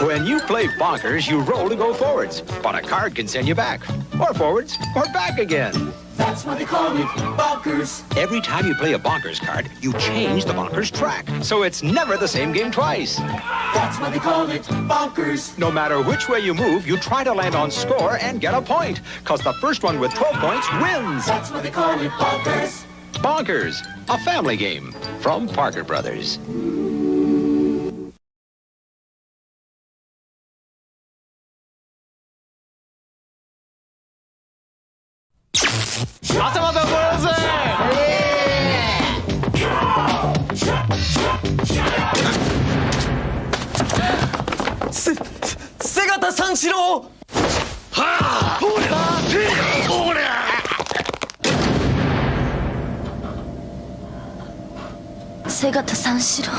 When you play bonkers, you roll to go forwards, but a card can send you back, or forwards, or back again. That's why they call it bonkers. Every time you play a bonkers card, you change the bonkers track, so it's never the same game twice. That's why they call it bonkers. No matter which way you move, you try to land on score and get a point, because the first one with 12 points wins. That's why they call it bonkers. Bonkers, a family game from Parker Brothers. 세가타 상시로! 하! 세가타 상시로.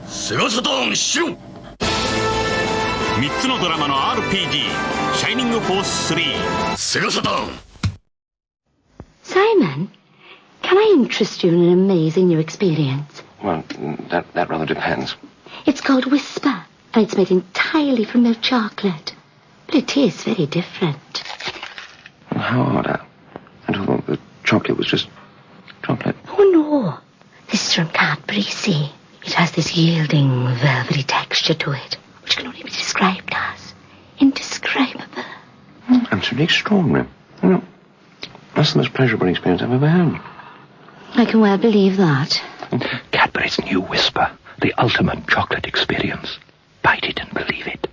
세가사당 시로! 3つのドラマの RPG シャイニングフォース3セガサタン Simon, can I interest you in an amazing new experience? Well, that rather depends. It's called Whisper, and it's made entirely from milk chocolate. But it tastes very different. Well, how odd. I thought the chocolate was just chocolate. Oh, no. This is from Cadbury, see? It has this yielding, velvety texture to it, which can only be described as indescribable. Absolutely extraordinary. You know, that's the most pleasurable experience I've ever had. I can well believe that. Cadbury's new Whisper, the ultimate chocolate experience. Bite it and believe it.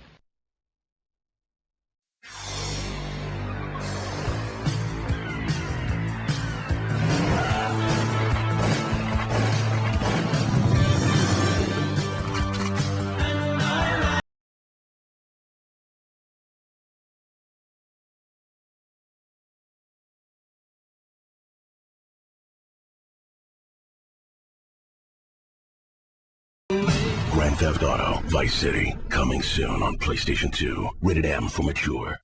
Grand Theft Auto, Vice City, coming soon on PlayStation 2. Rated M for mature.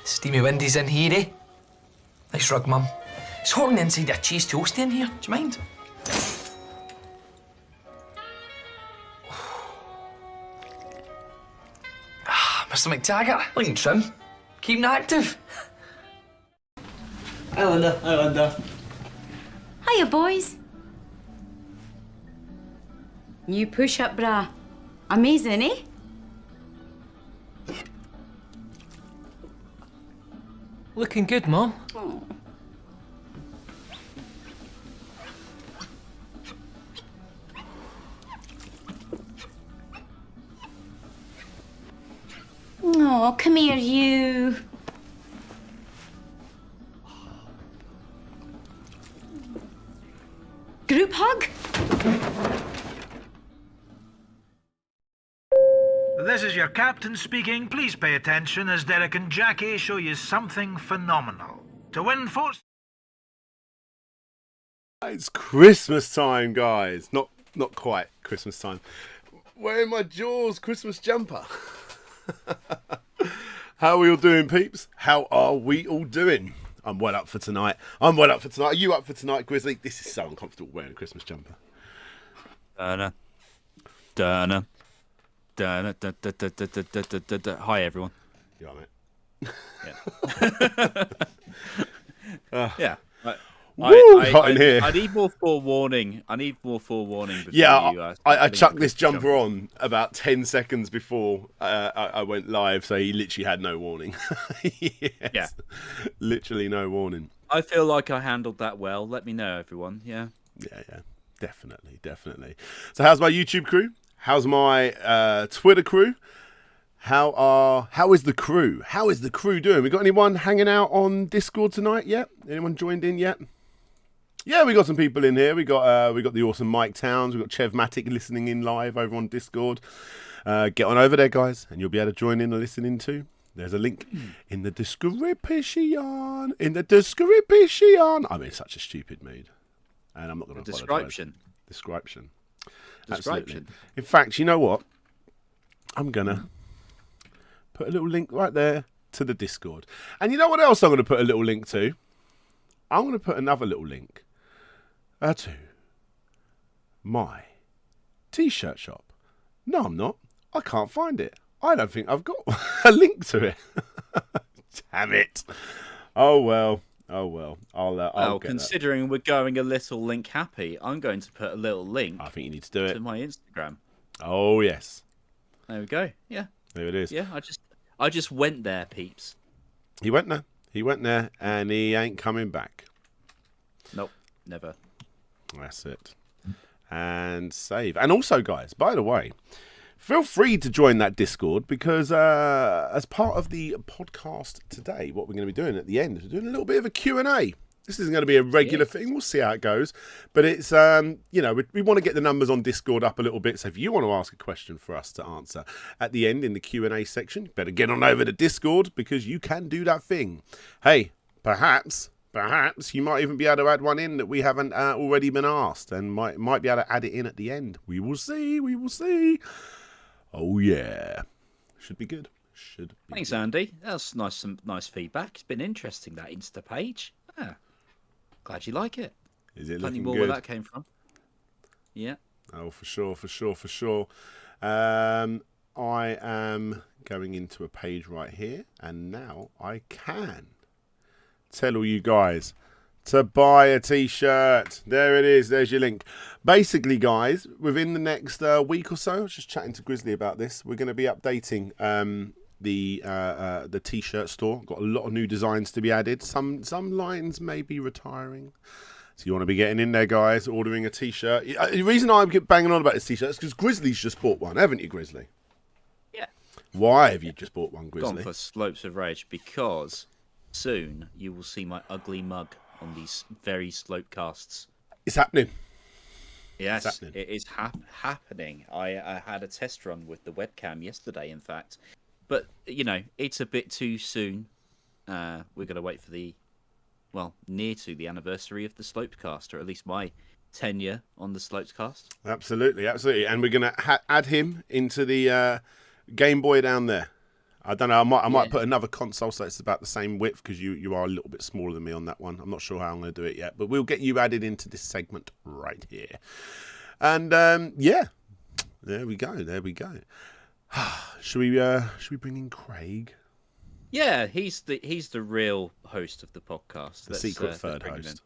Steamy windies in here, eh? Nice rug, Mum. It's hot on the inside of a cheese toastie in here. Do you mind? Mr. McTaggart, looking trim. Keeping active. Hi Linda, hi Linda. Hiya, boys. New push-up bra. Amazing, eh? Looking good, Mum. Oh. Oh, come here, you. Group hug? This is your captain speaking. Please pay attention as Derek and Jackie show you something phenomenal. To win 4... It's Christmas time, guys. Not quite Christmas time. Wearing my Jaws Christmas jumper. How are we all doing, peeps? How are we all doing? I'm well up for tonight. Are you up for tonight, Grizzly? This is so uncomfortable wearing a Christmas jumper. Hi, everyone. You all right, mate? Yeah. Yeah. Hot in here. I need more forewarning. Before yeah, I chucked this jumper on about 10 seconds before I went live, so he literally had no warning. Yes. Yeah. Literally no warning. I feel like I handled that well. Let me know, everyone. Yeah. Yeah. Definitely. So how's my YouTube crew? How's my Twitter crew? How is the crew? How is the crew doing? We got anyone hanging out on Discord tonight yet? Anyone joined in yet? Yeah, we got some people in here. We got the awesome Mike Towns. We got Chevmatic listening in live over on Discord. Get on over there, guys, and you'll be able to join in and listen in too. There's a link in the description. I'm in such a stupid mood, and I'm not going to description. Absolutely. In fact, you know what? I'm gonna put a little link right there to the Discord, and you know what else I'm going to put a little link to? I'm going to put another little link to my t-shirt shop. No, I'm not. I can't find it. I don't think I've got a link to it. Damn it. Oh well. I'll considering we're going a little link happy, I'm going to put a little link. I think you need to do it to my Instagram. Oh yes. There we go. Yeah. There it is. Yeah. I just went there, peeps. He went there, and he ain't coming back. Nope, never. That's it. And save. And also, guys, by the way, feel free to join that Discord because as part of the podcast today, what we're going to be doing at the end is we're doing a little bit of a Q&A. This isn't going to be a regular thing. We'll see how it goes. But it's, we want to get the numbers on Discord up a little bit. So if you want to ask a question for us to answer at the end in the Q&A section, better get on over to Discord because you can do that thing. Hey, perhaps you might even be able to add one in that we haven't already been asked and might be able to add it in at the end. We will see. Oh, yeah. Should be good. Thanks, Andy. That's nice. Some nice feedback. It's been interesting, that Insta page. Yeah. Glad you like it. Is it Plenty looking more good? Where that came from. Yeah. Oh, for sure. I am going into a page right here, and now I can tell all you guys to buy a t-shirt. There it is. There's your link. Basically, guys, within the next week or so, I was just chatting to Grizzly about this. We're going to be updating the t-shirt store. Got a lot of new designs to be added. Some lines may be retiring. So you want to be getting in there, guys, ordering a t-shirt. The reason I keep banging on about this t-shirt is because Grizzly's just bought one, haven't you, Grizzly? Yeah. Why have you just bought one, Grizzly? Gone for Slopes of Rage because soon you will see my ugly mug on these very slope casts. It's happening. Yes, it is happening. I had a test run with the webcam yesterday, in fact. But, it's a bit too soon. We're going to wait for near to the anniversary of the Slopecast, or at least my tenure on the Slopecast. Absolutely. And we're going to add him into the Game Boy down there. I don't know. I might put another console so it's about the same width because you are a little bit smaller than me on that one. I'm not sure how I'm going to do it yet, but we'll get you added into this segment right here. And there we go. Should we bring in Craig? Yeah, he's the real host of the podcast. The secret third host.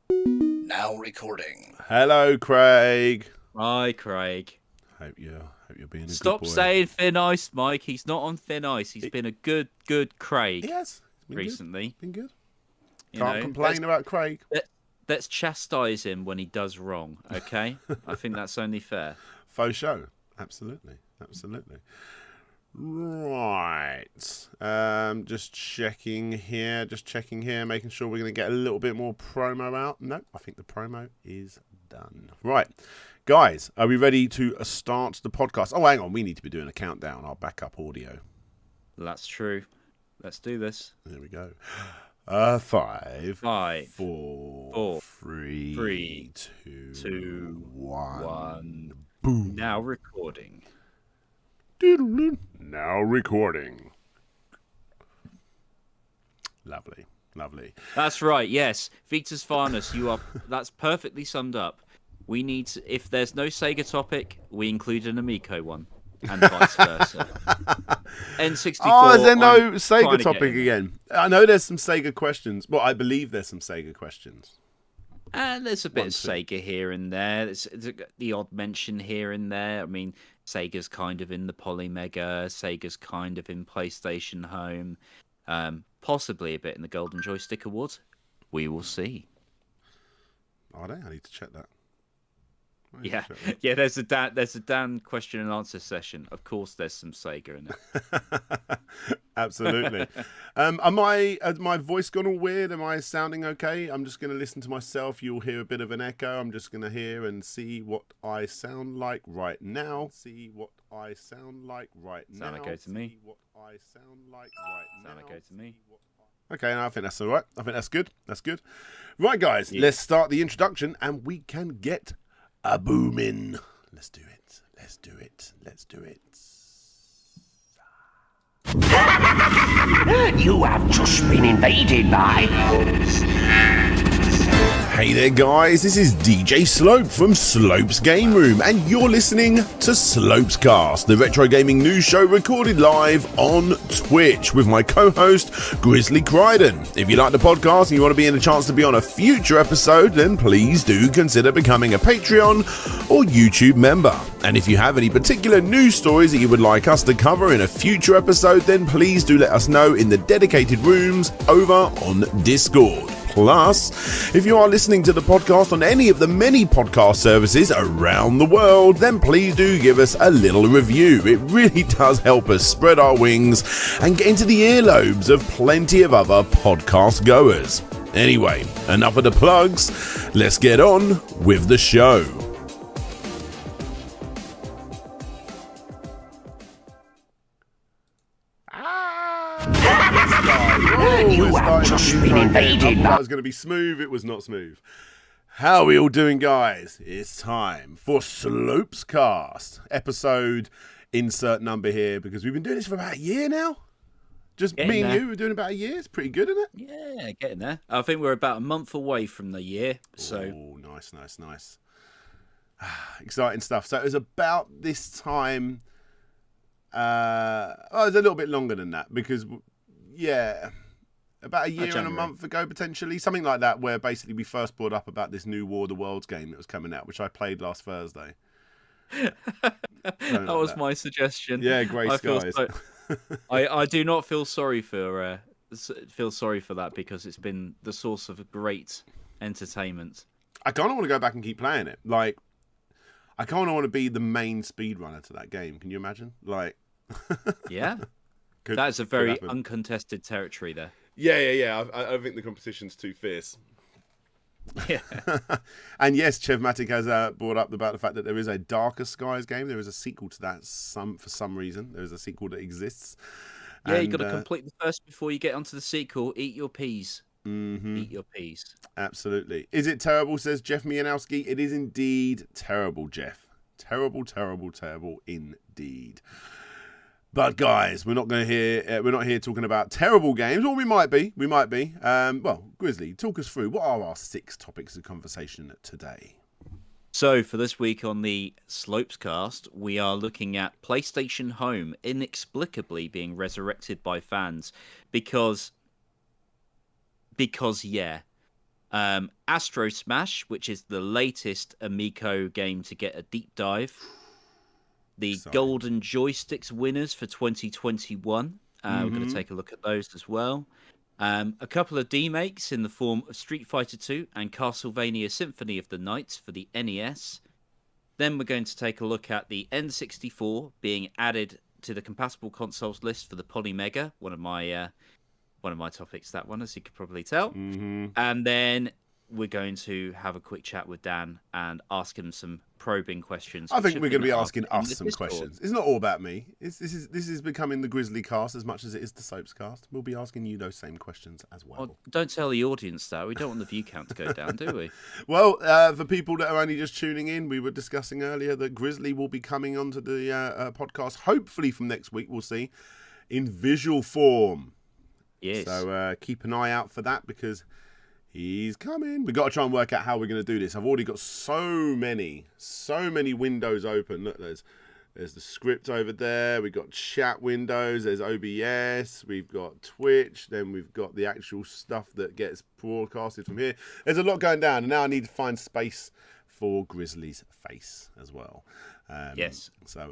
Now recording. Hello, Craig. Hi, Craig. Hope you're being a Stop good boy. saying thin ice, Mike. He's not on thin ice. He's been a good Craig. Yes, recently. Been good. Can't complain about Craig. Let's chastise him when he does wrong, okay? I think that's only fair. Faux show. Absolutely. Right. Just checking here, making sure we're going to get a little bit more promo out. No, I think the promo is done. Right. Guys, are we ready to start the podcast? Oh, hang on. We need to be doing a countdown. Our backup audio. That's true. Let's do this. There we go. 5, 4, 3, 2, 1. Boom. Now recording. Now recording. Lovely. That's right. Yes, Vitas Farnus, you are. That's perfectly summed up. We need to, if there's no Sega topic, we include an Amico one, and vice versa. N64. Oh, is there no Sega topic again? I know there's some Sega questions. Well, I believe there's some Sega questions. And there's a bit of Sega here and there. There's the odd mention here and there. I mean, Sega's kind of in the Polymega. Sega's kind of in PlayStation Home. Possibly a bit in the Golden Joystick Awards. We will see. Are they? I need to check that. Yeah. There's a Dan question and answer session. Of course, there's some Sega in it. Absolutely. Has my voice gone all weird? Am I sounding okay? I'm just going to listen to myself. You'll hear a bit of an echo. I'm just going to hear and see what I sound like right now. Sound okay to me. Okay, no, I think that's all right. I think that's good. Right, guys, Let's start the introduction and we can get a booming. Let's do it. You have just been invaded by... Hey there guys, this is DJ Slope from Slope's Game Room and you're listening to SLOPESCAST, the retro gaming news show recorded live on Twitch with my co-host Grizzly Crichton. If you like the podcast and you want to be in a chance to be on a future episode, then please do consider becoming a Patreon or YouTube member. And if you have any particular news stories that you would like us to cover in a future episode, then please do let us know in the dedicated rooms over on Discord. Plus, if you are listening to the podcast on any of the many podcast services around the world, then please do give us a little review. It really does help us spread our wings and get into the earlobes of plenty of other podcast goers. Anyway, enough of the plugs. Let's get on with the show. You have just been invaded. That was going to be smooth. It was not smooth. How are we all doing, guys? It's time for SLOPESCAST. Episode insert number here because we've been doing this for about a year now. Just me and you, we're doing about a year. It's pretty good, isn't it? Yeah, getting there. I think we're about a month away from the year. So, oh, nice. Exciting stuff. So it was about this time. It was a little bit longer than that because, about a year and a month ago, potentially. Something like that, where basically we first brought up about this new War of the Worlds game that was coming out, which I played last Thursday. That was my suggestion. Yeah, Grey Skies. I do not feel sorry for that because it's been the source of great entertainment. I kind of want to go back and keep playing it. Like, I kind of want to be the main speedrunner to that game. Can you imagine? Like, yeah. That is a very uncontested territory there. Yeah. I think the competition's too fierce. Yeah. And yes, Chevmatic has brought up about the fact that there is a Darker Skies game. There is a sequel to that for some reason. There is a sequel that exists. Yeah, you've got to complete the first before you get onto the sequel. Eat your peas. Mm-hmm. Eat your peas. Absolutely. Is it terrible, says Jeff Mianowski? It is indeed terrible, Jeff. Terrible indeed. But guys, we're not here talking about terrible games, or we might be. Well, Grizzly, talk us through what are our 6 topics of conversation today. So for this week on the SLOPESCAST, we are looking at PlayStation Home inexplicably being resurrected by fans because Astrosmash, which is the latest Amico game to get a deep dive. The Golden Joysticks winners for 2021. We're going to take a look at those as well. A couple of demakes in the form of Street Fighter 2 and Castlevania Symphony of the Night for the NES. Then we're going to take a look at the N64 being added to the compatible consoles list for the Polymega, one of my topics. That one, as you could probably tell. Mm-hmm. And then we're going to have a quick chat with Dan and ask him some probing questions. I think we're going to be asking in us the some Discord. questions. It's not all about me. This is becoming the Grizzly cast as much as it is the Soaps cast. We'll be asking you those same questions as well. Oh, don't tell the audience that. We don't want the view count to go down, do we? Well, for people that are only just tuning in, we were discussing earlier that Grizzly will be coming onto the podcast, hopefully from next week, we'll see, in visual form. Yes. So keep an eye out for that because he's coming. We've got to try and work out how we're going to do this. I've already got so many windows open. Look, there's the script over there. We've got chat windows. There's OBS. We've got Twitch. Then we've got the actual stuff that gets broadcasted from here. There's a lot going down. And now I need to find space for Grizzly's face as well. Yes. So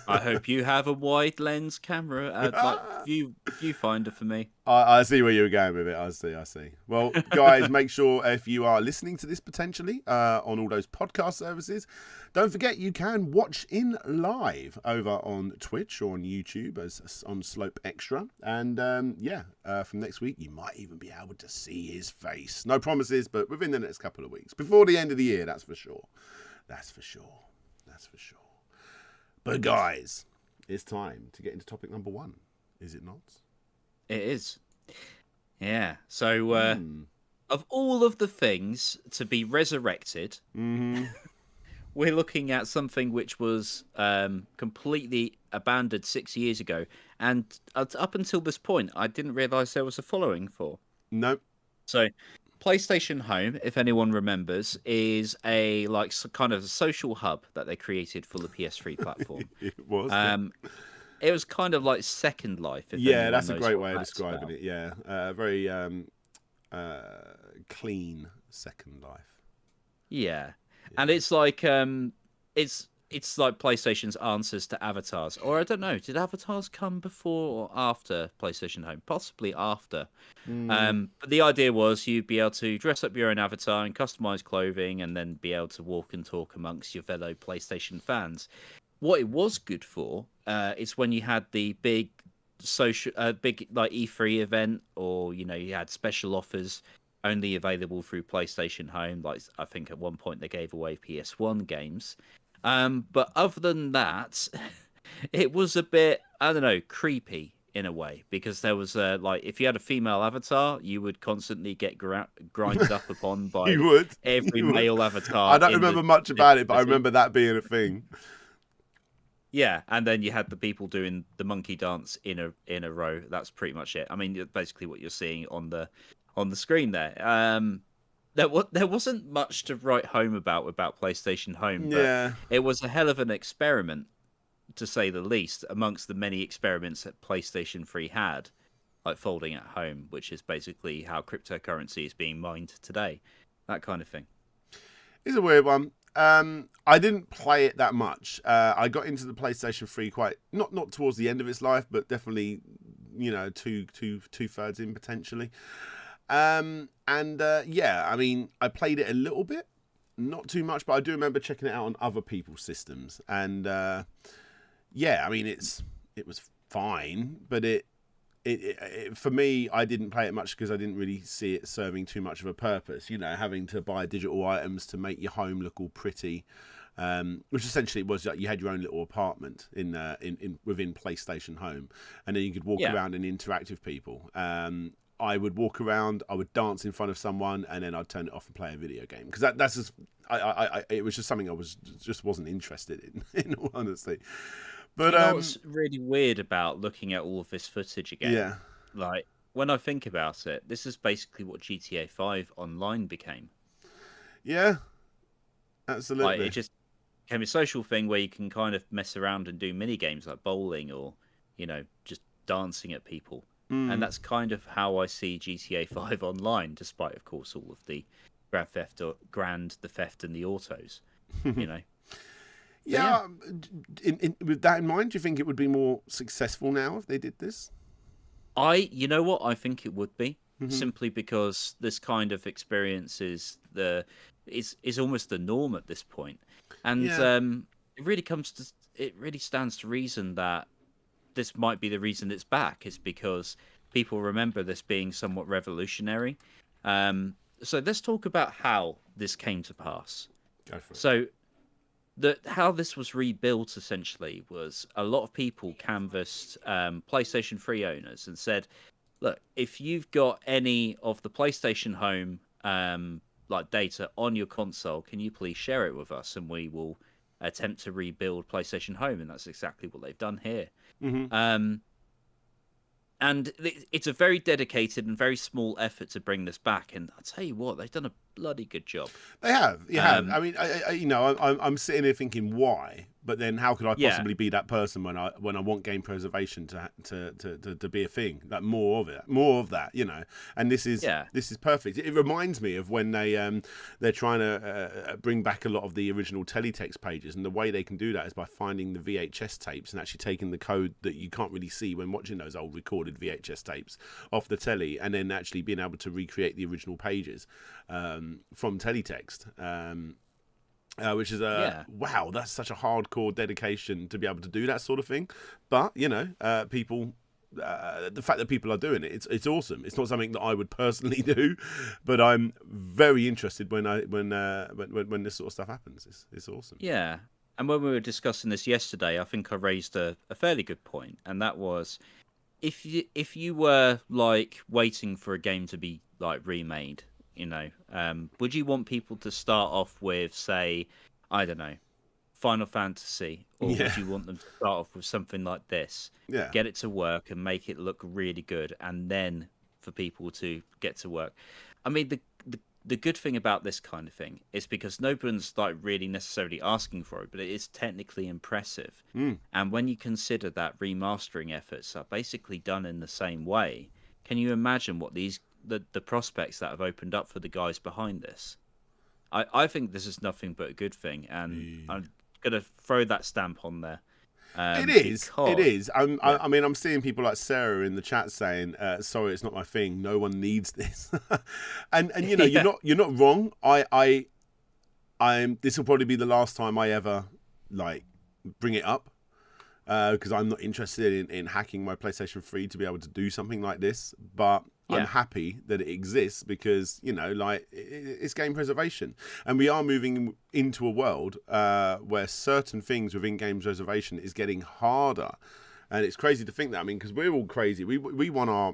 I hope you have a wide lens camera, like viewfinder for me. I see where you're going with it. I see. Well, guys, make sure if you are listening to this potentially on all those podcast services, don't forget you can watch in live over on Twitch or on YouTube as on Slope Extra. And from next week, you might even be able to see his face. No promises, but within the next couple of weeks. Before the end of the year, that's for sure. That's for sure. But guys, it's time to get into topic number 1. Is it not? It is. Yeah. So, of all of the things to be resurrected, we're looking at something which was completely abandoned 6 years ago. And up until this point, I didn't realise there was a following for. Nope. So, PlayStation Home, if anyone remembers, is a kind of a social hub that they created for the PS3 platform. It was. It was kind of like Second Life. Yeah, that's a great way of describing it. Yeah, very clean Second Life. Yeah, and it's like it's like PlayStation's answers to avatars, or I don't know. Did avatars come before or after PlayStation Home? Possibly after. But the idea was you'd be able to dress up your own avatar and customize clothing, and then be able to walk and talk amongst your fellow PlayStation fans. What it was good for is when you had the big social, big like E3 event, or you had special offers only available through PlayStation Home. Like I think at one point they gave away PS1 games. But other than that, it was a bit, I don't know, creepy in a way, because there was if you had a female avatar, you would constantly get grinded up upon by every male avatar. I don't remember much about it, but I remember that being a thing. Yeah, and then you had the people doing the monkey dance in a row. That's pretty much it. I mean, basically what you're seeing on the screen there. There wasn't much to write home about PlayStation Home, but it was a hell of an experiment, to say the least, amongst the many experiments that PlayStation 3 had, like folding at home, which is basically how cryptocurrency is being mined today, that kind of thing. It's a weird one. I didn't play it that much. I got into the PlayStation 3 quite not towards the end of its life, but definitely, two-thirds in potentially. I mean, I played it a little bit, not too much, but I do remember checking it out on other people's systems. And I mean, it was fine, but it for me, I didn't play it much because I didn't really see it serving too much of a purpose. Having to buy digital items to make your home look all pretty, which essentially was like you had your own little apartment in within PlayStation Home, and then you could walk around and interact with people. I would walk around, I would dance in front of someone, and then I'd turn it off and play a video game, because that's just it was just something I wasn't interested in all honesty. But what's really weird about looking at all of this footage again? Yeah. Like, when I think about it, this is basically what GTA 5 Online became. Yeah, absolutely. Like, it just became a social thing where you can kind of mess around and do mini games like bowling or, just dancing at people. And that's kind of how I see GTA 5 Online, despite, of course, all of the the theft and the autos, Yeah. With that in mind, do you think it would be more successful now if they did this? You know what? I think it would be, simply because this kind of experience is almost the norm at this point, and it really stands to reason that this might be the reason it's back, is because people remember this being somewhat revolutionary. So let's talk about how this came to pass. Go for it. So how this was rebuilt essentially was a lot of people canvassed PlayStation 3 owners and said, look, if you've got any of the PlayStation Home like data on your console, can you please share it with us, and we will attempt to rebuild PlayStation Home. And that's exactly what they've done here. And it's a very dedicated and very small effort to bring this back. And I'll tell you what, they've done a bloody good job. They have. I mean, I'm sitting here thinking, why? But then, how could I possibly be that person when I want game preservation to be a thing? Like more of that, And this is perfect. It reminds me of when they're trying to bring back a lot of the original teletext pages, and the way they can do that is by finding the VHS tapes and actually taking the code that you can't really see when watching those old recorded VHS tapes off the telly, and then actually being able to recreate the original pages from teletext. Which is wow, that's such a hardcore dedication to be able to do that sort of thing. But people, the fact that people are doing it, it's awesome. It's not something that I would personally do, but I'm very interested when this sort of stuff happens. It's awesome. Yeah, and when we were discussing this yesterday, I think I raised a fairly good point, and that was if you were like waiting for a game to be like remade. Would you want people to start off with, say, I don't know, Final Fantasy, or would you want them to start off with something like this? Yeah. Get it to work and make it look really good, and then for people to get to work. I mean, the good thing about this kind of thing is because no one's like really necessarily asking for it, but it is technically impressive. And when you consider that remastering efforts are basically done in the same way, can you imagine what the prospects that have opened up for the guys behind this? I think this is nothing but a good thing, and I'm gonna throw that stamp on there. It is. I mean, I'm seeing people like Sarah in the chat saying, "Sorry, it's not my thing. No one needs this." and you're not wrong. I'm. This will probably be the last time I ever bring it up. Because I'm not interested in hacking my PlayStation 3 to be able to do something like this, but I'm happy that it exists because it's game preservation, and we are moving into a world where certain things within game preservation is getting harder. And it's crazy to think that. I mean, because we're all crazy. We want our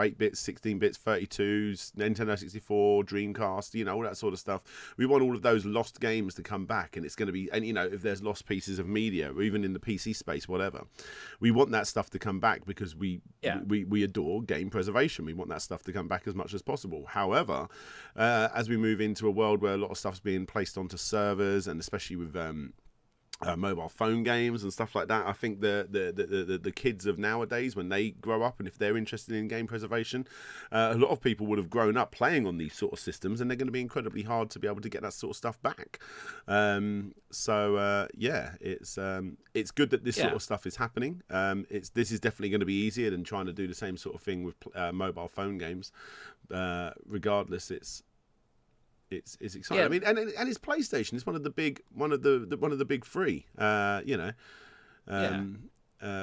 8 bits, 16 bits, 32s, Nintendo 64, Dreamcast, all that sort of stuff. We want all of those lost games to come back, and it's going to be, and if there's lost pieces of media, or even in the PC space, whatever, we want that stuff to come back because we adore game preservation. We want that stuff to come back as much as possible. However, as we move into a world where a lot of stuff's being placed onto servers, and especially with mobile phone games and stuff like that, I think the kids of nowadays, when they grow up and if they're interested in game preservation, a lot of people would have grown up playing on these sort of systems, and they're going to be incredibly hard to be able to get that sort of stuff back. It's good that this sort of stuff is happening. This is definitely going to be easier than trying to do the same sort of thing with mobile phone games. Regardless, it's exciting. Yeah. I mean, and it's PlayStation. It's one of the big three. I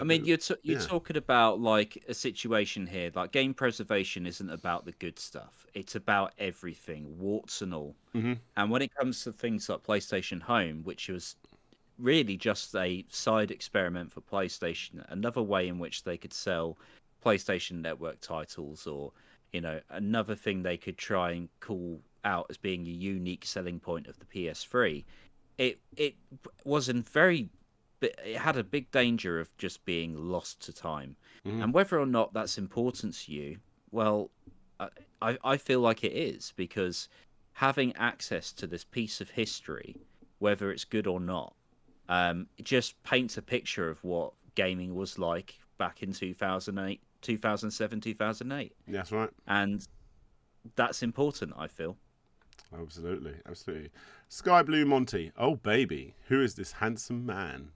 mean, you're talking about like a situation here. Like game preservation isn't about the good stuff. It's about everything, warts and all. And when it comes to things like PlayStation Home, which was really just a side experiment for PlayStation, another way in which they could sell PlayStation Network titles, or another thing they could try and call out as being a unique selling point of the PS3, it had a big danger of just being lost to time. And whether or not that's important to you, well, I feel like it is, because having access to this piece of history, whether it's good or not, it just paints a picture of what gaming was like back in 2008, 2007, 2008. That's right. And that's important, I feel. Absolutely. Sky Blue Monty. Oh, baby. Who is this handsome man?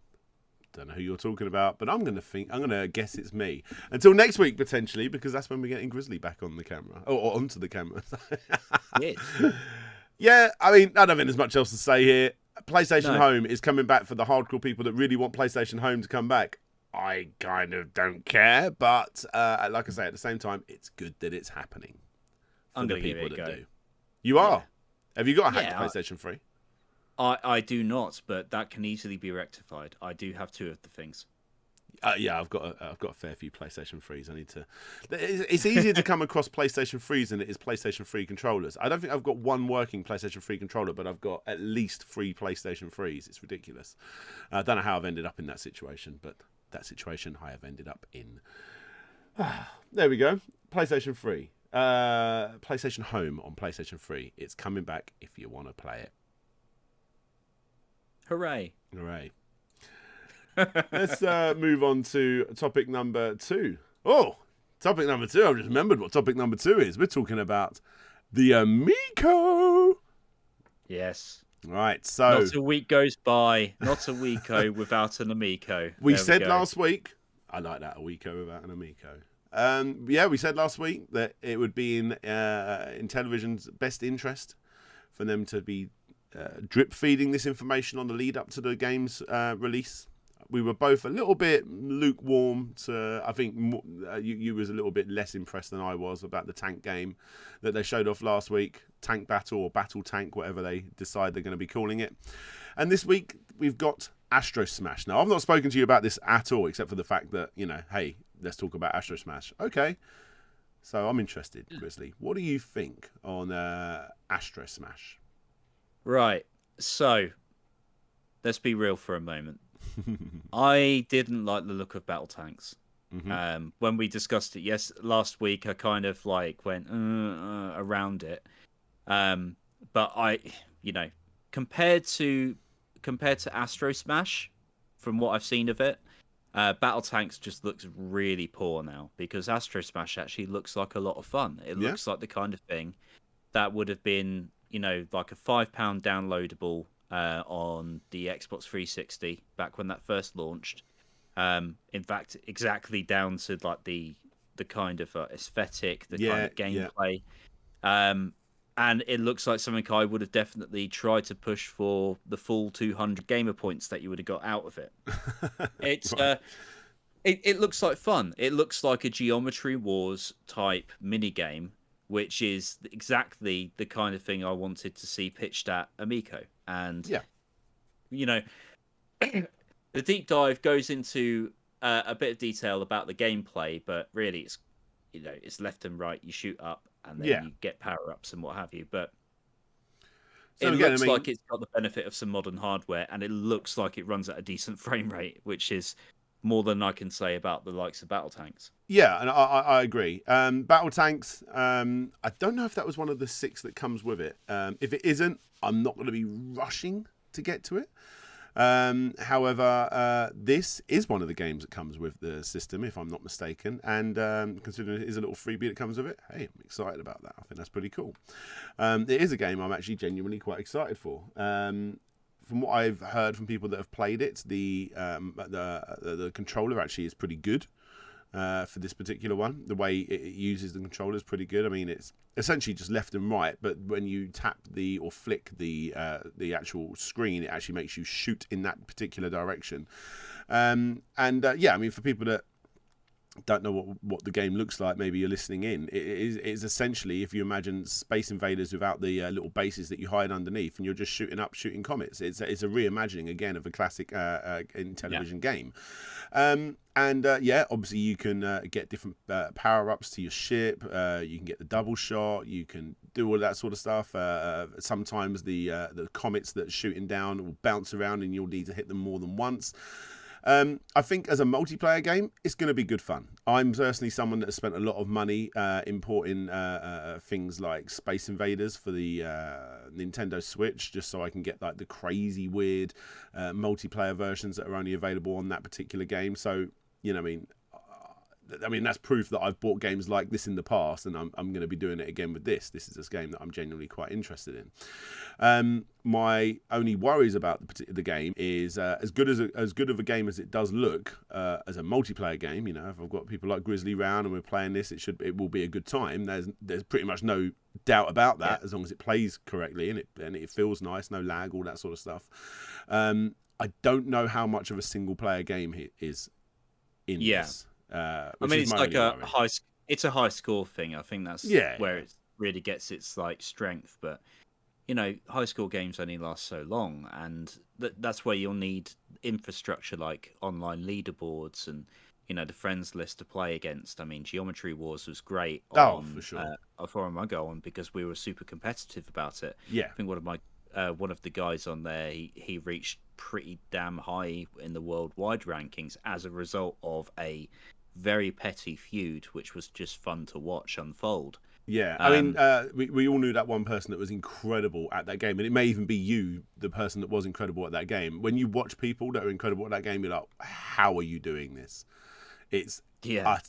Don't know who you're talking about, but I'm going to guess it's me. Until next week, potentially, because that's when we're getting Grizzly back on the camera. Or onto the camera. Yeah, I mean, I don't think there's much else to say here. PlayStation Home is coming back for the hardcore people that really want PlayStation Home to come back. I kind of don't care, but like I say, at the same time, it's good that it's happening for I'm the gonna give people it a that go. do. You are? Yeah. Have you got a hacked Yeah, PlayStation 3? I do not, but that can easily be rectified. I do have 2 of the things. Yeah, I've got a fair few PlayStation 3s. I need to. It's easier to come across PlayStation 3s than it is PlayStation 3 controllers. I don't think I've got one working PlayStation 3 controller, but I've got at least 3 PlayStation 3s. It's ridiculous. I don't know how I've ended up in that situation, but that situation I have ended up in. There we go. PlayStation 3. PlayStation Home on PlayStation 3. It's coming back if you want to play it. Hooray! Hooray! Let's move on to topic number 2. Oh, topic number 2. I've just remembered what topic number 2 is. We're talking about the Amico. Yes. Right, so... Not a week goes by, not a weeko without an Amico. We said last week... I like that, a weeko without an Amico. Yeah, we said last week that it would be in Intellivision's best interest for them to be drip feeding this information on the lead up to the game's release. We were both a little bit lukewarm to, I think you was a little bit less impressed than I was about the tank game that they showed off last week. Tank Battle or Battle Tank, whatever they decide they're going to be calling it. And this week we've got Astrosmash. Now, I've not spoken to you about this at all, except for the fact that, you know, hey, let's talk about Astrosmash. Okay. So I'm interested, Grizzly. What do you think on Astrosmash? Right. So, let's be real for a moment. I didn't like the look of battle tanks. Mm-hmm. When we discussed it last week, I kind of like went around it. But I, you know, compared to Astrosmash, from what I've seen of it, battle tanks just looks really poor now, because Astrosmash actually looks like a lot of fun. It looks like the kind of thing that would have been, you know, like a £5 downloadable on the Xbox 360 back when that first launched. In fact, exactly down to like the kind of aesthetic, the kind of gameplay. And it looks like something I would have definitely tried to push for the full 200 gamer points that you would have got out of it. It's it looks like fun. It looks like a Geometry Wars type minigame, which is exactly the kind of thing I wanted to see pitched at Amico. And, you know, the deep dive goes into a bit of detail about the gameplay, but really it's, you know, it's left and right. You shoot up and then you get power-ups and what have you. But so it again, looks I mean, like it's got the benefit of some modern hardware, and it looks like it runs at a decent frame rate, which is more than I can say about the likes of battle tanks. Yeah, and I agree. Battle tanks, I don't know if that was one of the 6 that comes with it. If it isn't, I'm not going to be rushing to get to it. However, this is one of the games that comes with the system, if I'm not mistaken. And considering it is a little freebie that comes with it, hey, I'm excited about that. I think that's pretty cool. It is a game I'm actually genuinely quite excited for. From what I've heard from people that have played it, the controller actually is pretty good for this particular one. The way it uses the controller is pretty good. I mean, it's essentially just left and right, but when you tap or flick the actual screen, it actually makes you shoot in that particular direction. Yeah, I mean, for people that don't know what the game looks like, maybe you're listening in, it is essentially, if you imagine Space Invaders without the little bases that you hide underneath, and you're just shooting comets. It's a reimagining again of a classic Intellivision game. Yeah, obviously you can get different power-ups to your ship. You can get the double shot. You can do all that sort of stuff. Sometimes the comets that are shooting down will bounce around, and you'll need to hit them more than once. I think as a multiplayer game, it's going to be good fun. I'm personally someone that has spent a lot of money importing things like Space Invaders for the Nintendo Switch, just so I can get like the crazy weird multiplayer versions that are only available on that particular game. So, you know, I mean that's proof that I've bought games like this in the past, and I'm going to be doing it again with this. This is this game that I'm genuinely quite interested in. My only worries about the game is as good of a game as it does look as a multiplayer game. You know, if I've got people like Grizzly round and we're playing this, it will be a good time. There's pretty much no doubt about that, as long as it plays correctly and it feels nice, no lag, all that sort of stuff. I don't know how much of a single player game it is. in Yeah. this. I mean, it's like it's a high score thing. I think that's where it really gets its like strength. But high score games only last so long, and that's where you'll need infrastructure like online leaderboards and the friends list to play against. I mean, Geometry Wars was great. For sure. Polymega on because we were super competitive about it. Yeah, I think one of the guys on there he reached pretty damn high in the worldwide rankings as a result of a very petty feud, which was just fun to watch unfold. Yeah, I mean, we all knew that one person that was incredible at that game, and it may even be you, the person that was incredible at that game. When you watch people that are incredible at that game, you're like, how are you doing this? It's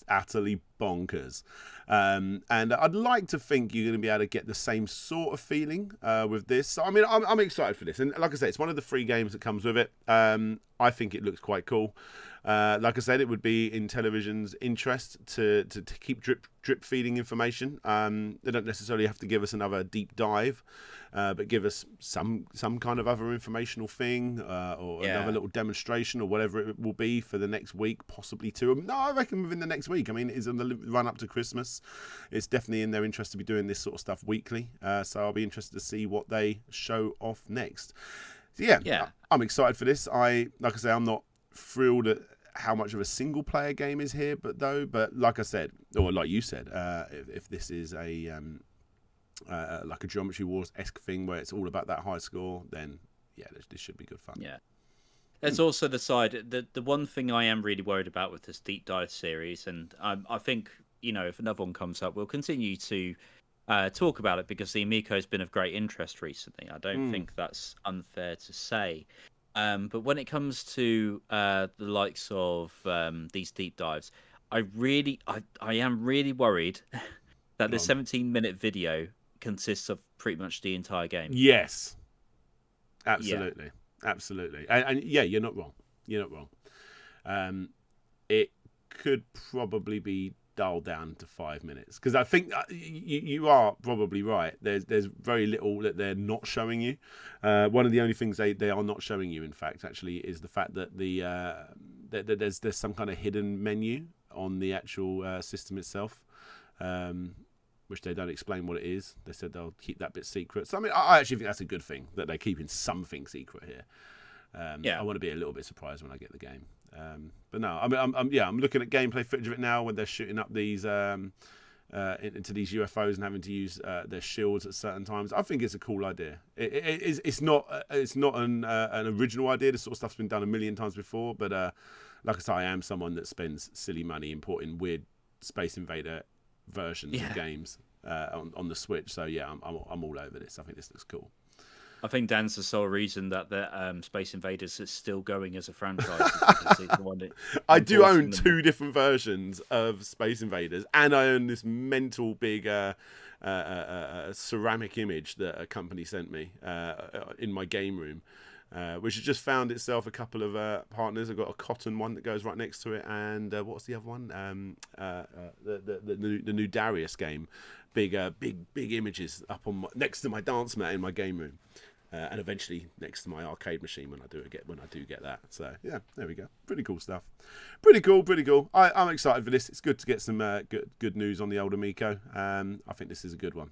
utterly bonkers. And I'd like to think you're going to be able to get the same sort of feeling with this. So, I mean, I'm excited for this. And like I said, it's one of the free games that comes with it. I think it looks quite cool. Like I said, it would be in Intellivision's interest to keep drip feeding information. They don't necessarily have to give us another deep dive, but give us some kind of other informational thing or another little demonstration or whatever it will be for the next week, possibly two. No, I reckon within the next week. I mean, it's on the run up to Christmas. It's definitely in their interest to be doing this sort of stuff weekly. So I'll be interested to see what they show off next. So yeah. I'm excited for this. Like I say, I'm not thrilled at how much of a single player game is here, but like I said, or like you said, if this is a like a Geometry Wars-esque thing where it's all about that high score, then this should be good fun. Yeah. There's also the side, the one thing I am really worried about with this deep dive series, and I think if another one comes up, we'll continue to talk about it because the Amico has been of great interest recently. I don't think that's unfair to say. But when it comes to the likes of these deep dives, I am really worried that this 17-minute video consists of pretty much the entire game. Yes, absolutely, absolutely, and you're not wrong. You're not wrong. It could probably be dialed down to 5 minutes because I think you are probably right. There's very little that they're not showing you. One of the only things they are not showing you, in fact, actually, is the fact that there's some kind of hidden menu on the actual system itself, which they don't explain what it is. They said they'll keep that bit secret. So I mean, I actually think that's a good thing that they're keeping something secret here. I want to be a little bit surprised when I get the game. But no, I mean, I'm looking at gameplay footage of it now when they're shooting up these into these UFOs and having to use their shields at certain times. I think it's a cool idea. It's not an original idea. This sort of stuff's been done a million times before. But like I say, I am someone that spends silly money importing weird Space Invader versions of games on the Switch. So yeah, I'm all over this. I think this looks cool. I think Dan's the sole reason that the Space Invaders is still going as a franchise. I do own two different versions of Space Invaders, and I own this mental big ceramic image that a company sent me in my game room, which has just found itself a couple of partners. I've got a cotton one that goes right next to it, and what's the other one? The new Darius game. Big images up on next to my dance mat in my game room. And eventually next to my arcade machine when I do get that. So yeah, there we go. Pretty cool stuff. Pretty cool. I'm excited for this. It's good to get some good news on the old Amico. I think this is a good one.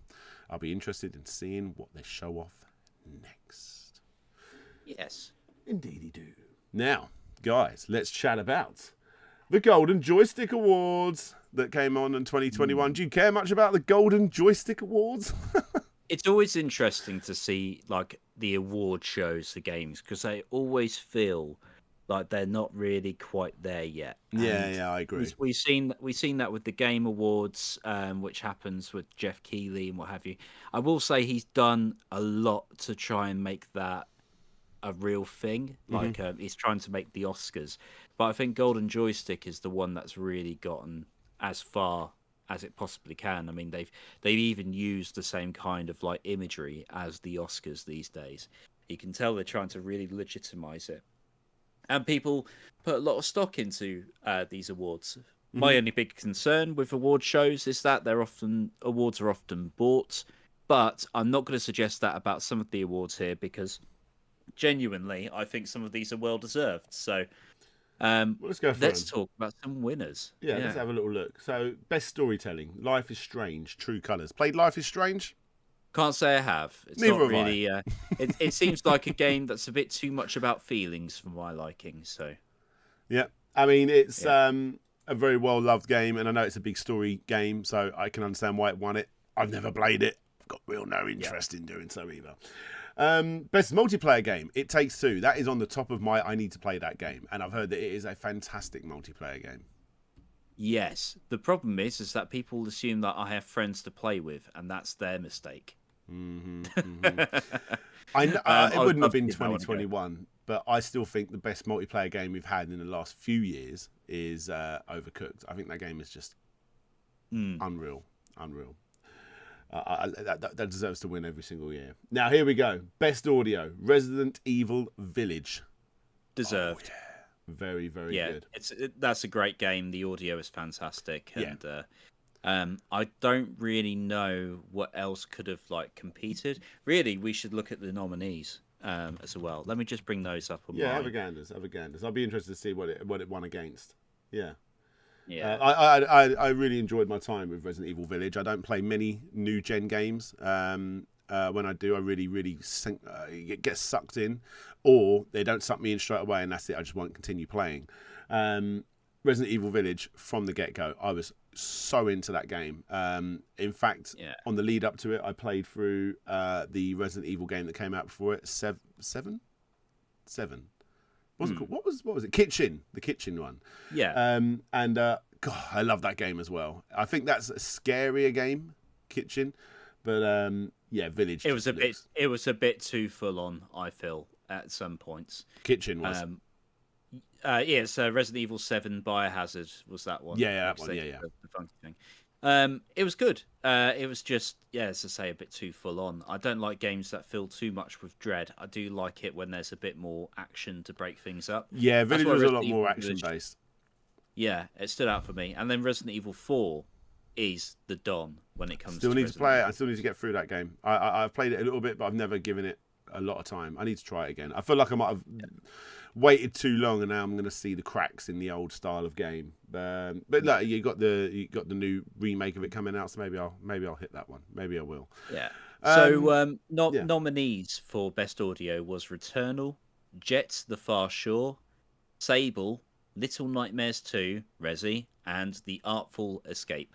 I'll be interested in seeing what they show off next. Yes, indeedy do. Now, guys, let's chat about the Golden Joystick Awards that came on in 2021. Do you care much about the Golden Joystick Awards? It's always interesting to see like the award shows for games because they always feel like they're not really quite there yet. Yeah, I agree. We've seen that with the Game Awards, which happens with Jeff Keighley and what have you. I will say he's done a lot to try and make that a real thing. Like he's trying to make the Oscars, but I think Golden Joystick is the one that's really gotten as far as it possibly can. I mean, they've even used the same kind of like imagery as the Oscars these days. You can tell they're trying to really legitimize it, and people put a lot of stock into these awards. My only big concern with award shows is that awards are often bought, but I'm not going to suggest that about some of the awards here because genuinely I think some of these are well deserved. So Let's go for Let's them. talk about some winners. Yeah, let's have a little look. So, best storytelling: Life is Strange, True Colors. Played Life is Strange? Can't say I have. It's Neither not have really. It seems like a game that's a bit too much about feelings for my liking. So, yeah, I mean it's a very well loved game, and I know it's a big story game, so I can understand why it won it. I've never played it. I've got real no interest in doing so either. Best multiplayer game: It Takes Two. That is on the top of my I need to play that game, and I've heard that it is a fantastic multiplayer game. yes. The problem is that people assume that I have friends to play with, and that's their mistake. I know, it wouldn't have been give that one a go. 2021, but I still think the best multiplayer game we've had in the last few years is Overcooked. I think that game is just unreal. That deserves to win every single year. Now, here we go. Best audio: Resident Evil Village. Deserved. Very, very good. That's a great game. The audio is fantastic, and I don't really know what else could have competed. Really, we should look at the nominees as well. Let me just bring those up on Yeah, mine. have a ganders. I'll be interested to see what it won against. Yeah. Yeah. I really enjoyed my time with Resident Evil Village. I don't play many new gen games. When I do, I really get sucked in, or they don't suck me in straight away, and that's it. I just won't continue playing. Resident Evil Village, from the get-go, I was so into that game. In fact, on the lead up to it, I played through the Resident Evil game that came out before it, Seven. What's it called? What was it? Kitchen, the kitchen one. Yeah. God, I love that game as well. I think that's a scarier game, Kitchen, but Village. It was a bit too full on, I feel, at some points. Kitchen was. It's Resident Evil 7 Biohazard was that one. Yeah, that one. Yeah. The funky thing. It was good. It was just, as I say, a bit too full on. I don't like games that fill too much with dread. I do like it when there's a bit more action to break things up. Yeah, Village was a lot more action based. Yeah, it stood out for me. And then Resident Evil 4 is the Don when it comes to Still need to play it. Evil. I still need to get through that game. I've played it a little bit, but I've never given it a lot of time. I need to try it again. I feel like I might have waited too long, and now I'm going to see the cracks in the old style of game. But look, you got the new remake of it coming out, so maybe I'll hit that one. Maybe I will. Yeah. So nominees for Best Audio was Returnal, Jet: The Far Shore, Sable, Little Nightmares 2, Resi, and The Artful Escape.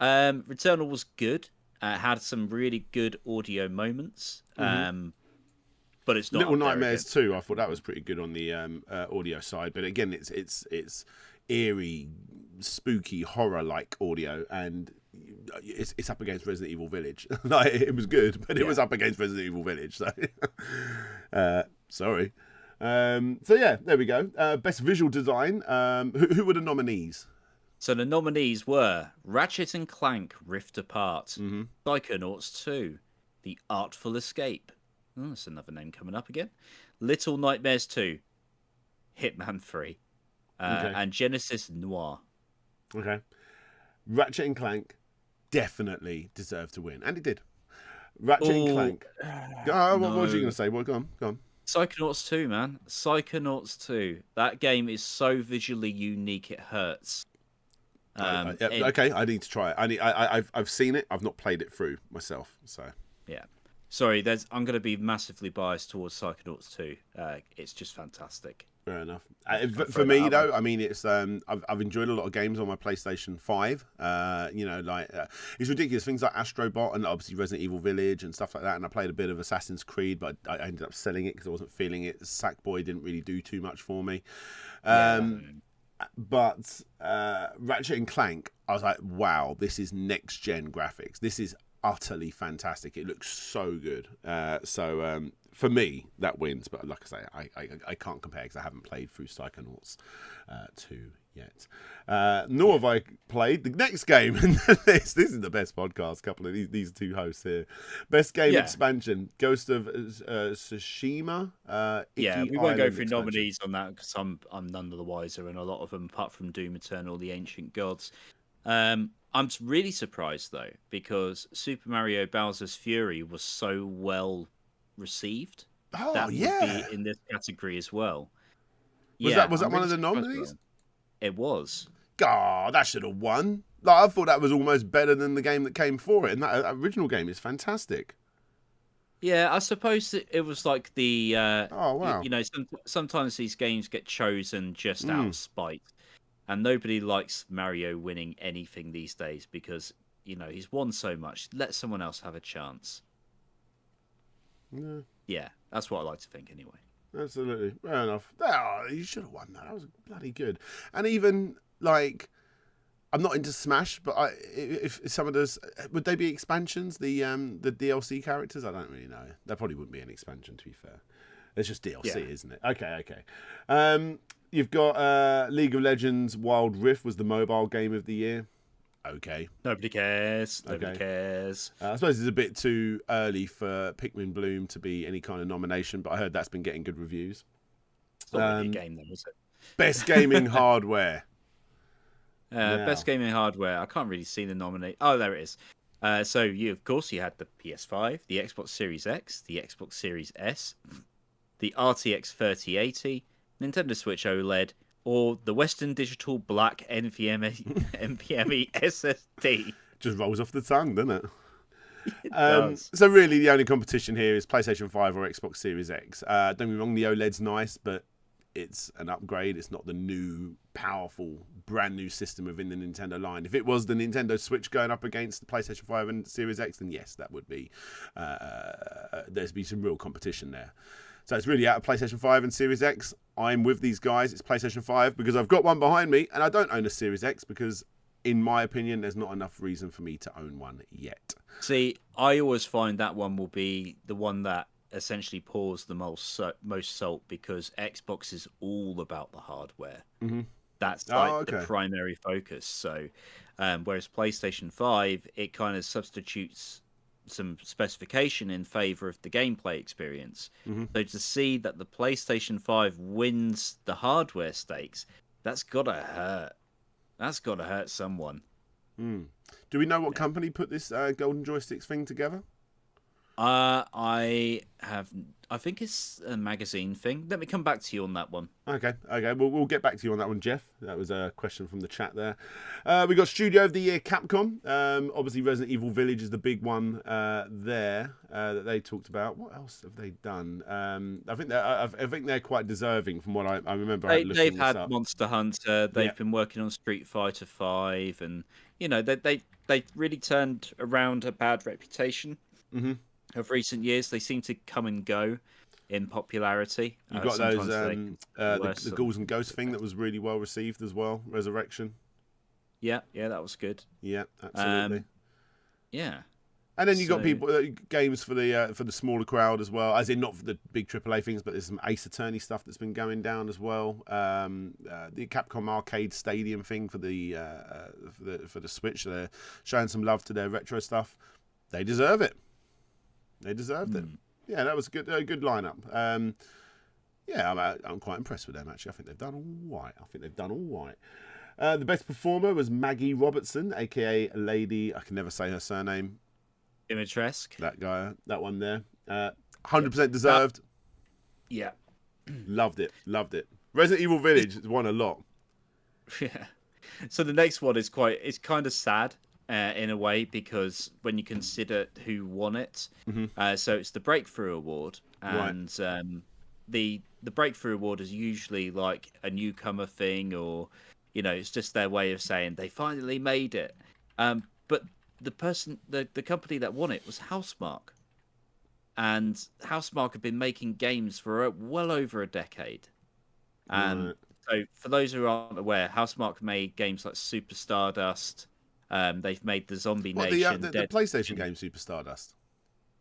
Returnal was good. Had some really good audio moments. But it's not Little Nightmares 2. I thought that was pretty good on the audio side, but again, it's eerie, spooky, horror-like audio, and it's up against Resident Evil Village. It was good, but it was up against Resident Evil Village. So, sorry. There we go. Best visual design. Who were the nominees? So the nominees were Ratchet and Clank Rift Apart, Psychonauts 2, The Artful Escape. Oh, that's another name coming up again. Little Nightmares 2, Hitman 3, and Genesis Noir. Okay. Ratchet and Clank definitely deserved to win, and it did. Ratchet and Clank. What was you going to say? Well, go on. Psychonauts 2, man. Psychonauts 2. That game is so visually unique, it hurts. Okay, I need to try it. I've seen it. I've not played it through myself, so yeah. Sorry, I'm going to be massively biased towards Psychonauts 2. It's just fantastic. Fair enough. For me, though, I mean, it's I've enjoyed a lot of games on my PlayStation 5. It's ridiculous. Things like Astrobot and obviously Resident Evil Village and stuff like that. And I played a bit of Assassin's Creed, but I ended up selling it because I wasn't feeling it. Sackboy didn't really do too much for me. But Ratchet and Clank, I was like, wow, this is next-gen graphics. This is utterly fantastic. It looks so good. For me, that wins. But like I say, I can't compare because I haven't played through Psychonauts 2 yet. Nor have I played the next game. This is the best podcast. Couple of these two hosts here. Best game expansion: Ghost of Tsushima. We won't go through nominees on that because I'm none of the wiser, and a lot of them, apart from Doom Eternal, the Ancient Gods. I'm really surprised though because Super Mario Bowser's Fury was so well received. That would be in this category as well. Was that one of the nominees? It was. God, that should have won. Like, I thought that was almost better than the game that came for it, and that original game is fantastic. Yeah, I suppose it was like the. Oh wow! You know, sometimes these games get chosen just out of spite, and nobody likes Mario winning anything these days because he's won so much. Let someone else have a chance. Yeah, that's what I like to think anyway. Absolutely, fair enough. Oh, you should have won that. That was bloody good. And even like, I'm not into Smash, but if some of those would they be expansions? The DLC characters, I don't really know. There probably wouldn't be an expansion, to be fair. It's just DLC, isn't it? Okay. You've got League of Legends Wild Rift was the mobile game of the year. Okay. Nobody cares. Nobody cares. I suppose it's a bit too early for Pikmin Bloom to be any kind of nomination, but I heard that's been getting good reviews. It's not really a game, then, is it? Best gaming hardware. Best gaming hardware. I can't really see the nominee. Oh, there it is. So you had the PS5, the Xbox Series X, the Xbox Series S, the RTX 3080, Nintendo Switch OLED, or the Western Digital Black NVMe SSD. Just rolls off the tongue, doesn't it? It does. So really, the only competition here is PlayStation 5 or Xbox Series X. Don't get me wrong, the OLED's nice, but it's an upgrade. It's not the new, powerful, brand new system within the Nintendo line. If it was the Nintendo Switch going up against the PlayStation 5 and Series X, then yes, that would be there'd be some real competition there. So it's really out of PlayStation 5 and Series X. I'm with these guys. It's PlayStation 5 because I've got one behind me, and I don't own a Series X because, in my opinion, there's not enough reason for me to own one yet. See, I always find that one will be the one that essentially pours the most salt because Xbox is all about the hardware. Mm-hmm. That's like the primary focus. So, whereas PlayStation 5, it kind of substitutes some specification in favor of the gameplay experience. Mm-hmm. So to see that the PlayStation 5 wins the hardware stakes, that's gotta hurt. That's gotta hurt someone. Do we know what company put this Golden Joysticks thing together? I think it's a magazine thing. Let me come back to you on that one. Okay. We'll get back to you on that one, Jeff. That was a question from the chat there. We got Studio of the Year Capcom. Obviously, Resident Evil Village is the big one there that they talked about. What else have they done? I think they're quite deserving from what I remember. They've had Monster Hunter. They've been working on Street Fighter 5, and they really turned around a bad reputation. Mm-hmm. Of recent years, they seem to come and go in popularity. You've got those the Ghouls and Ghosts thing that was really well received as well. Resurrection. Yeah, that was good. Yeah, absolutely. Yeah, and then you got games for the smaller crowd as well, as in not for the big AAA things, but there's some Ace Attorney stuff that's been going down as well. The Capcom Arcade Stadium thing for the Switch, they're showing some love to their retro stuff. They deserve it. They deserved it. Yeah, that was a good lineup. I'm quite impressed with them, actually. I think they've done all right. The best performer was Maggie Robertson, a.k.a. Lady, I can never say her surname. Dimitrescu. That one there. 100% deserved. Yeah. Loved it. Resident Evil Village has won a lot. Yeah. So the next one is kind of sad. In a way, because when you consider who won it, so it's the Breakthrough Award, and the Breakthrough Award is usually like a newcomer thing, or it's just their way of saying they finally made it. But the company that won it was Housemarque, and Housemarque have been making games for well over a decade. And so, for those who aren't aware, Housemarque made games like Super Stardust. They've made the Zombie Nation. The PlayStation game Super Stardust.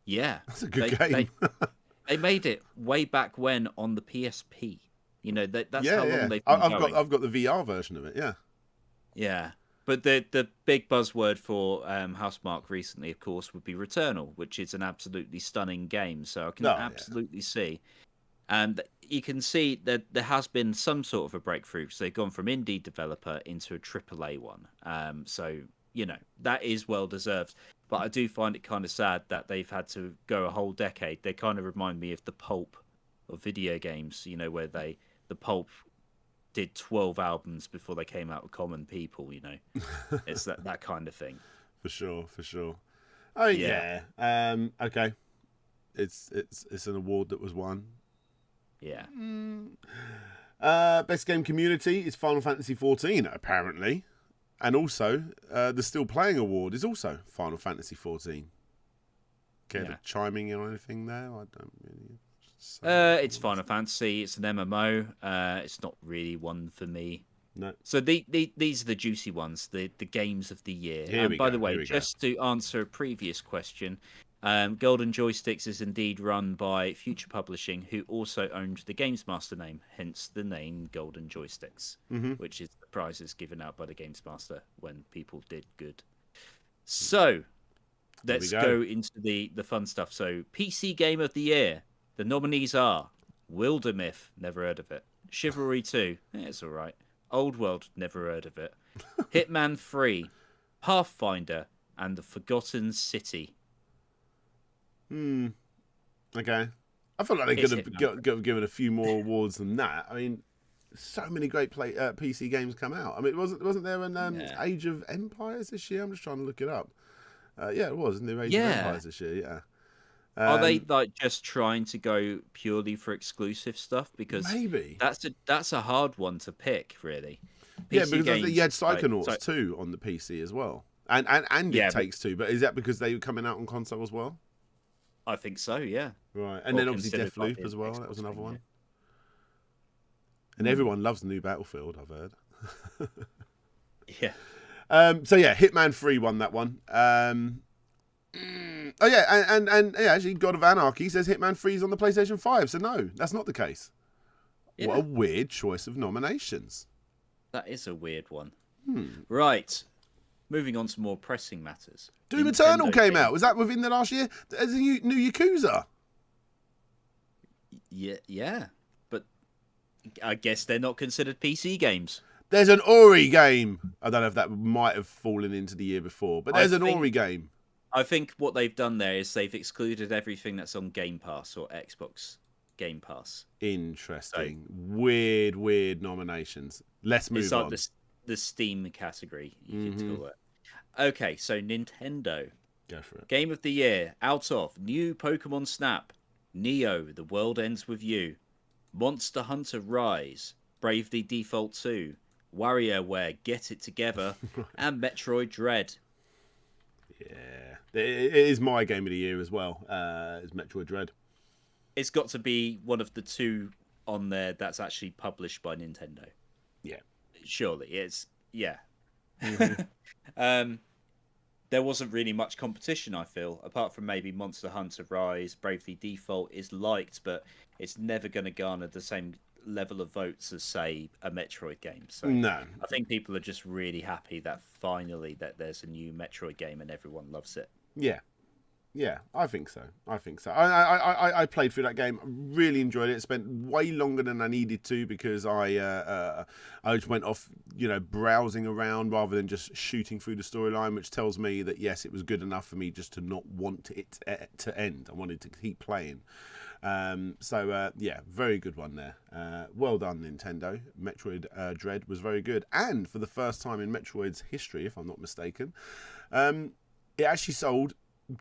Yeah, that's a good game. They made it way back when on the PSP. That's how long they've been going. I've got the VR version of it. Yeah. Yeah, but the big buzzword for Housemarque recently, of course, would be Returnal, which is an absolutely stunning game. So I can absolutely see. And you can see that there has been some sort of a breakthrough. So they've gone from indie developer into a AAA one. So that is well deserved. But I do find it kind of sad that they've had to go a whole decade. They kind of remind me of the pulp of video games, where the pulp did 12 albums before they came out with Common People. You know, it's that kind of thing. For sure. Oh yeah. Okay. It's an award that was won. Yeah. Best game community is Final Fantasy XIV, apparently. And also, the Still Playing Award is also Final Fantasy XIV. Care to chiming in on anything there? I don't really... it's Final Fantasy. It's an MMO. It's not really one for me. No. So these are the juicy ones, the games of the year. By the way, just to answer a previous question, Golden Joysticks is indeed run by Future Publishing, who also owned the Games Master name, hence the name Golden Joysticks, which is the prizes given out by the Games Master when people did good. So, let's go into the fun stuff. So, PC Game of the Year. The nominees are Wildermyth, never heard of it. Chivalry 2, it's all right. Old World, never heard of it. Hitman 3, Pathfinder, and The Forgotten City. Okay. I feel like they could have given a few more awards than that. I mean, so many great PC games come out. I mean, wasn't there an Age of Empires this year? I'm just trying to look it up. Yeah, it was. Isn't there Age of Empires this year? Yeah. Are they like just trying to go purely for exclusive stuff? Because maybe that's a hard one to pick, really. PC because you had Psychonauts 2 on the PC as well, and It Takes Two. But is that because they were coming out on console as well? I think so, yeah. Right, and then obviously Deathloop as well. That was another one. And everyone loves the new Battlefield, I've heard. Yeah. So yeah, Hitman 3 won that one. Oh yeah, and actually, God of Anarchy says Hitman 3 is on the PlayStation 5. So no, that's not the case. Yeah. What a weird choice of nominations. That is a weird one. Right. Moving on to more pressing matters. Doom Eternal came out. Was that within the last year? There's a new Yakuza. Yeah. But I guess they're not considered PC games. There's an Ori game. I don't know if that might have fallen into the year before, but there's an Ori game. I think what they've done there is they've excluded everything that's on Game Pass or Xbox Game Pass. Interesting. So, weird nominations. Let's move on. It's like the Steam category, you could call it. Okay, so Nintendo. Go for it. Game of the Year, out of New Pokemon Snap, Neo, The World Ends With You, Monster Hunter Rise, Bravely Default 2, WarioWare Get It Together, and Metroid Dread. Yeah, it is my game of the year as well. It's Metroid Dread. It's got to be one of the two on there that's actually published by Nintendo. Yeah, surely it's there wasn't really much competition, I feel, apart from maybe Monster Hunter Rise. Bravely Default is liked, but it's never going to garner the same level of votes as, say, a Metroid game. So no, I think people are just really happy that finally that there's a new Metroid game and everyone loves it. Yeah, I think so. I played through that game, really enjoyed it. Spent way longer than I needed to because I just went off, browsing around rather than just shooting through the storyline, which tells me that yes, it was good enough for me just to not want it to end. I wanted to keep playing. Very good one there. Well done, Nintendo. Metroid Dread was very good, and for the first time in Metroid's history, if I'm not mistaken, it actually sold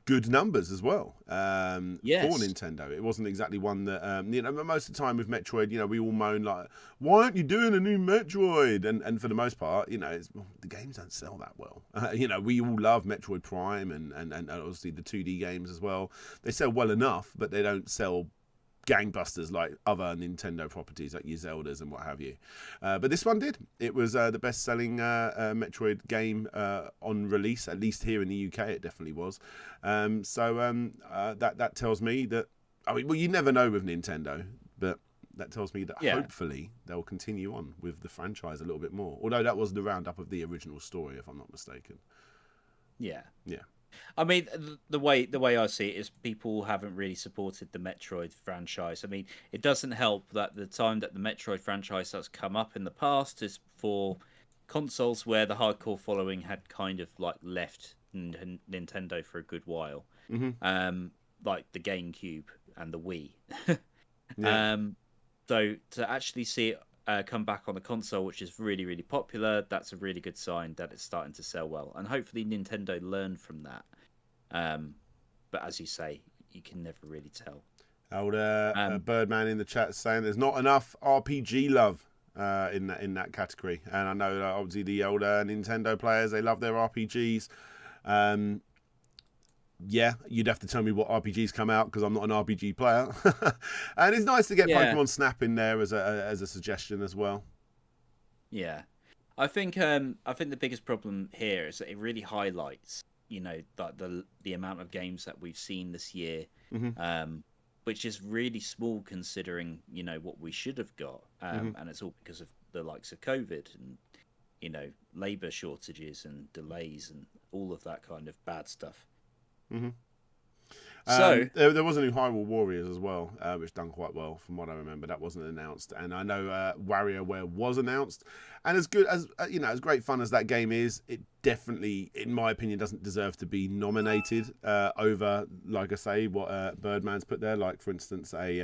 good numbers as well for Nintendo. It wasn't exactly one that most of the time with Metroid, we all moan like, why aren't you doing a new Metroid? And for the most part, the games don't sell that well. We all love Metroid Prime and obviously the 2D games as well. They sell well enough, but they don't sell gangbusters like other Nintendo properties like your Zeldas and what have you. But this one did. It was the best-selling Metroid game on release, at least here in the UK. It definitely was. That tells me that. You never know with Nintendo, but that tells me that hopefully they'll continue on with the franchise a little bit more. Although that was the roundup of the original story, if I'm not mistaken. Yeah. Yeah. I mean, the way I see it is people haven't really supported the Metroid franchise. I mean, it doesn't help that the time that the Metroid franchise has come up in the past is for consoles where the hardcore following had kind of like left Nintendo for a good while, like the GameCube and the Wii. So to actually see it come back on the console, which is really, really popular. That's a really good sign that it's starting to sell well. And hopefully Nintendo learned from that. But as you say, you can never really tell. Old Birdman in the chat saying there's not enough RPG love in that category. And I know obviously the older Nintendo players, they love their RPGs. Yeah, you'd have to tell me what RPGs come out because I'm not an RPG player. And it's nice to get Pokemon Snap in there as a suggestion as well. Yeah, I think the biggest problem here is that it really highlights, the amount of games that we've seen this year, which is really small considering what we should have got, and it's all because of the likes of COVID and labor shortages and delays and all of that kind of bad stuff. So there was a new Hyrule Warriors as well, which done quite well from what I remember. That wasn't announced, and I know WarioWare was announced. And as good as as great fun as that game is, it definitely, in my opinion, doesn't deserve to be nominated over, like I say, what Birdman's put there. Like for instance, like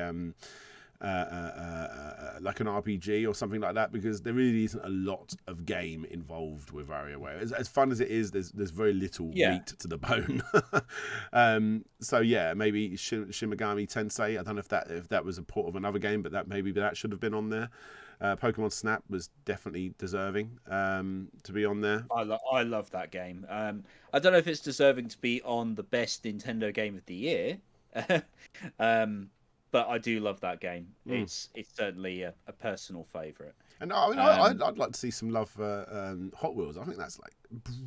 an RPG or something like that, because there really isn't a lot of game involved with WarioWare. As fun as it is, there's very little meat to the bone. So yeah, maybe Shin Megami Tensei. I don't know if that was a port of another game, but that should have been on there. Pokemon Snap was definitely deserving to be on there. I love that game. I don't know if it's deserving to be on the best Nintendo game of the year. But I do love that game. It's certainly a personal favourite. And I mean, I'd like to see some love for Hot Wheels. I think that's like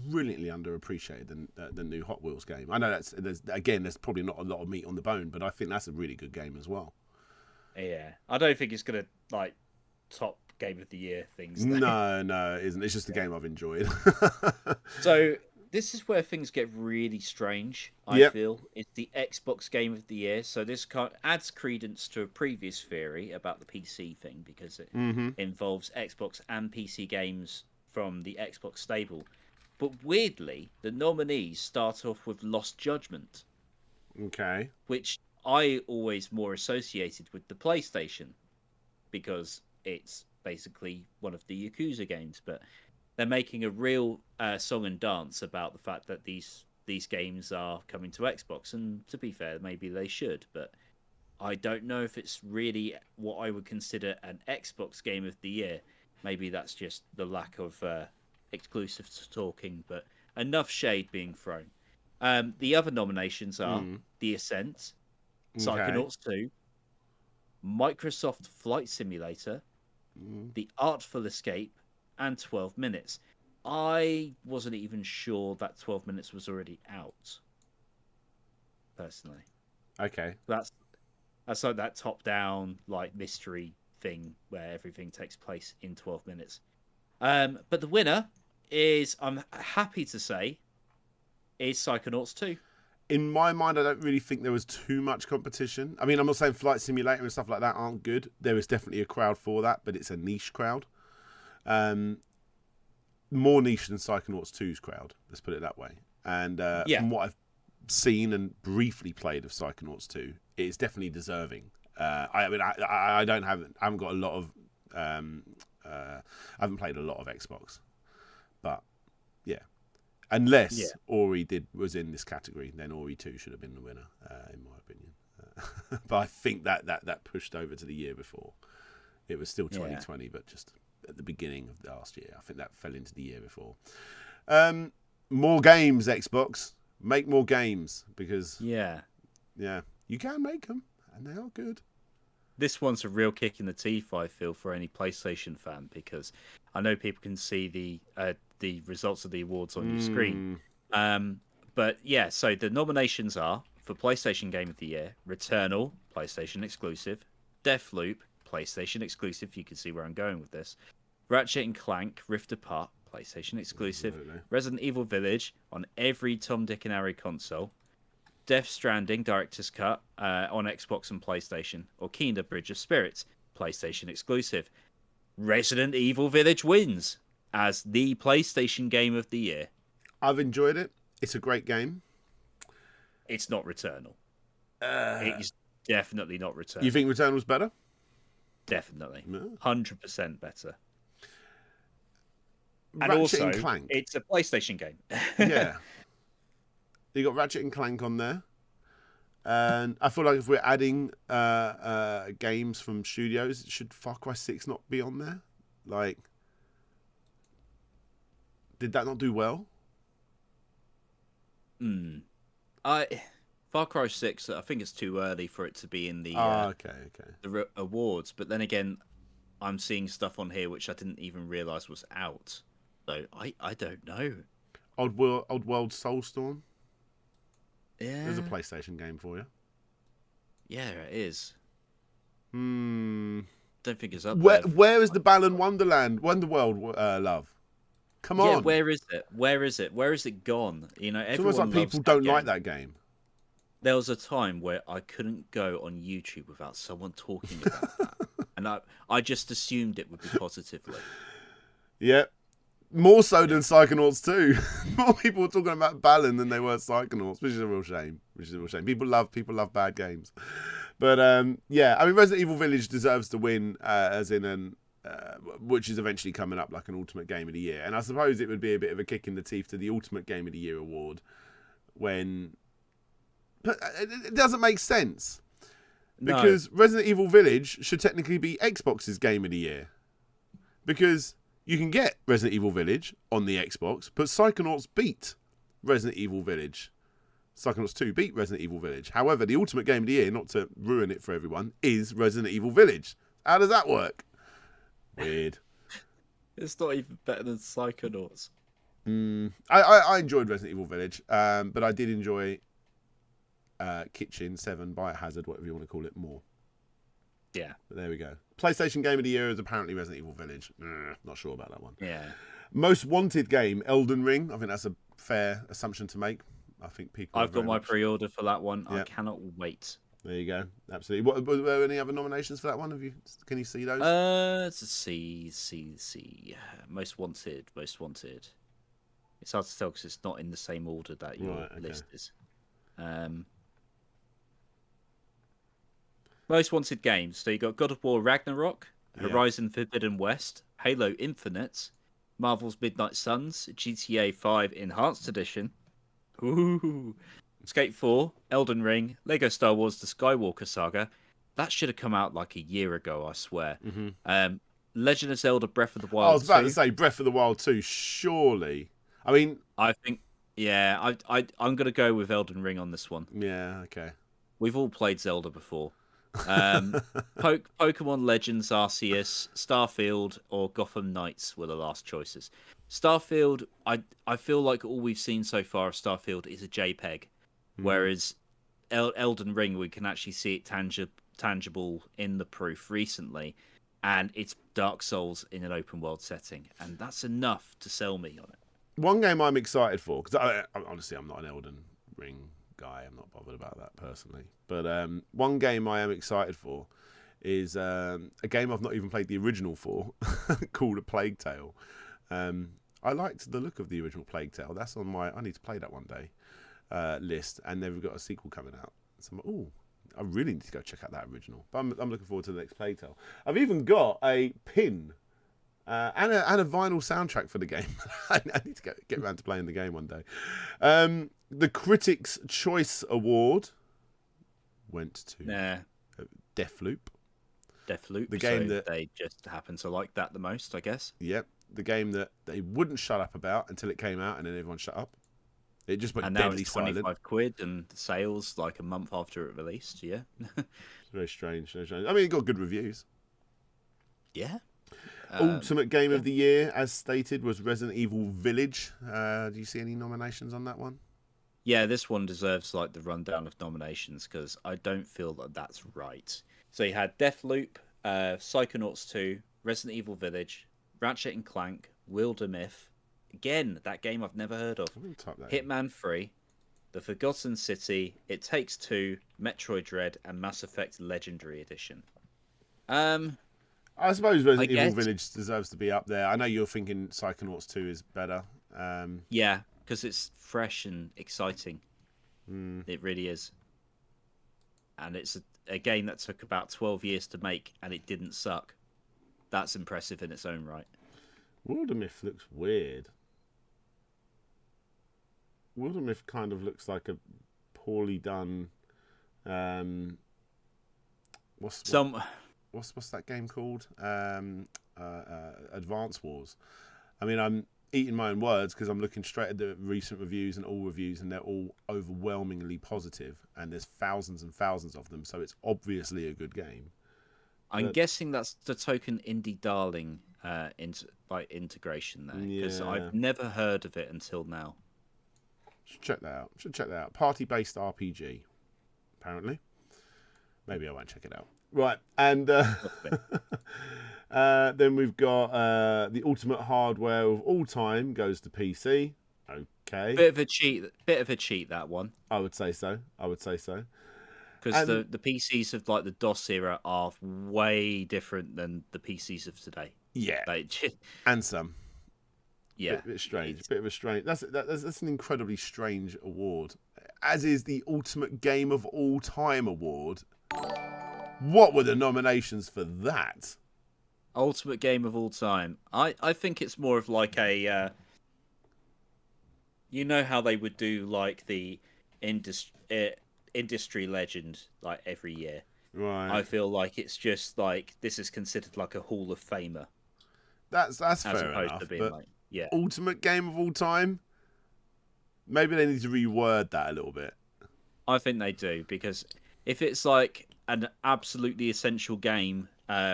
brilliantly underappreciated the new Hot Wheels game. I know there's probably not a lot of meat on the bone, but I think that's a really good game as well. Yeah, I don't think it's gonna like top game of the year things. No, it isn't. It's just a game I've enjoyed. So this is where things get really strange, I feel. It's the Xbox Game of the Year. So this adds credence to a previous theory about the PC thing, because it involves Xbox and PC games from the Xbox stable. But weirdly, the nominees start off with Lost Judgment. Okay. Which I always more associated with the PlayStation, because it's basically one of the Yakuza games. But they're making a real song and dance about the fact that these games are coming to Xbox. And to be fair, maybe they should, but I don't know if it's really what I would consider an Xbox Game of the Year. Maybe that's just the lack of exclusive talking, but enough shade being thrown. The other nominations are The Ascent, Psychonauts 2, Microsoft Flight Simulator, The Artful Escape, and 12 Minutes. I wasn't even sure that 12 Minutes was already out, personally. Okay. That's like that top-down like mystery thing where everything takes place in 12 minutes. But the winner is, I'm happy to say, is Psychonauts 2. In my mind, I don't really think there was too much competition. I mean, I'm not saying Flight Simulator and stuff like that aren't good. There is definitely a crowd for that, but it's a niche crowd. More niche than Psychonauts 2's crowd, let's put it that way. And from what I've seen and briefly played of Psychonauts 2, it's definitely deserving. I haven't got a lot of I haven't played a lot of Xbox, but yeah, unless Ori was in this category, then Ori 2 should have been the winner, in my opinion. But I think that pushed over to the year before. It was still 2020, but just at the beginning of the last year. I think that fell into the year before. More games, Xbox. Make more games, because you can make them, and they are good. This one's a real kick in the teeth, I feel, for any PlayStation fan, because I know people can see the results of the awards on your screen. But yeah, so the nominations are for PlayStation Game of the Year: Returnal, PlayStation exclusive; Deathloop, PlayStation exclusive. You can see where I'm going with this. Ratchet and Clank Rift Apart, PlayStation exclusive. Absolutely. Resident Evil Village on every Tom, Dick and Harry console. Death Stranding Director's Cut on Xbox and PlayStation. Or Kena Bridge of Spirits, PlayStation exclusive. Resident Evil Village wins as the PlayStation Game of the Year. I've enjoyed it. It's a great game. It's not Returnal. It's definitely not Returnal. You think Returnal's better? Definitely. Yeah. 100% better. And Ratchet also, and Clank. it's a PlayStation game. Yeah. You got Ratchet and Clank on there. And I feel like if we're adding games from studios, should Far Cry 6 not be on there? Like, did that not do well? Far Cry 6, I think it's too early for it to be in the the awards. But then again, I'm seeing stuff on here which I didn't even realise was out. So I don't know. Old World Soulstorm. Yeah. There's a PlayStation game for you. Yeah, it is. Hmm. Don't think it's up there. there. Where is the Balan Wonderworld love? Come on. Yeah, where is it? Where is it? Where is it gone? You know, it's almost like people don't like that game. There was a time where I couldn't go on YouTube without someone talking about that. And I just assumed it would be positively. Yeah. More so than Psychonauts 2. More people were talking about Balan than they were Psychonauts, which is a real shame. People love bad games. But yeah, I mean, Resident Evil Village deserves to win, as in which is eventually coming up like an Ultimate Game of the Year. And I suppose it would be a bit of a kick in the teeth to the Ultimate Game of the Year award when... But it doesn't make sense. Because Resident Evil Village should technically be Xbox's Game of the Year. Because you can get Resident Evil Village on the Xbox, but Psychonauts beat Resident Evil Village. Psychonauts 2 beat Resident Evil Village. However, the Ultimate Game of the Year, not to ruin it for everyone, is Resident Evil Village. How does that work? Weird. It's not even better than Psychonauts. I enjoyed Resident Evil Village, but I did enjoy Kitchen 7 Biohazard, whatever you want to call it, more. Yeah. But there we go. PlayStation Game of the Year is apparently Resident Evil Village. Not sure about that one. Yeah. Most wanted game, Elden Ring. I think that's a fair assumption to make. I think people. I've got my pre-order for that one. Yeah. I cannot wait. There you go. Absolutely. Were there any other nominations for that one? Can you see those? Let's see. Most wanted. It's hard to tell because it's not in the same order that your list is. Most wanted games. So you got God of War Ragnarok, Horizon Forbidden West, Halo Infinite, Marvel's Midnight Suns, GTA 5 Enhanced Edition, Skate 4, Elden Ring, Lego Star Wars The Skywalker Saga. That should have come out like a year ago, I swear. Legend of Zelda Breath of the Wild 2. I was about to say Breath of the Wild 2, surely. I mean... I think, yeah, I'm going to go with Elden Ring on this one. Yeah, okay. We've all played Zelda before. Pokemon Legends Arceus, Starfield, or Gotham Knights were the last choices. Starfield, I feel like all we've seen so far of Starfield is a JPEG, whereas Elden Ring, we can actually see it tangible in the proof recently, and it's Dark Souls in an open world setting, and that's enough to sell me on it. One game I'm excited for, because honestly I'm not an Elden Ring guy, I'm not bothered about that personally, but one game I am excited for is a game I've not even played the original for, called A Plague Tale. I liked the look of the original Plague Tale. That's on my I need to play that one day list, and they've got a sequel coming out, so I'm like, ooh, I really need to go check out that original. But I'm looking forward to the next Plague Tale. I've even got a pin and a vinyl soundtrack for the game. I need to get around to playing the game one day. The Critics' Choice Award went to Deathloop. The game that they just happen to like that the most, I guess. Yep, the game that they wouldn't shut up about until it came out, and then everyone shut up. It just went and now deadly it's silent. £25 and sales like a month after it released. Yeah, it's very strange. I mean, it got good reviews. Yeah. Ultimate Game of the Year, as stated, was Resident Evil Village. Do you see any nominations on that one? Yeah, this one deserves like the rundown of nominations because I don't feel that that's right. So you had Deathloop, Psychonauts 2, Resident Evil Village, Ratchet and Clank, Wildermyth. Again, that game I've never heard of. Hitman 3, The Forgotten City, It Takes Two, Metroid Dread, and Mass Effect Legendary Edition. I suppose Resident Evil Village deserves to be up there. I know you're thinking Psychonauts 2 is better. Yeah, because it's fresh and exciting. It really is. And it's a game that took about 12 years to make and it didn't suck. That's impressive in its own right. Wildermyth looks weird. Wildermyth kind of looks like a poorly done. What's that game called? Advance Wars. I mean, I'm eating my own words because I'm looking straight at the recent reviews and all reviews, and they're all overwhelmingly positive, and there's thousands and thousands of them, so it's obviously a good game. I'm guessing that's the token indie darling integration there, because I've never heard of it until now. Should check that out. Party-based RPG, apparently. Maybe I won't check it out. Right, and then we've got the ultimate hardware of all time goes to PC. Okay. Bit of a cheat, that one. I would say so. Because the PCs of like the DOS era are way different than the PCs of today. Yeah. And some. Yeah. Bit strange. Bit of a strange. That's an incredibly strange award. As is the Ultimate Game of All Time award. What were the nominations for that? Ultimate Game of All Time. I think it's more of like a... you know how they would do like the industry legend like every year. Right. I feel like it's just like this is considered like a Hall of Famer. That's fair enough. But like, Ultimate Game of All Time. Maybe they need to reword that a little bit. I think they do, because if it's like an absolutely essential game,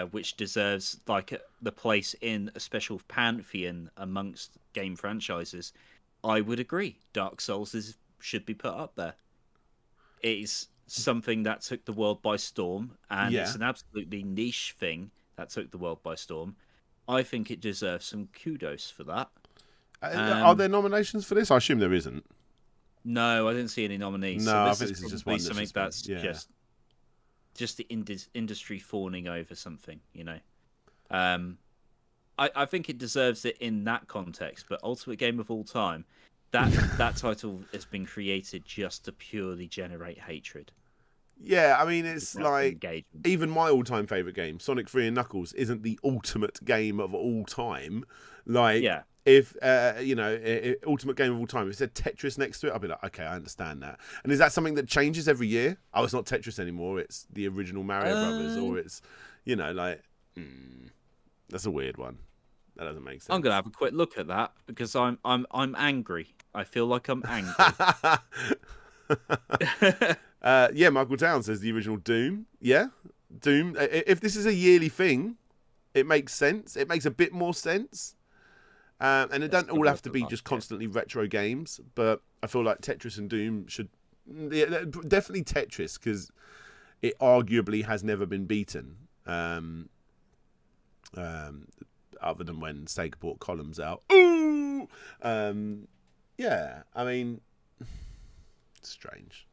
which deserves like the place in a special pantheon amongst game franchises, I would agree. Dark Souls should be put up there. It's something that took the world by storm, and it's an absolutely niche thing that took the world by storm. I think it deserves some kudos for that. Are there nominations for this? I assume there isn't. No, I didn't see any nominees. No, so I think this is just one something that's just the industry fawning over something, you know. I think it deserves it in that context, but Ultimate Game of All Time, that title has been created just to purely generate hatred. Yeah, I mean, it's like even my all-time favorite game, Sonic 3 and Knuckles, isn't the ultimate game of all time. Like, if ultimate game of all time, if it said Tetris next to it, I'd be like, okay, I understand that. And is that something that changes every year? Oh, it's not Tetris anymore; it's the original Mario Brothers, or it's, that's a weird one. That doesn't make sense. I'm gonna have a quick look at that because I'm angry. I feel like I'm angry. Michael Town says the original Doom. Yeah, Doom. If this is a yearly thing, it makes sense. It makes a bit more sense. And it don't all have to be just constantly retro games, but I feel like Tetris and Doom should... definitely Tetris, because it arguably has never been beaten. Other than when Sega brought Columns out. Ooh! I mean... Strange.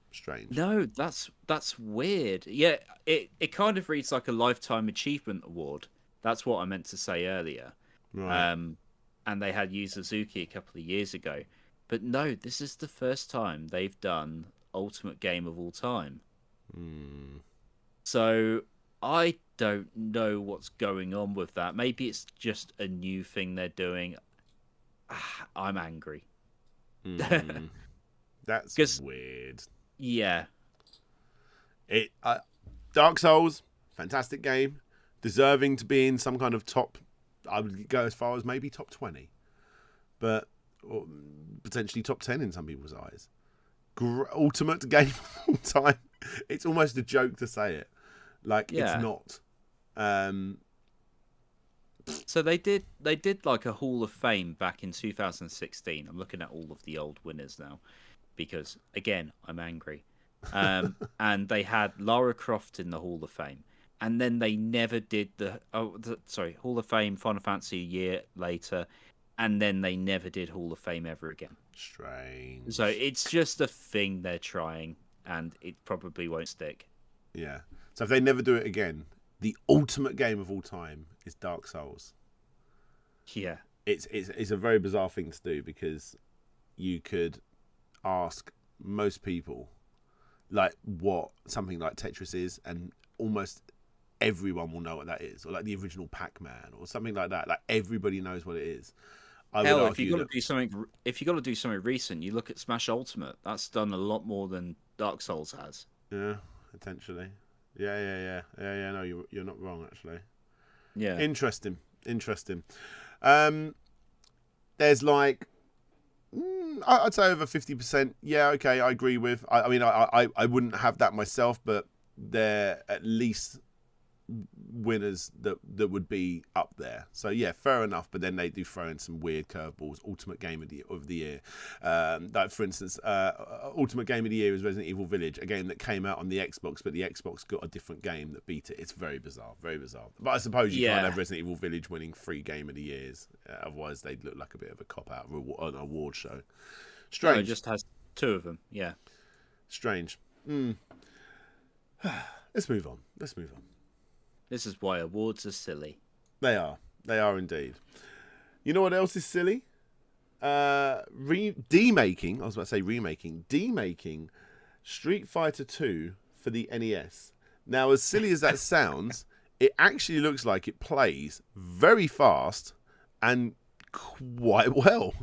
No, that's weird. Yeah, it kind of reads like a Lifetime Achievement Award. That's what I meant to say earlier. Right. And they had Yu Suzuki a couple of years ago. But no, this is the first time they've done Ultimate Game of All Time. So I don't know what's going on with that. Maybe it's just a new thing they're doing. I'm angry. That's weird. Yeah. Dark Souls, fantastic game. Deserving to be in some kind of top... I would go as far as maybe top 20, but or potentially top 10 in some people's eyes. Ultimate Game of All Time. It's almost a joke to say it. Like, it's not. So they did like a Hall of Fame back in 2016. I'm looking at all of the old winners now because, again, I'm angry. And they had Lara Croft in the Hall of Fame. And then they never did Hall of Fame, Final Fantasy a year later, and then they never did Hall of Fame ever again. Strange. So it's just a thing they're trying, and it probably won't stick. Yeah. So if they never do it again, the ultimate game of all time is Dark Souls. Yeah. It's a very bizarre thing to do because you could ask most people like what something like Tetris is, and almost everyone will know what that is, or like the original Pac-Man or something like that. Like everybody knows what it is. Hell, if you got to do something recent, you look at Smash Ultimate. That's done a lot more than Dark Souls has. Yeah, potentially. Yeah. No, you're not wrong actually. Yeah. Interesting. There's like, I'd say over 50%. Yeah, okay, I agree with. I mean, I wouldn't have that myself, but they're at least winners that would be up there. So yeah, fair enough. But then they do throw in some weird curveballs. Ultimate Game of the Year, like for instance, Ultimate Game of the Year is Resident Evil Village, a game that came out on the Xbox, but the Xbox got a different game that beat it. It's very bizarre. But I suppose you can't have Resident Evil Village winning 3 Game of the Years, otherwise they'd look like a bit of a cop out an award show. Strange. No, it just has 2 of them. Yeah. Strange. Let's move on. This is why awards are silly. They are indeed. You know what else is silly? Demaking. I was about to say remaking. Demaking Street Fighter 2 for the NES. Now, as silly as that sounds, it actually looks like it plays very fast and quite well.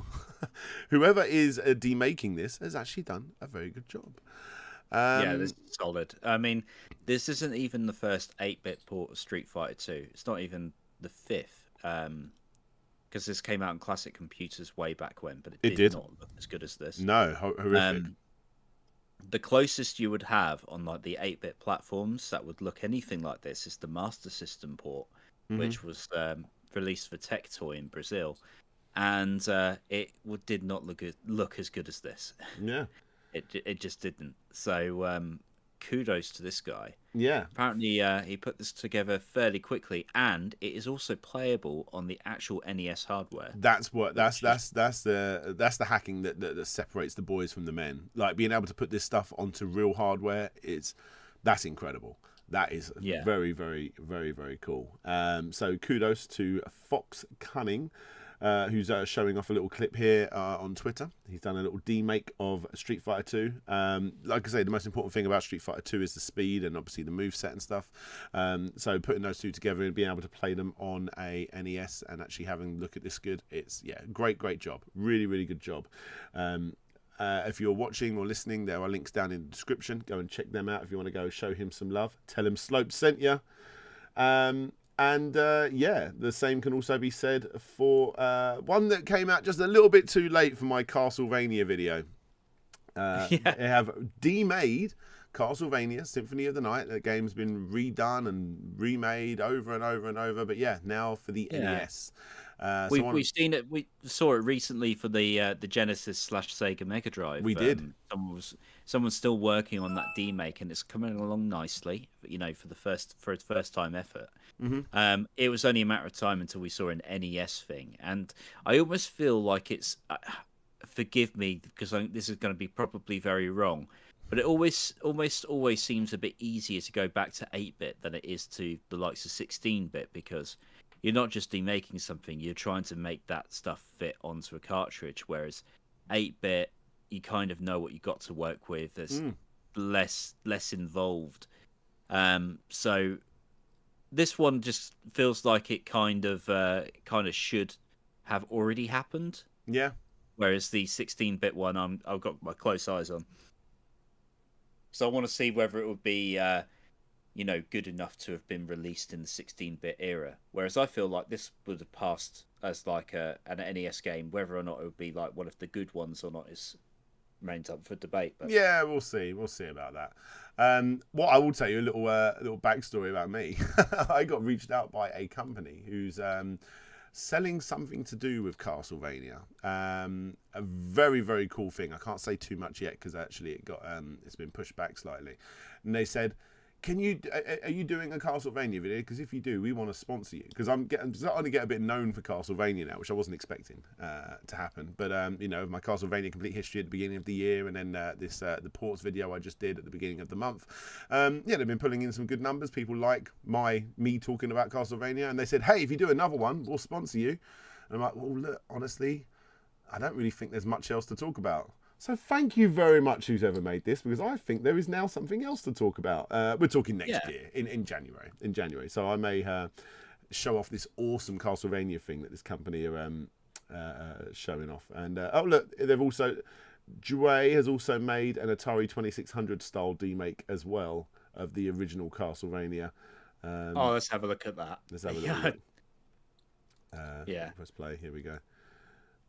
Whoever is demaking this has actually done a very good job. Yeah, this is solid. I mean, this isn't even the first 8-bit port of Street Fighter 2. It's not even the 5th, because this came out on classic computers way back when, but it did not look as good as this. No, horrific. The closest you would have on like the 8-bit platforms that would look anything like this is the Master System port, which was released for Tectoy in Brazil, and it did not look as good as this. Yeah. It just didn't. So kudos to this guy. Yeah. Apparently he put this together fairly quickly, and it is also playable on the actual NES hardware. That's the hacking that separates the boys from the men. Like being able to put this stuff onto real hardware, that's incredible. That is very, very, very, very cool. So kudos to Fox Cunning. Who's showing off a little clip here on Twitter. He's done a little demake of Street Fighter 2. Like I say, the most important thing about Street Fighter 2 is the speed and obviously the moveset and stuff. So putting those two together and being able to play them on a NES and actually having a look at this good, it's great job. Really, really good job. If you're watching or listening, there are links down in the description. Go and check them out if you want to go show him some love. Tell him Slope sent you. And the same can also be said for one that came out just a little bit too late for my Castlevania video. They have Demade Castlevania Symphony of the Night. The game's been redone and remade over and over and over, but now for the NES. We've seen it. We saw it recently for the Genesis / Sega Mega Drive. We did. Someone's still working on that demake, and it's coming along nicely. For its first time effort. It was only a matter of time until we saw an NES thing, and I almost feel like it's. Forgive me, because I think this is going to be probably very wrong, but it almost always seems a bit easier to go back to 8-bit than it is to the likes of 16-bit, because you're not just demaking something, you're trying to make that stuff fit onto a cartridge, whereas 8-bit, you kind of know what you got to work with. There's less involved. So this one just feels like it kind of should have already happened. Yeah. Whereas the 16-bit one, I've got my close eyes on. So I want to see whether it would be, good enough to have been released in the 16-bit era. Whereas I feel like this would have passed as like an NES game. Whether or not it would be like one of the good ones or not is remains up for debate. But yeah, we'll see. We'll see about that. What I will tell you, a little backstory about me. I got reached out by a company who's selling something to do with Castlevania. A very, very cool thing. I can't say too much yet because actually it's been pushed back slightly. And they said, are you doing a Castlevania video? Because if you do, we want to sponsor you. Because I'm starting to get a bit known for Castlevania now, which I wasn't expecting to happen. But my Castlevania Complete History at the beginning of the year, and then the ports video I just did at the beginning of the month. They've been pulling in some good numbers. People like me talking about Castlevania, and they said, hey, if you do another one, we'll sponsor you. And I'm like, well, look, honestly, I don't really think there's much else to talk about. So thank you very much, who's ever made this, because I think there is now something else to talk about. We're talking next year, in January. In January, so I may show off this awesome Castlevania thing that this company are showing off. And oh look, they've also Joy has also made an Atari 2600 style demake as well of the original Castlevania. Let's have a look at that. Let's have a look. Yeah. Press play. Here we go.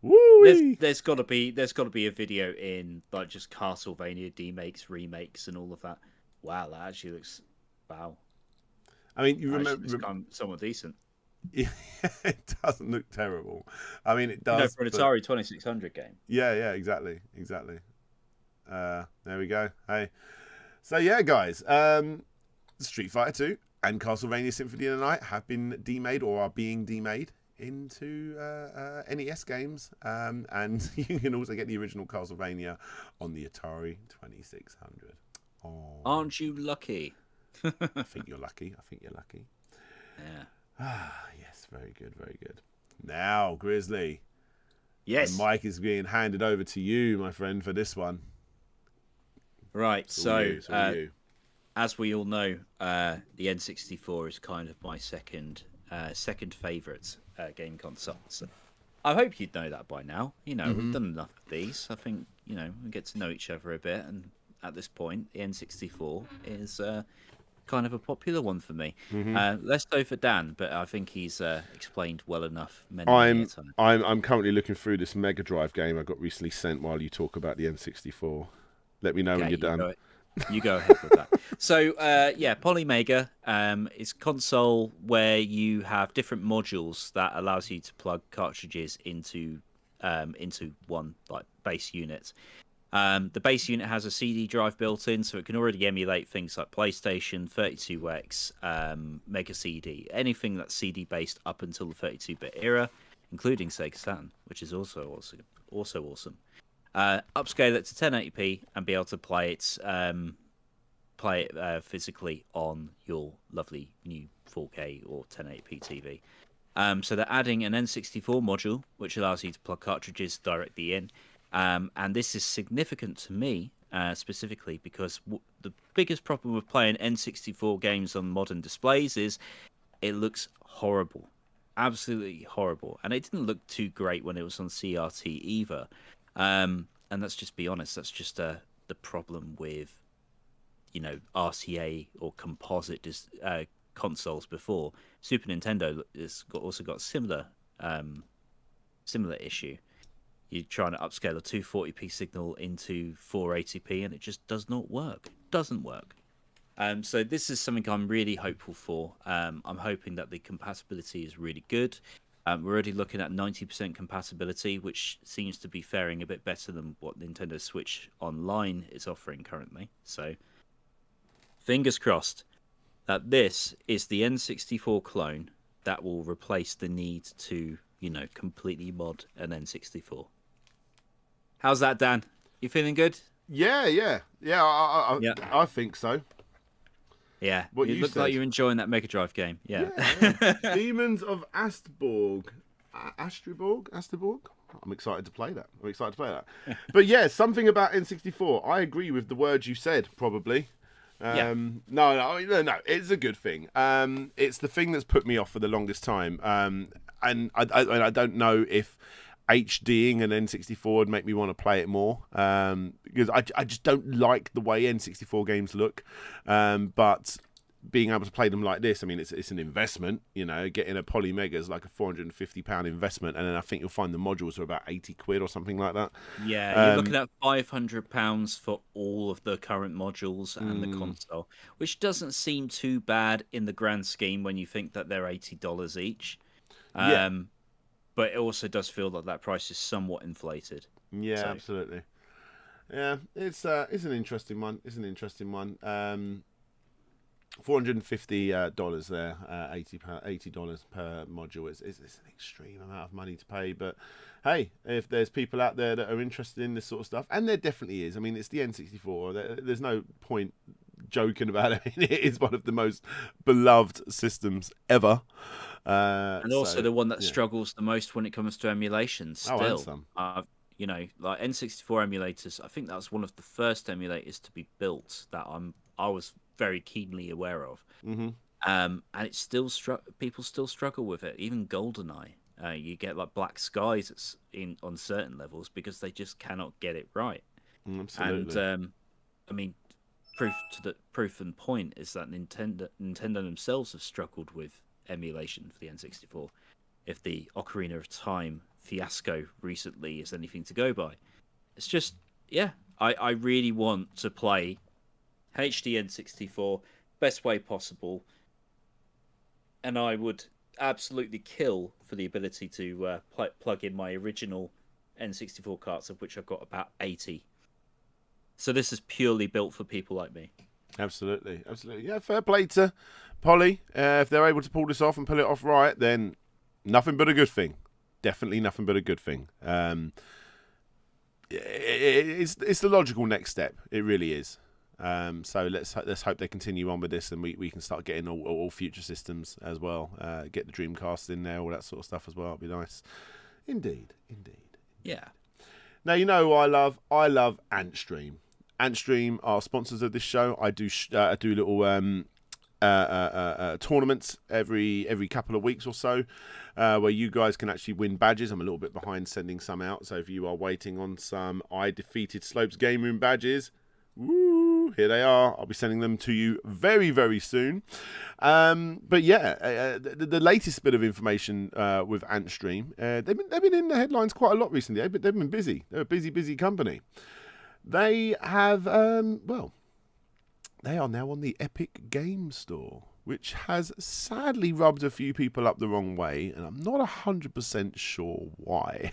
Woo! There's got to be a video in like just Castlevania demakes, remakes, and all of that. Wow, that actually looks wow. I mean, you That remember actually looks somewhat decent. Yeah, it doesn't look terrible. I mean, it does. For an Atari 2600 game. Yeah, exactly. There we go. Hey, so yeah, guys, Street Fighter 2 and Castlevania Symphony of the Night have been demade or are being demade into NES games, and you can also get the original Castlevania on the Atari 2600. Oh, aren't you lucky? I think you're lucky. Yeah. Yes, very good. Now, Grizzly. Yes. The mic is being handed over to you, my friend, for this one. Right. So, you. As we all know, the N64 is kind of my second favourite game console. So I hope you'd know that by now. You know, we've done enough of these. I think, you know, we get to know each other a bit. And at this point, the N64 is kind of a popular one for me. Less so for Dan, but I think he's explained well enough. I'm currently looking through this Mega Drive game I got recently sent while you talk about the N64. Let me know when you're done. You go ahead with that. So, Polymega is a console where you have different modules that allows you to plug cartridges into one like base unit. The base unit has a CD drive built in, so it can already emulate things like PlayStation, 32X, Mega CD, anything that's CD based up until the 32-bit era, including Sega Saturn, which is also awesome. Upscale it to 1080p and be able to play it physically on your lovely new 4K or 1080p TV. So they're adding an N64 module, which allows you to plug cartridges directly in. And this is significant to me, specifically, because the biggest problem with playing N64 games on modern displays is it looks horrible. Absolutely horrible. And it didn't look too great when it was on CRT either. And let's just be honest, that's just the problem with, you know, RCA or composite consoles before. Super Nintendo has also got a similar issue. You're trying to upscale a 240p signal into 480p, and it just does not work. Doesn't work. So this is something I'm really hopeful for. I'm hoping that the compatibility is really good. We're already looking at 90% compatibility, which seems to be faring a bit better than what Nintendo Switch Online is offering currently. So, fingers crossed that this is the N64 clone that will replace the need to, you know, completely mod an N64. How's that, Dan? You feeling good? Yeah. I think so. Yeah, What you you look said. like you're enjoying that Mega Drive game. Yeah. Demons of Astrborg. Astrborg? I'm excited to play that. But yeah, something about N64. I agree with the words you said, probably. No, it's a good thing. It's the thing that's put me off for the longest time. And I don't know if HDing an N64 would make me want to play it more, because I just don't like the way N64 games look. But being able to play them like this, I mean, it's an investment. You know, getting a Polymega is like a £450 investment, and then I think you'll find the modules are about £80 or something like that. Yeah, you're looking at £500 for all of the current modules and the console, which doesn't seem too bad in the grand scheme when you think that they're $80 each. But it also does feel that that price is somewhat inflated. Yeah, So- absolutely. Yeah, it's an interesting one. $450 there, $80 per module. It's an extreme amount of money to pay, but hey, if there's people out there that are interested in this sort of stuff, and there definitely is. I mean, it's the N64. There's no point joking about it. It is one of the most beloved systems ever. And also the one that struggles the most when it comes to emulation. Still, You know, like N64 emulators. I think that was one of the first emulators to be built that I was very keenly aware of. Mm-hmm. And it's still people still struggle with it. Even GoldenEye, you get like black skies on certain levels because they just cannot get it right. Absolutely. And I mean, proof and point is that Nintendo themselves have struggled with emulation for the N64. If the Ocarina of Time fiasco recently is anything to go by, it's just I really want to play HD N64 best way possible, and I would absolutely kill for the ability to plug in my original N64 carts, of which I've got about 80. So this is purely built for people like me. Absolutely. Yeah, fair play to Poly. If they're able to pull this off and pull it off right, then nothing but a good thing. Definitely nothing but a good thing. It's the logical next step. It really is. So let's hope they continue on with this, and we can start getting all future systems as well. Get the Dreamcast in there, all that sort of stuff as well. It'd be nice. Indeed. Yeah. Now, you know I love Antstream. Antstream are sponsors of this show. I do little tournaments every couple of weeks or so, where you guys can actually win badges. I'm a little bit behind sending some out, so if you are waiting on some I Defeated Slopes Game Room badges, woo, here they are. I'll be sending them to you very, very soon. But yeah, the latest bit of information with Antstream, they've been in the headlines quite a lot recently. They've been busy. They're a busy company. They have they are now on the Epic Game Store, which has sadly rubbed a few people up the wrong way, and I'm not 100% sure why.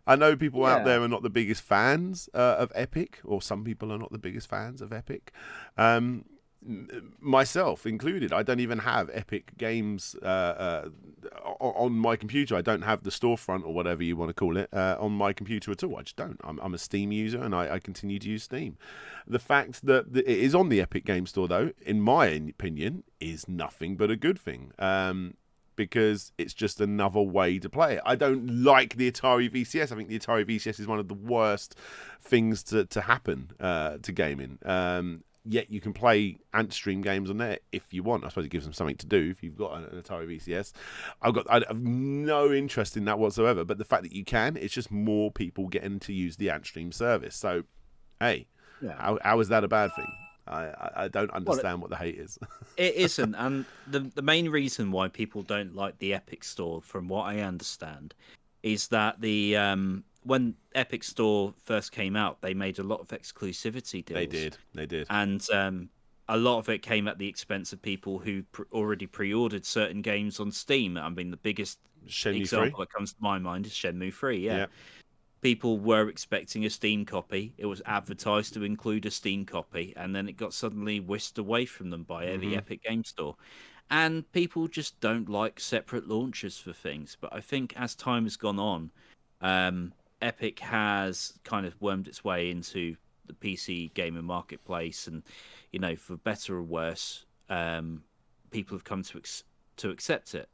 I know people out there are not the biggest fans of Epic, or some people are not the biggest fans of Epic. Myself included. I don't even have Epic Games on my computer. I don't have the storefront, or whatever you want to call it, on my computer at all. I just don't. I'm a Steam user, and I continue to use Steam. The fact that it is on the Epic Game Store, though, in my opinion, is nothing but a good thing. Because it's just another way to play it. I don't like the Atari VCS. I think the Atari VCS is one of the worst things to happen to gaming. Yet you can play Antstream games on there if you want. I suppose it gives them something to do if you've got an Atari VCS. I have no interest in that whatsoever, but the fact that you can, it's just more people getting to use the Antstream service. So, hey, how is that a bad thing? I don't understand what the hate is. It isn't, and the main reason why people don't like the Epic Store, from what I understand, is that when Epic Store first came out, they made a lot of exclusivity deals. They did. And a lot of it came at the expense of people who already pre-ordered certain games on Steam. I mean, the biggest example that comes to my mind is Shenmue 3, yeah. People were expecting a Steam copy. It was advertised to include a Steam copy, and then it got suddenly whisked away from them by the Epic Game Store. And people just don't like separate launchers for things. But I think as time has gone on, Epic has kind of wormed its way into the PC gaming marketplace, and for better or worse, people have come to accept it.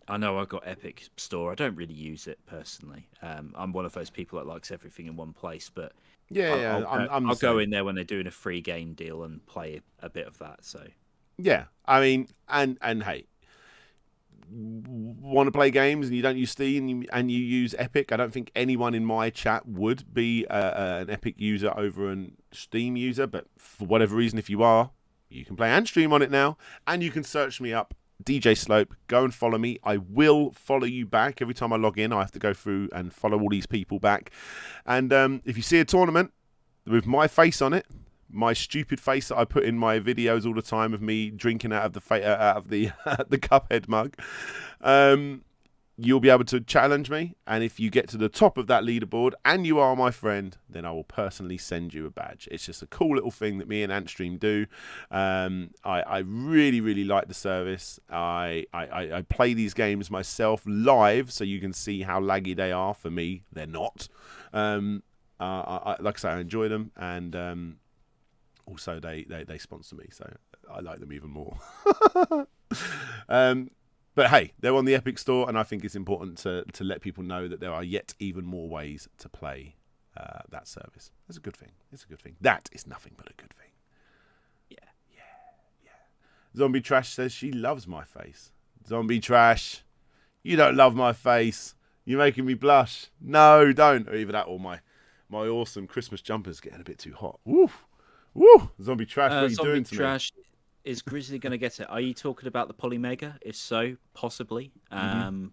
I know I've got Epic Store. I don't really use it personally. I'm one of those people that likes everything in one place, but I'll go in there when they're doing a free game deal and play a bit of that. So yeah, I mean, and hey, want to play games and you don't use Steam and you use Epic, I don't think anyone in my chat would be an Epic user over a Steam user, but for whatever reason, if you are, you can play Antstream on it now, and you can search me up, DJ Slope. Go and follow me. I will follow you back. Every time I log in, I have to go through and follow all these people back. And if you see a tournament with my face on it, my stupid face that I put in my videos all the time of me drinking out of the the Cuphead mug, you'll be able to challenge me. And if you get to the top of that leaderboard and you are my friend, then I will personally send you a badge. It's just a cool little thing that me and Antstream do. I really, really like the service. I play these games myself live, so you can see how laggy they are. For me, they're not. Like I say, I enjoy them, and also they sponsor me, so I like them even more. But hey, they're on the Epic Store, and I think it's important to let people know that there are yet even more ways to play that service. That's a good thing. It's a good thing. That is nothing but a good thing. Yeah. Zombie Trash says she loves my face. Zombie Trash, you don't love my face. You're making me blush. No, don't. Or either that or my awesome Christmas jumper's getting a bit too hot. Woo! Zombie Trash, what are you doing to me? Zombie Trash, is Grizzly going to get it? Are you talking about the Polymega? If so, possibly. And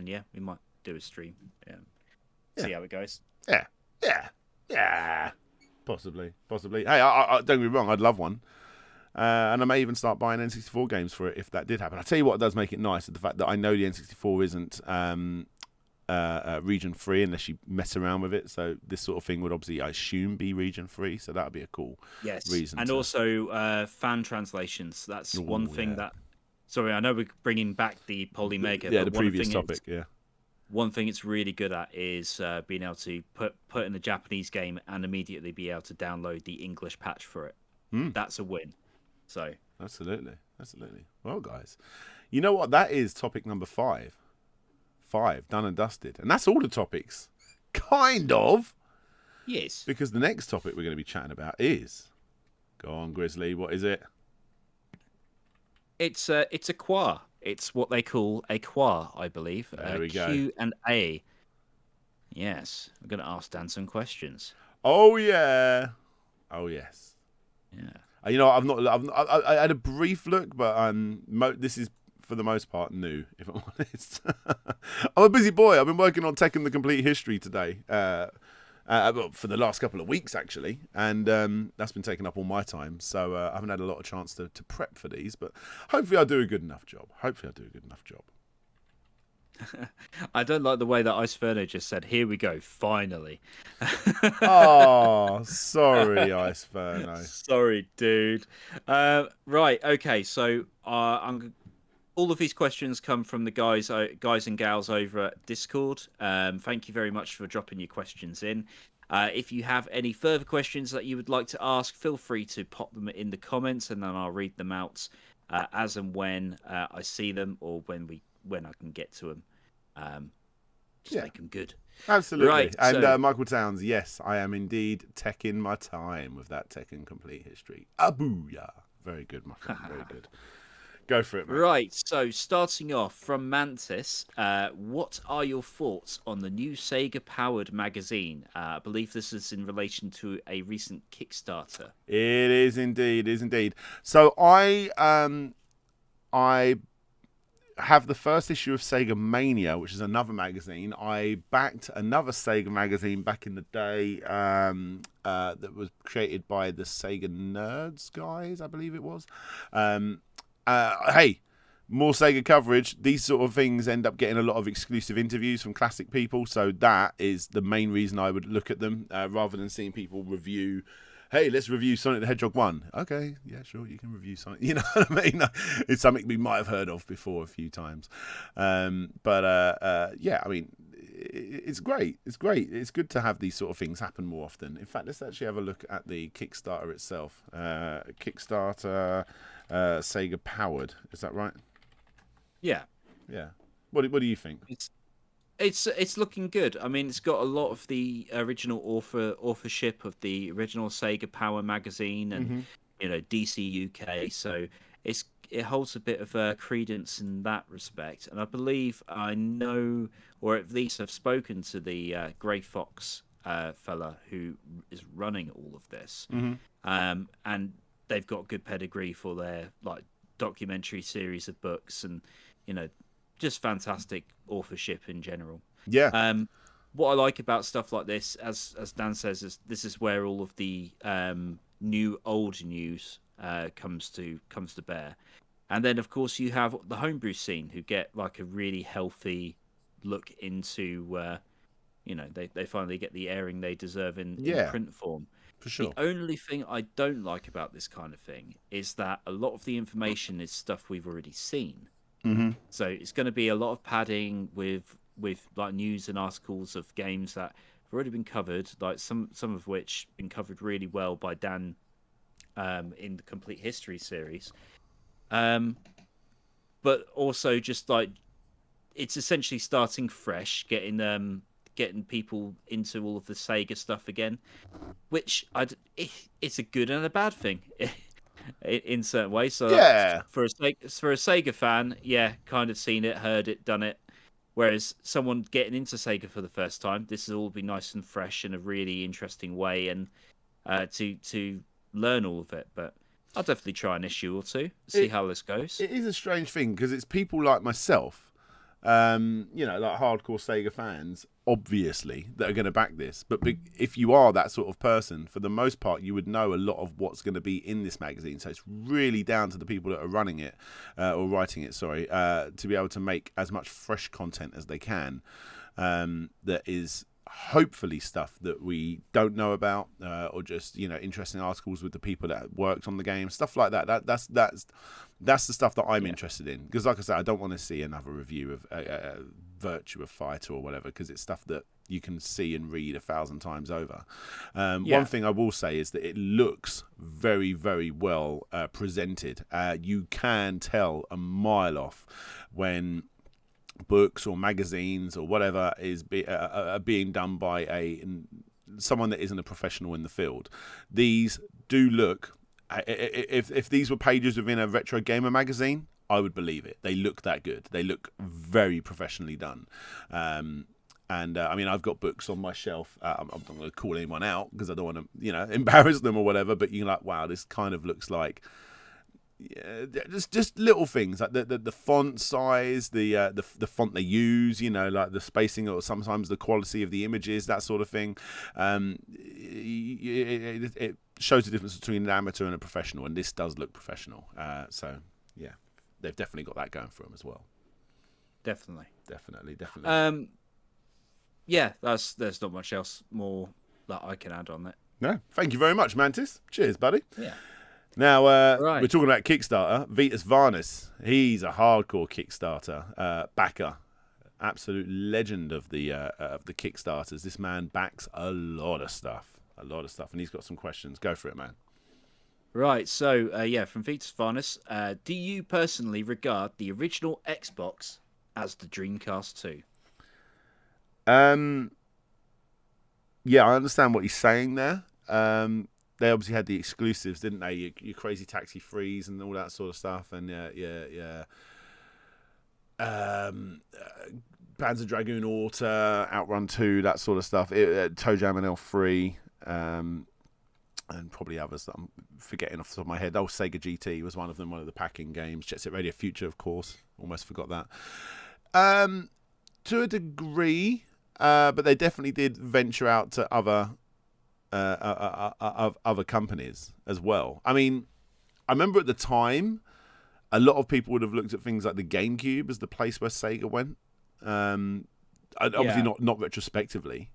yeah, we might do a stream. See how it goes. Yeah. Possibly. Hey, I don't get me wrong, I'd love one. And I may even start buying N64 games for it if that did happen. I'll tell you what does make it nice, is the fact that I know the N64 isn't region free unless you mess around with it. So this sort of thing would obviously, I assume, be region free. So that would be a cool reason. And also fan translations. That's one thing that... Sorry, I know we're bringing back the Polymega. Yeah, the previous topic, One thing it's really good at is being able to put in the Japanese game and immediately be able to download the English patch for it. That's a win. So absolutely. Well, guys, you know what? That is topic number 5. 5 done and dusted, and that's all the topics, kind of. Yes. Because the next topic we're going to be chatting about is, go on, Grizzly. What is it? It's a qua. It's what they call a qua, I believe. There we go. Q&A. Yes, I'm going to ask Dan some questions. Oh yeah. Oh yes. Yeah. You know, I had a brief look, but this is for the most part new, if I'm honest. I'm a busy boy. I've been working on Tekken the Complete History today, for the last couple of weeks actually, and that's been taking up all my time. So I haven't had a lot of chance to prep for these, but hopefully I'll do a good enough job. I don't like the way that Ice Ferno just said, "Here we go, finally." Oh, sorry, Ice Ferno. Sorry, dude. Right, okay. So all of these questions come from the guys and gals over at Discord. Thank you very much for dropping your questions in. If you have any further questions that you would like to ask, feel free to pop them in the comments, and then I'll read them out as and when I see them, or when I can get to them. Make them good. Absolutely. Right, and Michael Towns, yes, I am indeed taking my time with that Tekken Complete History. Abooyah. Very good, my friend. Very good. Go for it, man. Right, so starting off from Mantis, what are your thoughts on the new Sega-powered magazine? I believe this is in relation to a recent Kickstarter. It is indeed. So I have the first issue of Sega Mania, which is another magazine. I backed another Sega magazine back in the day that was created by the Sega Nerds guys, I believe it was. Hey, more Sega coverage. These sort of things end up getting a lot of exclusive interviews from classic people, so that is the main reason I would look at them, rather than seeing people review, hey, let's review Sonic the Hedgehog 1. Okay, yeah, sure, you can review Sonic. You know what I mean? It's something we might have heard of before a few times. Yeah, I mean, it's great. It's good to have these sort of things happen more often. In fact, let's actually have a look at the Kickstarter itself. Kickstarter... Sega powered, is that right? Yeah. What do you think? It's looking good. I mean, it's got a lot of the original authorship of the original Sega Power magazine, and DC UK. So it holds a bit of credence in that respect. And I believe I know, or at least I've spoken to the Grey Fox fella who is running all of this, and they've got good pedigree for their documentary series of books, and just fantastic authorship in general. Yeah. What I like about stuff like this, as Dan says, is this is where all of the old news comes to bear, and then of course you have the homebrew scene who get a really healthy look into they finally get the airing they deserve in print form. For sure. The only thing I don't like about this kind of thing is that a lot of the information is stuff we've already seen. So it's going to be a lot of padding with news and articles of games that have already been covered, some of which been covered really well by Dan in the Complete History series. But but also just like it's essentially starting fresh, getting people into all of the Sega stuff again, which it's a good and a bad thing in certain ways. So Yeah. for a Sega fan, yeah, kind of seen it, heard it, done it. Whereas someone getting into Sega for the first time, this will all be nice and fresh in a really interesting way, and to learn all of it. But I'll definitely try an issue or two, see how this goes. It is a strange thing because it's people like myself, like hardcore Sega fans, obviously, that are going to back this. But if you are that sort of person, for the most part, you would know a lot of what's going to be in this magazine. So it's really down to the people that are running it, or writing it, sorry, to be able to make as much fresh content as they can. That is hopefully stuff that we don't know about, or just interesting articles with the people that worked on the game, stuff like that. That's the stuff that I'm interested in, because like I said, I don't want to see another review of Virtua Fighter or whatever, because it's stuff that you can see and read 1,000 times over. One thing I will say is that it looks very, very well presented. You can tell a mile off when books or magazines or whatever is being done by someone that isn't a professional in the field. These do look, if these were pages within a retro gamer magazine, I would believe it. They look that good. They look very professionally done. And I mean, I've got books on my shelf. I'm not going to call anyone out because I don't want to, embarrass them or whatever. But you're like, wow, this kind of looks like, just little things like the font size, the font they use, like the spacing or sometimes the quality of the images, that sort of thing. It shows the difference between an amateur and a professional, and this does look professional. So yeah, they've definitely got that going for them as well. Definitely. Yeah, there's not much else more that I can add on that. No, thank you very much, Mantis. Cheers, buddy. Yeah. Now, we're talking about Kickstarter. Vitas Varnis, he's a hardcore Kickstarter backer. Absolute legend of the Kickstarters. This man backs a lot of stuff. And he's got some questions. Go for it, man. Right, so, from Vitas Varnis, do you personally regard the original Xbox as the Dreamcast 2? Yeah, I understand what he's saying there. They obviously had the exclusives, didn't they? Your Crazy Taxi Freeze and all that sort of stuff, and Panzer Dragoon Auto, Outrun 2, that sort of stuff. Toe Jam and L3, and probably others that I'm forgetting off the top of my head. Sega GT was one of them, one of the packing games. Jet Set Radio Future, of course. Almost forgot that. To a degree, but they definitely did venture out to other companies as well. I mean, I remember at the time, a lot of people would have looked at things like the GameCube as the place where Sega went. Obviously not retrospectively,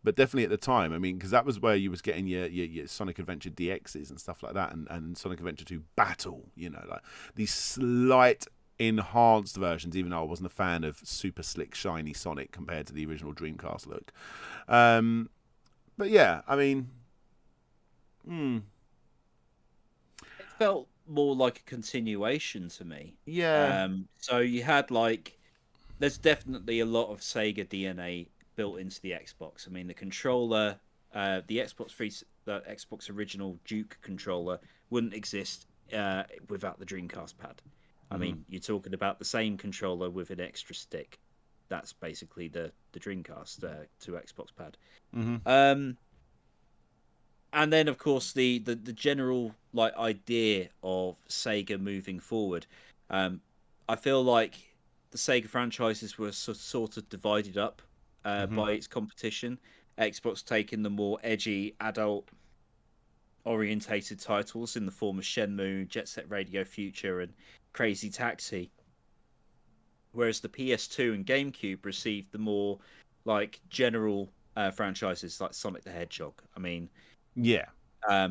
but definitely at the time. I mean, because that was where you was getting your Sonic Adventure DXs and stuff like that, and Sonic Adventure 2 Battle. Like these slight enhanced versions, even though I wasn't a fan of super slick shiny Sonic compared to the original Dreamcast look. But yeah, I mean, it felt more like a continuation to me. Yeah. So you had there's definitely a lot of Sega DNA built into the Xbox. I mean, the controller, the Xbox original Duke controller wouldn't exist without the Dreamcast pad. I mean, you're talking about the same controller with an extra stick. That's basically the Dreamcast to Xbox pad. Mm-hmm. And then, of course, the general idea of Sega moving forward. I feel like the Sega franchises were sort of divided up by its competition. Xbox taking the more edgy, adult-orientated titles in the form of Shenmue, Jet Set Radio Future, and Crazy Taxi. Whereas the PS2 and GameCube received the more general franchises like Sonic the Hedgehog. I mean, yeah,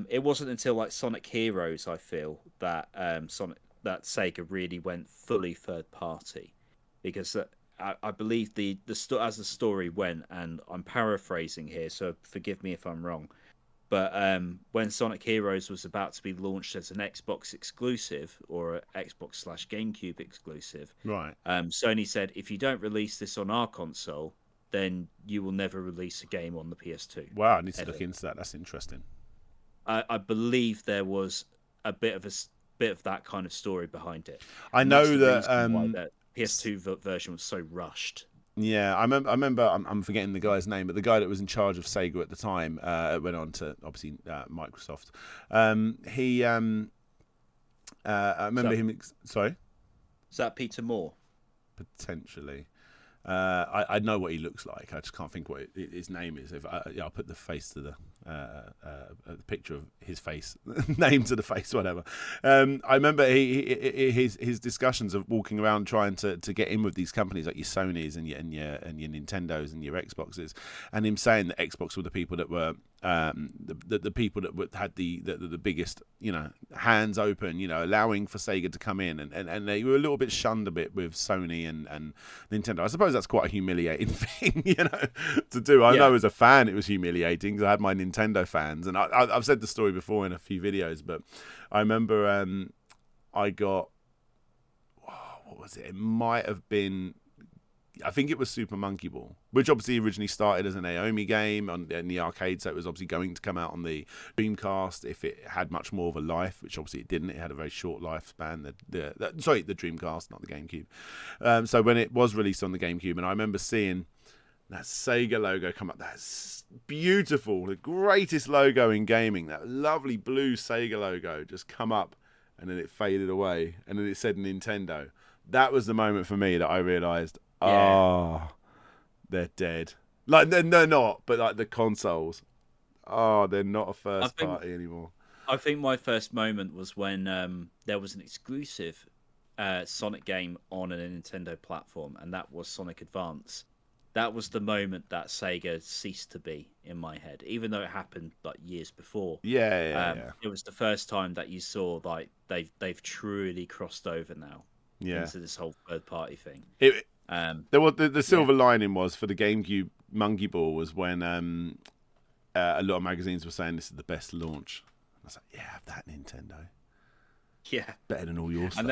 it wasn't until Sonic Heroes, I feel, that that Sega really went fully third party, because I believe as the story went, and I'm paraphrasing here, so forgive me if I'm wrong. But when Sonic Heroes was about to be launched as an Xbox exclusive or an Xbox/GameCube exclusive, right? Sony said, if you don't release this on our console, then you will never release a game on the PS2. Wow, I need to look into that. That's interesting. I believe there was a bit of that kind of story behind it. I know that the PS2 version was so rushed. Yeah, I remember. I'm forgetting the guy's name, but the guy that was in charge of Sega at the time went on to obviously Microsoft. I remember him. Sorry, is that Peter Moore? Potentially. I know what he looks like. I just can't think what his name is. I'll put the face to the picture of his face, name to the face, whatever. I remember his discussions of walking around trying to get in with these companies like your Sonys and your Nintendos and your Xboxes, and him saying that Xbox were the people that were the people that had the biggest, hands open, allowing for Sega to come in, and they were a little bit shunned a bit with Sony and Nintendo. I suppose that's quite a humiliating thing, to do. I know as a fan it was humiliating because I had my Nintendo fans, and I've said the story before in a few videos, but I remember I got, what was it? It might have been, I think it was Super Monkey Ball, which obviously originally started as an Naomi game in the arcade, so it was obviously going to come out on the Dreamcast if it had much more of a life, which obviously it didn't. It had a very short lifespan. The Dreamcast, not the GameCube. So when it was released on the GameCube, and I remember seeing that Sega logo come up, that's beautiful, the greatest logo in gaming, that lovely blue Sega logo just come up, and then it faded away, and then it said Nintendo. That was the moment for me that I realised, they're dead. Like, they're not, but like the consoles, they're not a first party anymore. I think my first moment was when there was an exclusive Sonic game on a Nintendo platform, and that was Sonic Advance. That was the moment that Sega ceased to be in my head, even though it happened like years before. Yeah. It was the first time that you saw like they've truly crossed over now into this whole third party thing. There was the silver lining was for the GameCube Monkey Ball was when a lot of magazines were saying this is the best launch. I was like, have that, Nintendo. Yeah, better than all your stuff.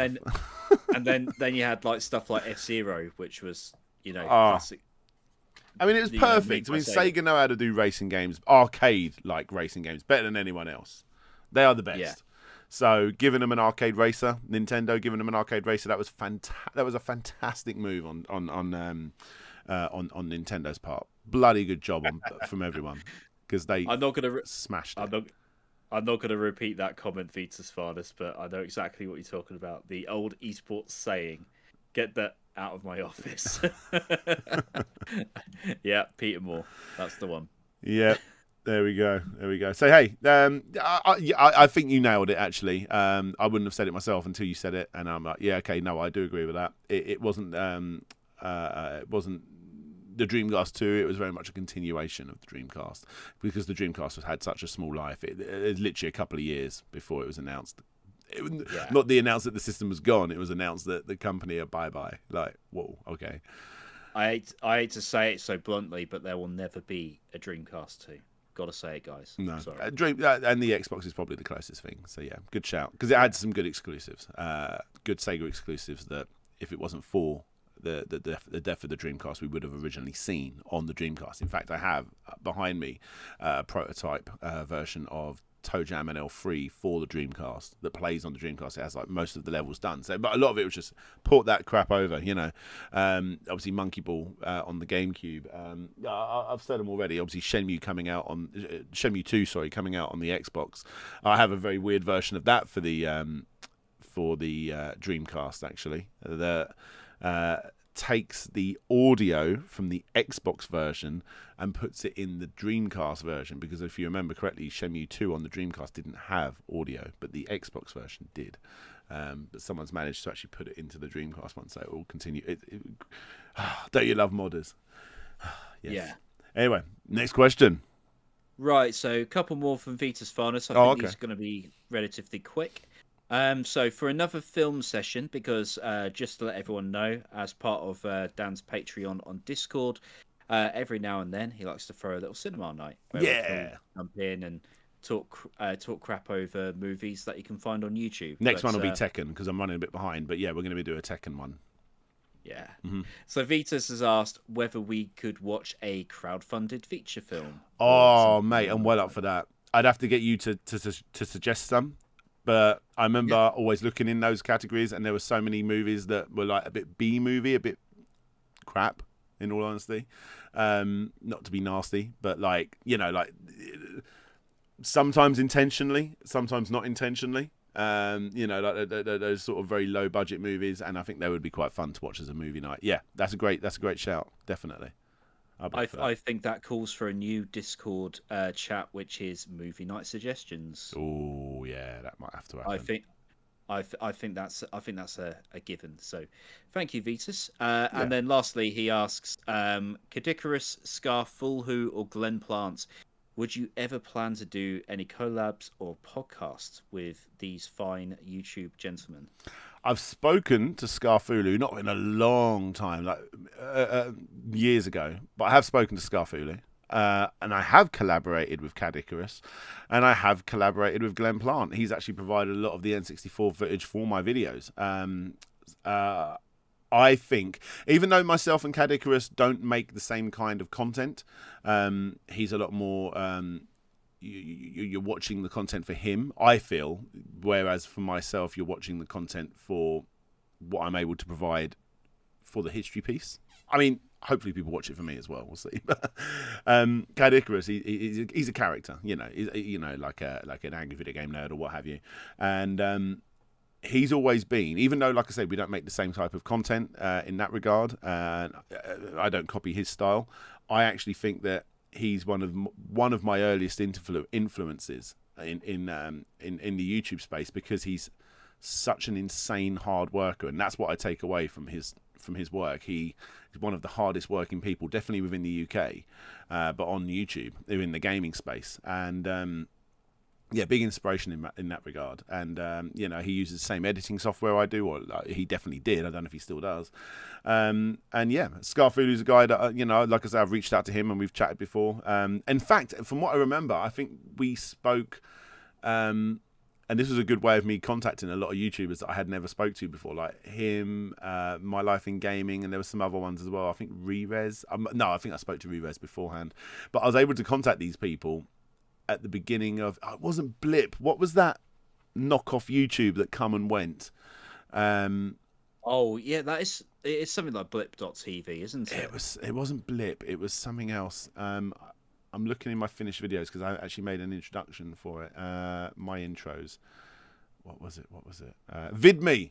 And then you had like stuff like F-Zero, which was classic. I mean, it was perfect. I mean, Sega know how to do racing games, arcade-like racing games, better than anyone else. They are the best. Yeah. So, giving them an arcade racer, Nintendo giving them an arcade racer, that was That was a fantastic move on Nintendo's part. Bloody good job from everyone, because they smashed it. I'm not going to repeat that comment, Vitas Farnus, but I know exactly what you're talking about. The old esports saying, "Get that out of my office." Yeah, Peter Moore, that's the one. Yeah. There we go. So hey, I think you nailed it. Actually, I wouldn't have said it myself until you said it, and I'm like, I do agree with that. It wasn't the Dreamcast 2. It was very much a continuation of the Dreamcast, because the Dreamcast had such a small life. It was literally a couple of years before it was announced. Not the announced that the system was gone. It was announced that the company are bye. Like, whoa, okay. I hate to say it so bluntly, but there will never be a Dreamcast 2. Gotta say it, guys. No, sorry. and the Xbox is probably the closest thing. So yeah, good shout, because it had some good exclusives, good Sega exclusives that if it wasn't for the death of the Dreamcast, we would have originally seen on the Dreamcast. In fact, I have behind me a prototype version of ToeJam and L3 for the Dreamcast that plays on the Dreamcast. It has like most of the levels done. So, but a lot of it was just port that crap over, Obviously, Monkey Ball on the GameCube. I've said them already. Obviously, Shenmue 2, coming out on the Xbox. I have a very weird version of that for the Dreamcast. Actually, takes the audio from the Xbox version and puts it in the Dreamcast version, because if you remember correctly, Shenmue 2 on the Dreamcast didn't have audio, but the Xbox version did. But someone's managed to actually put it into the Dreamcast one, so it will continue. Don't you love modders? Yes. Yeah. Anyway, next question. Right, so a couple more from Vitas Farnus. I think these are going to be relatively quick. So for another film session, because just to let everyone know, as part of Dan's Patreon on Discord, every now and then he likes to throw a little cinema night where we can jump in and talk crap over movies that you can find on YouTube. Next one will be Tekken, because I'm running a bit behind. But yeah, we're going to do a Tekken one. Yeah. Mm-hmm. So Vitus has asked whether we could watch a crowdfunded feature film. Oh, mate, I'm well up for that. I'd have to get you to suggest some. But I remember always looking in those categories, and there were so many movies that were like a bit B-movie, a bit crap, in all honesty. Not to be nasty, but like, you know, like sometimes intentionally, sometimes not intentionally. You know, like those sort of very low budget movies, and I think they would be quite fun to watch as a movie night. Yeah, that's a great shout, definitely. I think that calls for a new Discord chat, which is movie night suggestions. Oh yeah, that might have to happen. I think that's a given. So, thank you, Vitus. And then lastly, he asks, Kadikarus, Scarfulhu, or Glenn Plants, would you ever plan to do any collabs or podcasts with these fine YouTube gentlemen? I've spoken to Scarfulu, not in a long time, like years ago, but I have spoken to Scarfulu, and I have collaborated with Kadikarus, and I have collaborated with Glenn Plant. He's actually provided a lot of the N64 footage for my videos. I think, even though myself and Kadikarus don't make the same kind of content, he's a lot more... you're watching the content for him, I feel, whereas for myself, you're watching the content for what I'm able to provide for the history piece. I mean, hopefully people watch it for me as well. We'll see. Cat Icarus, he's a character, you know, like an angry video game nerd or what have you, and he's always been, even though, like I said, we don't make the same type of content in that regard, and I don't copy his style. I actually think that he's one of my earliest influences in the YouTube space, because he's such an insane hard worker, and that's what I take away from his work. He's one of the hardest working people, definitely within the UK, but on YouTube, in the gaming space, and yeah, big inspiration in that regard. And you know, he uses the same editing software I do, or he definitely did. I don't know if he still does. And yeah, Scarfulu's a guy that, you know, like I said, I've reached out to him and we've chatted before. In fact, from what I remember, I think we spoke. And this was a good way of me contacting a lot of YouTubers that I had never spoke to before, like him, My Life in Gaming, and there were some other ones as well. I think Rerez. No, I think I spoke to Rerez beforehand, but I was able to contact these people at the beginning of, it wasn't Blip. What was that knockoff YouTube that come and went? Oh yeah, it's something like Blip.tv, isn't it? It wasn't Blip. It was something else. I'm looking in my finished videos because I actually made an introduction for it. My intros. What was it? VidMe.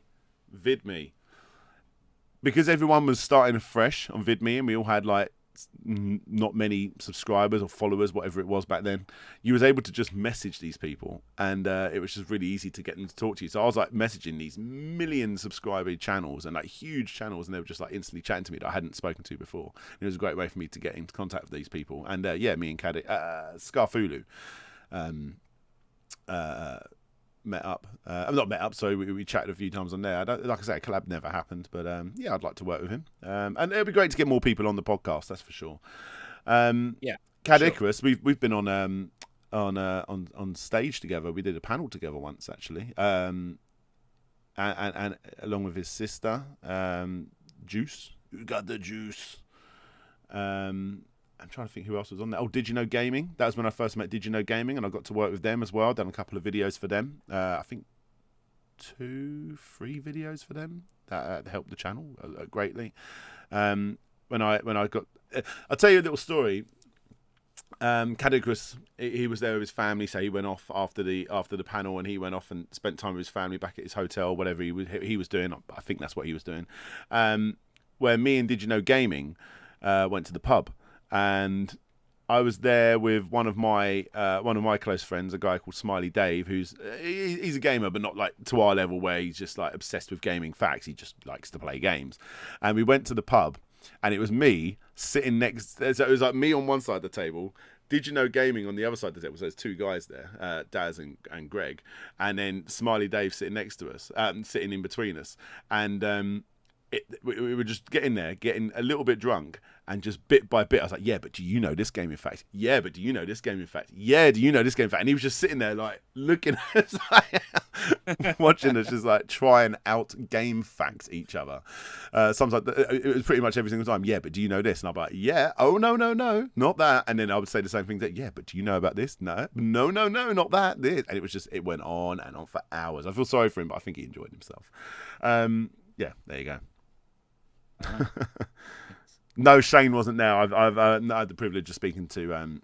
Because everyone was starting afresh on VidMe, and we all had like not many subscribers or followers, whatever it was back then. You was able to just message these people, and it was just really easy to get them to talk to you. So I was like messaging these million subscriber channels and like huge channels, and they were just like instantly chatting to me that I hadn't spoken to before. And it was a great way for me to get into contact with these people. And yeah, me and Scarfulu met up. Not met up, so we chatted a few times on there. Like I say, a collab never happened, but yeah, I'd like to work with him. And it'd be great to get more people on the podcast, that's for sure. Yeah, Cad Icarus, we've been on stage together. We did a panel together once, actually, and along with his sister, Juice. Who got the juice? I'm trying to think who else was on there. Oh, Did You Know Gaming? That was when I first met Did You Know Gaming, and I got to work with them as well. Done a couple of videos for them. I think 2-3 videos for them that helped the channel greatly. When I got, I'll tell you a little story. Cadicrus, he was there with his family, so he went off after the panel, and he went off and spent time with his family back at his hotel, whatever he was doing. I think that's what he was doing. Where me and Did You Know Gaming went to the pub. And I was there with one of my close friends, a guy called Smiley Dave, he's a gamer, but not like to our level where he's just like obsessed with gaming facts. He just likes to play games. And we went to the pub, and it was me sitting next. So it was like me on one side of the table, Did You Know Gaming on the other side of the table. So there's two guys there, Daz and Greg, and then Smiley Dave sitting next to us, sitting in between us, and we were just getting there, getting a little bit drunk, and just bit by bit, I was like, yeah, but do you know this game in fact? Yeah, but do you know this game in fact? Yeah, do you know this game in fact? And he was just sitting there, like, looking at us, like, watching us, just like trying out game facts each other. Sometimes it was pretty much every single time. Yeah, but do you know this? And I'm like, yeah. Oh no, not that. And then I would say the same thing. That yeah, but do you know about this? No, not that. This. And it went on and on for hours. I feel sorry for him, but I think he enjoyed himself. Yeah, there you go. No, Shane wasn't there. I've had the privilege of speaking to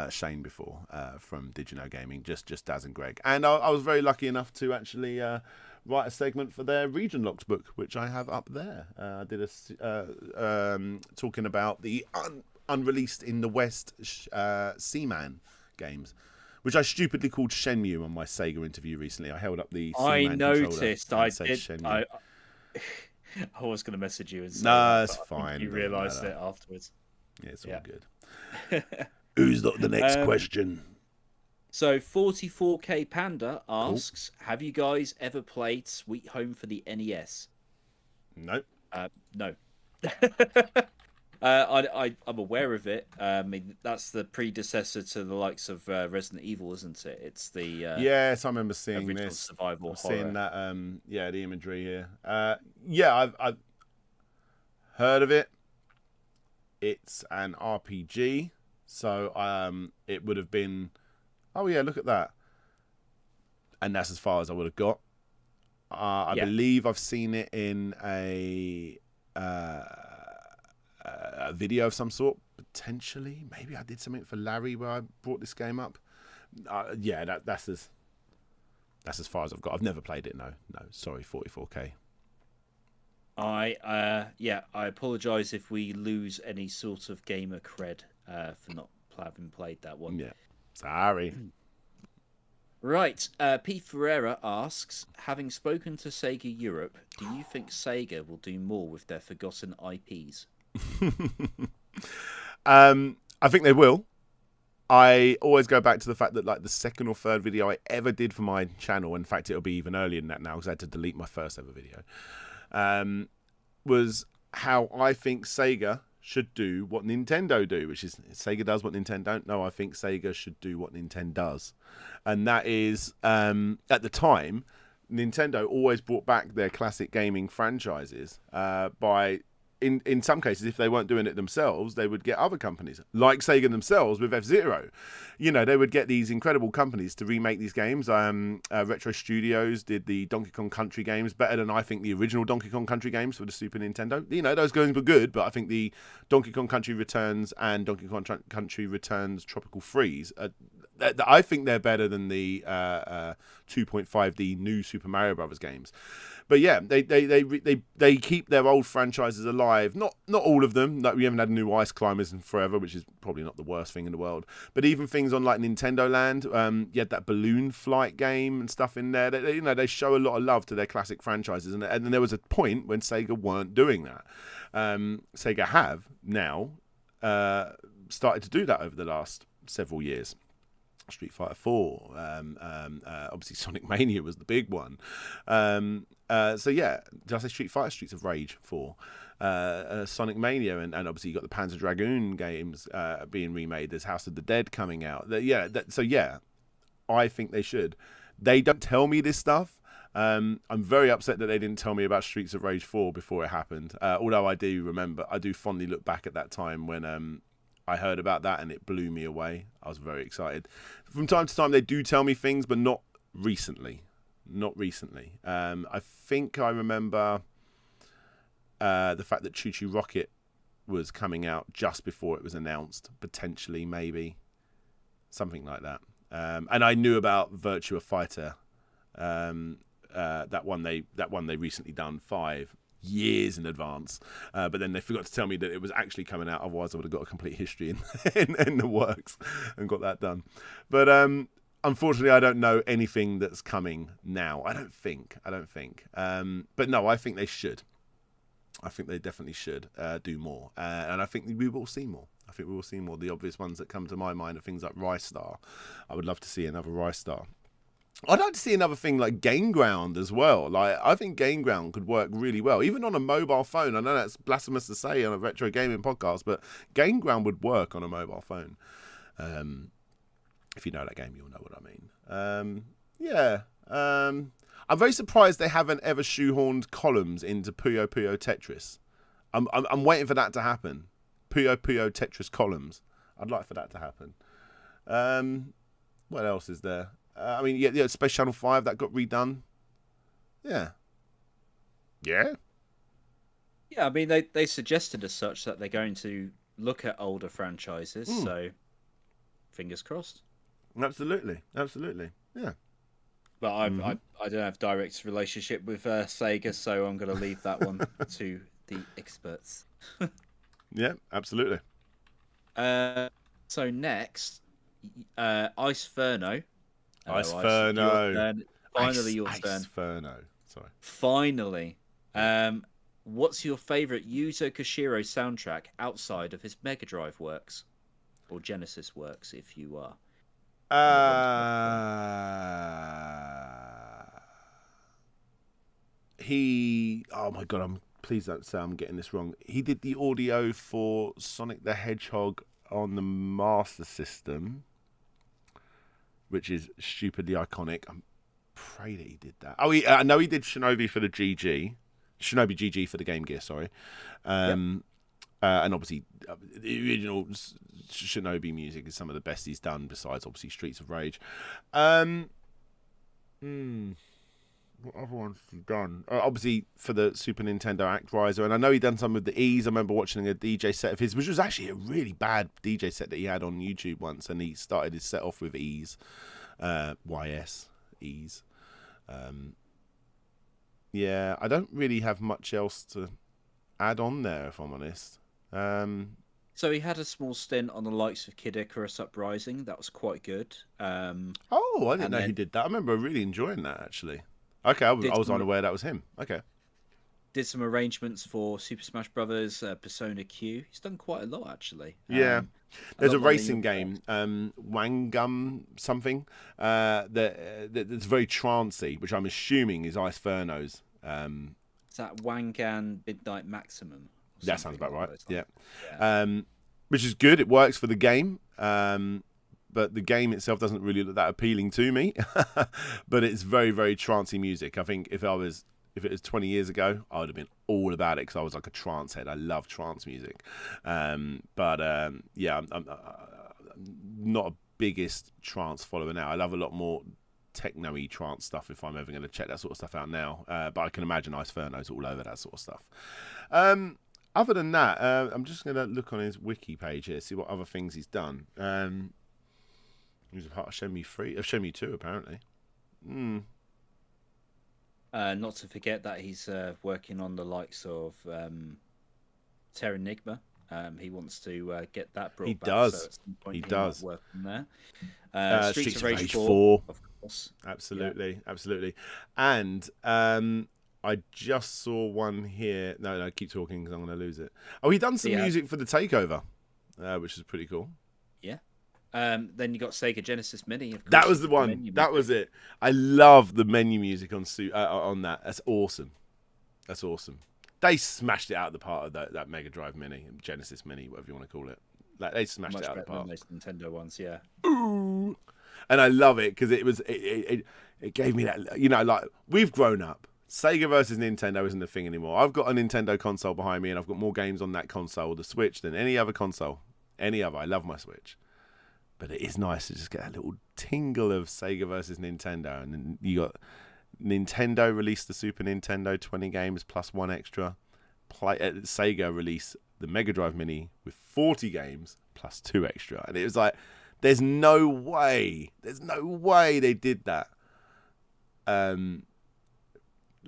Shane before from Did You Know Gaming, just Daz and Greg, and I was very lucky enough to actually write a segment for their Region Locked book, which I have up there. I did a talking about the unreleased in the West Seaman games, which I stupidly called Shenmue on my Sega interview recently. I held up the Seaman noticed. I said did. Shenmue. I was going to message you and say no, it's fine. You realised it afterwards. Yeah, it's all good. Who's the next question? So 44K Panda asks, have you guys ever played Sweet Home for the NES? Nope. No. I'm aware of it. I mean, that's the predecessor to the likes of Resident Evil, isn't it? It's the yes, I remember seeing this. Survival horror. Seeing that, the imagery here. I've heard of it. It's an RPG, so it would have been. Oh yeah, look at that. And that's as far as I would have got. I believe I've seen it in a video of some sort, potentially. Maybe I did something for Larry where I brought this game up. That's as far as I've got. I've never played it. No, sorry, 44K. I apologise if we lose any sort of gamer cred for not having played that one. Yeah, sorry. Right, Pete Ferreira asks, having spoken to Sega Europe, do you think Sega will do more with their forgotten IPs? I think they will. I always go back to the fact that like the second or third video I ever did for my channel, in fact it'll be even earlier than that now because I had to delete my first ever video, was how I think Sega should do what Nintendo do, which is Sega does what Nintendo don't. No, I think Sega should do what Nintendo does, and that is at the time Nintendo always brought back their classic gaming franchises by in some cases, if they weren't doing it themselves, they would get other companies, like Sega themselves with F-Zero. You know, they would get these incredible companies to remake these games. Retro Studios did the Donkey Kong Country games better than I think the original Donkey Kong Country games for the Super Nintendo. You know, those games were good, but I think the Donkey Kong Country Returns and Donkey Kong Country Returns Tropical Freeze, I think they're better than the 2.5D new Super Mario Brothers games. But yeah, they keep their old franchises alive. Not all of them. Like, we haven't had new Ice Climbers in forever, which is probably not the worst thing in the world. But even things on like Nintendo Land, you had that Balloon Flight game and stuff in there. They show a lot of love to their classic franchises, and there was a point when Sega weren't doing that. Sega have now started to do that over the last several years. Street Fighter 4, obviously Sonic Mania was the big one. So yeah, did I say Street Fighter? Streets of Rage 4, Sonic Mania, and obviously you got the Panzer Dragoon games being remade. There's House of the Dead coming out. So I think they should. They don't tell me this stuff. I'm very upset that they didn't tell me about Streets of Rage 4 before it happened. Although I do fondly look back at that time when I heard about that and it blew me away. I was very excited. From time to time, they do tell me things, but not recently. I think I remember the fact that Choo Choo Rocket was coming out just before it was announced, potentially, maybe. Something like that. And I knew about Virtua Fighter. That one they recently done 5 years in advance, but then they forgot to tell me that it was actually coming out. Otherwise I would have got a complete history in the works and got that done. But unfortunately I don't know anything that's coming now. I don't think but no, I think they should. I think they definitely should do more, and I think we will see more. The obvious ones that come to my mind are things like Rise Star. I would love to see another Rise Star. I'd like to see another thing like Game Ground as well. Like, I think Game Ground could work really well, even on a mobile phone. I know that's blasphemous to say on a retro gaming podcast, but Game Ground would work on a mobile phone. If you know that game, you'll know what I mean. I'm very surprised they haven't ever shoehorned columns into Puyo Puyo Tetris. I'm waiting for that to happen. Puyo Puyo Tetris columns. I'd like for that to happen. What else is there? I mean, yeah, Space Channel 5 that got redone. Yeah. Yeah. Yeah, I mean, they suggested as such that they're going to look at older franchises, so fingers crossed. Absolutely. Yeah. But I don't have direct relationship with Sega, so I'm going to leave that one to the experts. Yeah, absolutely. So next, Ice Furno. Ice Furno. Finally, your turn. Ice Furno. Sorry. Finally. What's your favourite Yuzo Koshiro soundtrack outside of his Mega Drive works? Or Genesis works, if you are. Oh my god, please don't say I'm getting this wrong. He did the audio for Sonic the Hedgehog on the Master System, which is stupidly iconic. I'm afraid that he did that. Oh, I know he did Shinobi for the GG. Shinobi GG for the Game Gear, sorry. And obviously, the original Shinobi music is some of the best he's done, besides, obviously, Streets of Rage. What other ones has he done? Obviously, for the Super Nintendo ActRiser, and I know he done some of the E's. I remember watching a DJ set of his, which was actually a really bad DJ set that he had on YouTube once, and he started his set off with E's. YS. E's. Yeah, I don't really have much else to add on there, if I'm honest. So he had a small stint on the likes of Kid Icarus Uprising. That was quite good. I didn't know he did that. I remember really enjoying that, actually. Okay, I was unaware that was him. Okay. Did some arrangements for Super Smash Brothers, Persona Q. He's done quite a lot, actually. Yeah. There's a racing game, Wangum something, that's very trancey, which I'm assuming is Ice Furno's. Is that Wangan Midnight Maximum? That sounds about right, yeah. Which is good. It works for the game. But the game itself doesn't really look that appealing to me. But it's very, very trancey music. I think if it was 20 years ago, I would have been all about it because I was like a trance head. I love trance music. Yeah, I'm not a biggest trance follower now. I love a lot more techno-y trance stuff if I'm ever going to check that sort of stuff out now. But I can imagine Ice Furno's all over that sort of stuff. Other than that, I'm just going to look on his wiki page here, see what other things he's done. He's a part of Shenmue 2, apparently. Not to forget that he's working on the likes of Terranigma. He wants to get that brought back. Does. So at some point he does. Work on there. Streets of Rage 4. Of course. Absolutely, yeah. Absolutely. And I just saw one here. No, keep talking because I'm going to lose it. Oh, he done some music for the Takeover, which is pretty cool. Yeah. Then you got Sega Genesis Mini. Of course, that was the one. That was it. I love the menu music on that. That's awesome. That's awesome. They smashed it out of the part of that Mega Drive Mini, Genesis Mini, whatever you want to call it. Like they smashed it out of the park. Much better than most Nintendo ones, yeah. Ooh. And I love it because it gave me that, like we've grown up. Sega versus Nintendo isn't a thing anymore. I've got a Nintendo console behind me, and I've got more games on that console, the Switch, than any other console. I love my Switch. But it is nice to just get a little tingle of Sega versus Nintendo. And then you got Nintendo released the Super Nintendo 20 games plus one extra. Sega released the Mega Drive Mini with 40 games plus 2 extra. And it was like, there's no way they did that.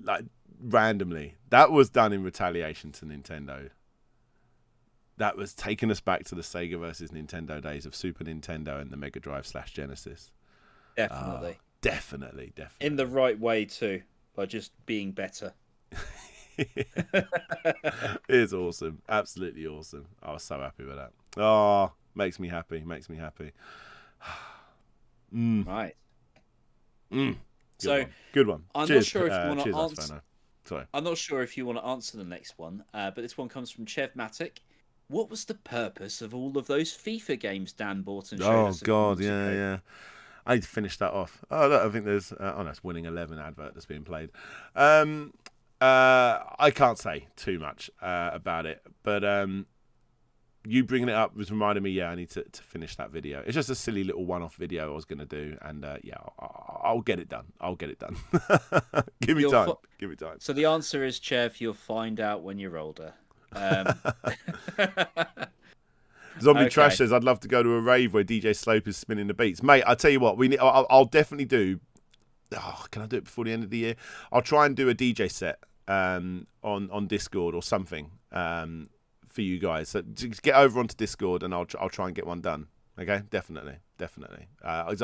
Like randomly. That was done in retaliation to Nintendo. That was taking us back to the Sega versus Nintendo days of Super Nintendo and the Mega Drive / Genesis. Definitely. Definitely. In the right way, too, by just being better. It's awesome. Absolutely awesome. I was so happy with that. Oh, makes me happy. Right. Good one. I'm Cheers, not sure if you want to cheers, answer. Asphano. Sorry. I'm not sure if you want to answer the next one, but this one comes from Chevmatic. What was the purpose of all of those FIFA games Dan bought and showed us? Oh God, yeah. I need to finish that off. Oh, look, I think there's it's Winning 11 advert that's being played. I can't say too much about it, but you bringing it up was reminding me. Yeah, I need to finish that video. It's just a silly little one-off video I was going to do, and I'll get it done. Give me time. Give me time. So the answer is, Chev, you'll find out when you're older. Zombie Trash says, I'd love to go to a rave where DJ Slope is spinning the beats. Mate, I tell you what, I'll definitely do. Oh, can I do it before the end of the year? I'll try and do a DJ set on Discord or something for you guys. So just get over onto Discord and I'll try and get one done. Okay, definitely. I'd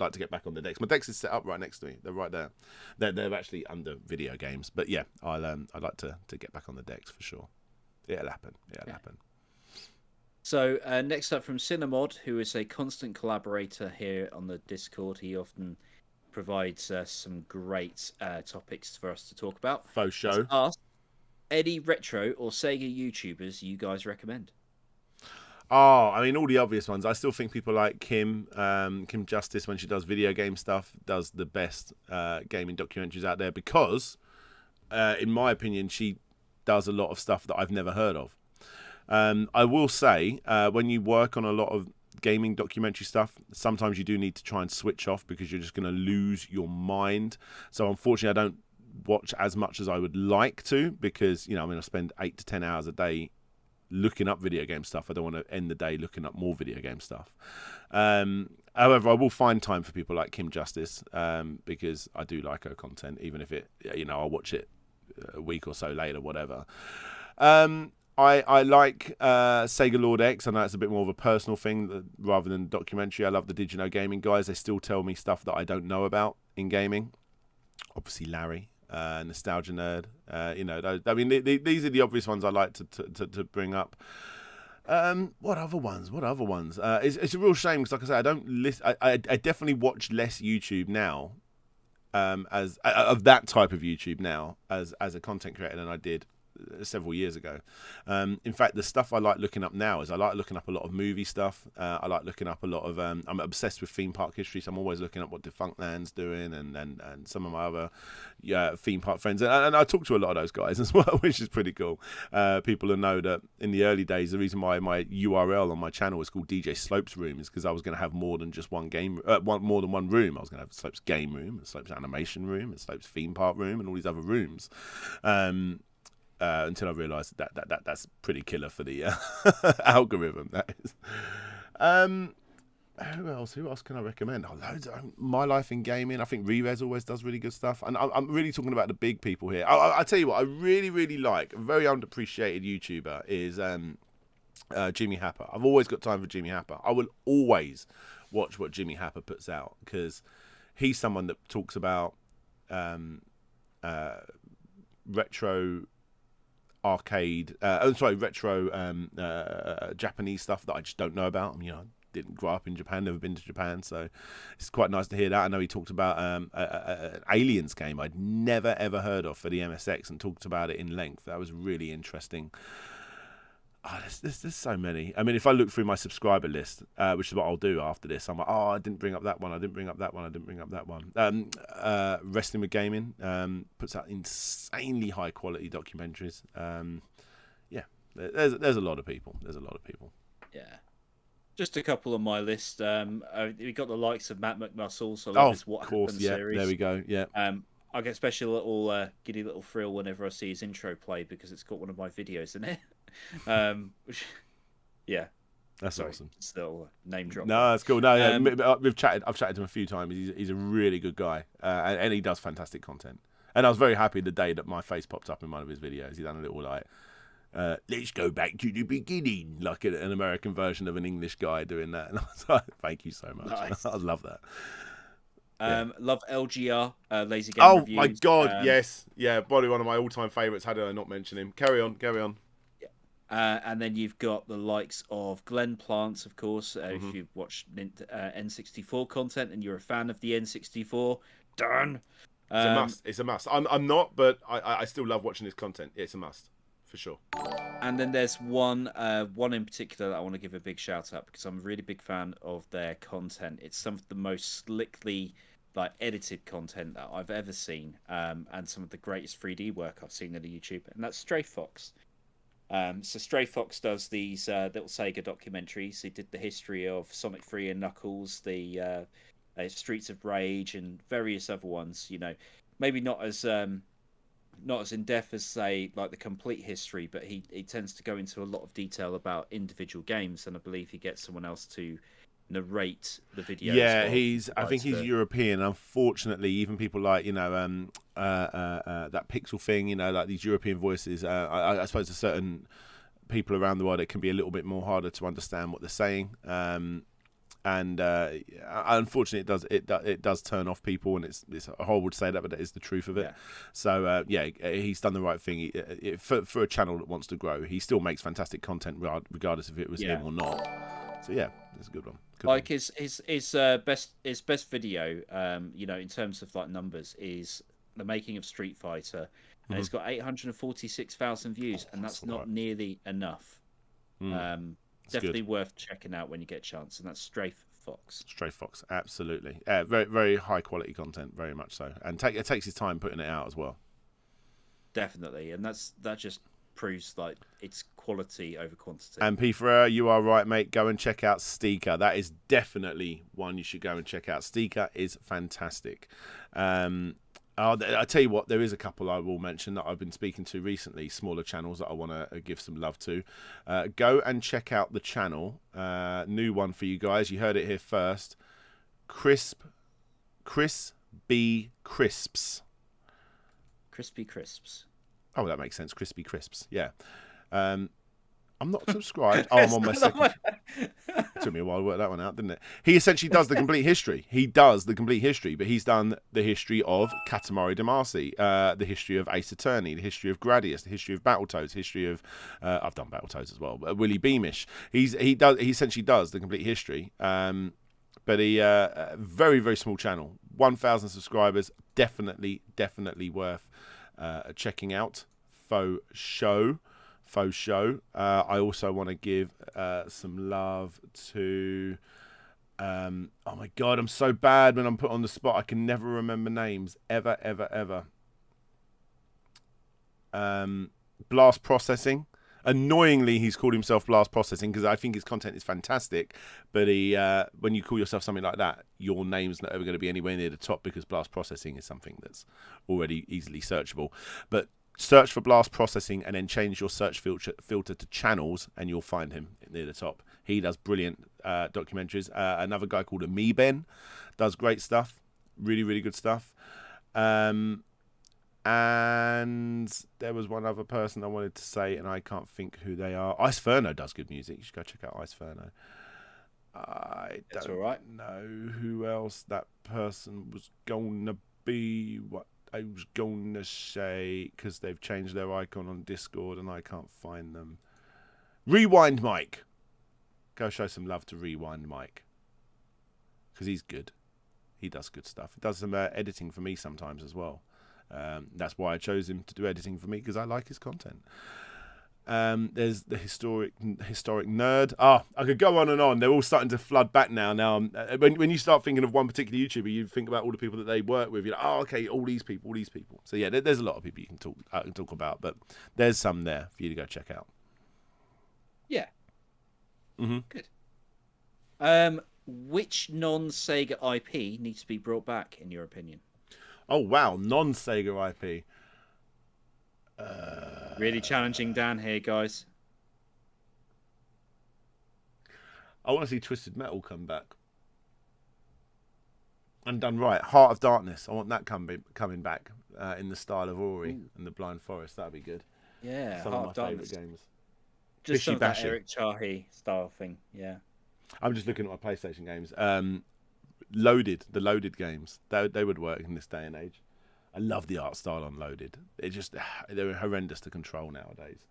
like to get back on the decks. My decks is set up right next to me. They're right there. They're actually under video games. But yeah, I'd like to get back on the decks for sure. It'll happen. Happen. So next up from Cinemod, who is a constant collaborator here on the Discord. He often provides some great topics for us to talk about. Faux show. Ask any retro or Sega YouTubers you guys recommend. Oh, I mean, all the obvious ones. I still think people like Kim Justice, when she does video game stuff, does the best gaming documentaries out there because, in my opinion, she does a lot of stuff that I've never heard of. I will say, when you work on a lot of gaming documentary stuff, sometimes you do need to try and switch off because you're just going to lose your mind. So unfortunately, I don't watch as much as I would like to because, I spend 8 to 10 hours a day looking up video game stuff. I don't want to end the day looking up more video game stuff. However, I will find time for people like Kim Justice because I do like her content, even if I'll watch it a week or so later, whatever. I like Sega Lord X. I know it's a bit more of a personal thing rather than documentary. I love the Did You Know Gaming guys. They still tell me stuff that I don't know about in gaming. Obviously, Larry, Nostalgia Nerd. These are the obvious ones I like to bring up. What other ones? It's a real shame because, like I say, I don't listen. I definitely watch less YouTube now, as of that type of YouTube now as a content creator than I did several years ago. In fact, the stuff I like looking up now is I like looking up a lot of movie stuff. I like looking up a lot of I'm obsessed with theme park history, so I'm always looking up what Defunctland's doing and some of my other theme park friends, and I talk to a lot of those guys as well, which is pretty cool. People will know that in the early days, the reason why my URL on my channel was called DJ Slope's Room is because I was going to have more than just one game, more than one room. I was going to have Slope's game room, and Slope's animation room, and Slope's theme park room, and all these other rooms. Until I realised that's pretty killer for the algorithm. That is. Who else can I recommend? Oh, loads. My Life in Gaming. I think Rerez always does really good stuff. And I'm really talking about the big people here. I tell you what, I really, really like, a very underappreciated YouTuber is Jimmy Happer. I've always got time for Jimmy Happer. I will always watch what Jimmy Happer puts out because he's someone that talks about retro arcade, retro Japanese stuff that I just don't know about. I didn't grow up in Japan, never been to Japan, so it's quite nice to hear that. I know he talked about an Aliens game I'd never ever heard of for the MSX and talked about it in length. That was really interesting. There's so many. I mean, if I look through my subscriber list, which is what I'll do after this, I'm like, I didn't bring up that one, I didn't bring up that one. Wrestling with Gaming puts out insanely high quality documentaries. There's a lot of people. Yeah. Just a couple on my list. We got the likes of Matt McMuscle, so I love his What Happened series. There we go. Yeah. I get a special little giddy little thrill whenever I see his intro play because it's got one of my videos in it. That's awesome. Still name drop. No, that's cool. No, yeah, I've chatted to him a few times. He's a really good guy, and he does fantastic content. And I was very happy the day that my face popped up in one of his videos. He done a little let's go back to the beginning, like an American version of an English guy doing that. And I was like, thank you so much. Nice. I love that. Love LGR, Lazy Game Reviews. My God, yes. Yeah, probably one of my all-time favourites. How did I not mention him? Carry on. Yeah. And then you've got the likes of Glenn Plants, of course. If you've watched N64 content and you're a fan of the N64, darn. It's a must. It's a must. I'm not, but I still love watching his content. It's a must, for sure. And then there's one in particular that I want to give a big shout out because I'm a really big fan of their content. It's some of the most slickly edited content that I've ever seen, and some of the greatest 3D work I've seen on YouTube, and that's Stray Fox. So Stray Fox does these little Sega documentaries. He did the history of Sonic 3 and Knuckles, the Streets of Rage, and various other ones. You know, maybe not as in depth as say like the complete history, but he tends to go into a lot of detail about individual games, and I believe he gets someone else to narrate the video. Yeah, I think he's European. Unfortunately, even people like that Pixel thing, like these European voices. I suppose to certain people around the world, it can be a little bit more harder to understand what they're saying. And unfortunately, it does turn off people, and it's horrible to say that, but that is the truth of it. Yeah. So he's done the right thing. For a channel that wants to grow, he still makes fantastic content regardless if it was him or not. So yeah, it's a good one. His best video, in terms of numbers, is the making of Street Fighter, and it's got 846,000 views, and that's not nearly enough. Definitely worth checking out when you get a chance, and that's Stray Fox. Stray Fox, absolutely. Very, very high quality content, very much so, and it takes his time putting it out as well. Definitely, and that just proves it's quality over quantity. And P. Ferrer, you are right, mate. Go and check out Steaker. That is definitely one you should go and check out. Steaker is fantastic. I'll tell you what, there is a couple I will mention that I've been speaking to recently, smaller channels that I want to give some love to. Go and check out the channel. New one for you guys. You heard it here first. Chris B. Crisps. Crispy Crisps. Oh, that makes sense. Crispy Crisps. Yeah. I'm not subscribed. Oh, I'm on my second. It took me a while to work that one out, didn't it? He essentially does the complete history. But he's done the history of Katamari Damacy, the history of Ace Attorney, the history of Gradius, the history of Battletoads, the history of I've done Battletoads as well, but Willy Beamish. He essentially does the complete history. But he very, very small channel, 1,000 subscribers, definitely worth checking out. Faux show. I also want to give some love to oh my god, I'm so bad when I'm put on the spot. I can never remember names ever. Blast Processing. Annoyingly, he's called himself Blast Processing because I think his content is fantastic, but when you call yourself something like that, your name's not ever going to be anywhere near the top because Blast Processing is something that's already easily searchable. But search for Blast Processing and then change your search filter to channels, and you'll find him near the top. He does brilliant documentaries. Another guy called Amiben does great stuff, really good stuff. And there was one other person I wanted to say, and I can't think who they are. Ice Ferno does good music. You should go check out Ice Ferno. I don't know who else that person was going to be. What I was going to say, because they've changed their icon on Discord and I can't find them. Rewind Mike. Go show some love to Rewind Mike, because he's good. He does good stuff. He does some editing for me sometimes as well. That's why I chose him to do editing for me, because I like his content. There's the historic nerd. I could go on and on. They're all starting to flood back now. When you start thinking of one particular YouTuber, you think about all the people that they work with. You're like, oh, okay, all these people. So yeah, there's a lot of people you can talk about, but there's some there for you to go check out. Yeah. Good. Which non-Sega IP needs to be brought back, in your opinion? Oh wow, non-Sega IP. Really challenging Dan here, guys. I want to see Twisted Metal come back and done right. Heart of Darkness. I want that coming back in the style of Ori and the Blind Forest. That'd be good. Yeah, some Heart of my favourite Darkness. games. Just some of that Eric Chahi style thing. Yeah. I'm just looking at my PlayStation games. The Loaded games. They would work in this day and age. I love the art style on Loaded. They're horrendous to control nowadays.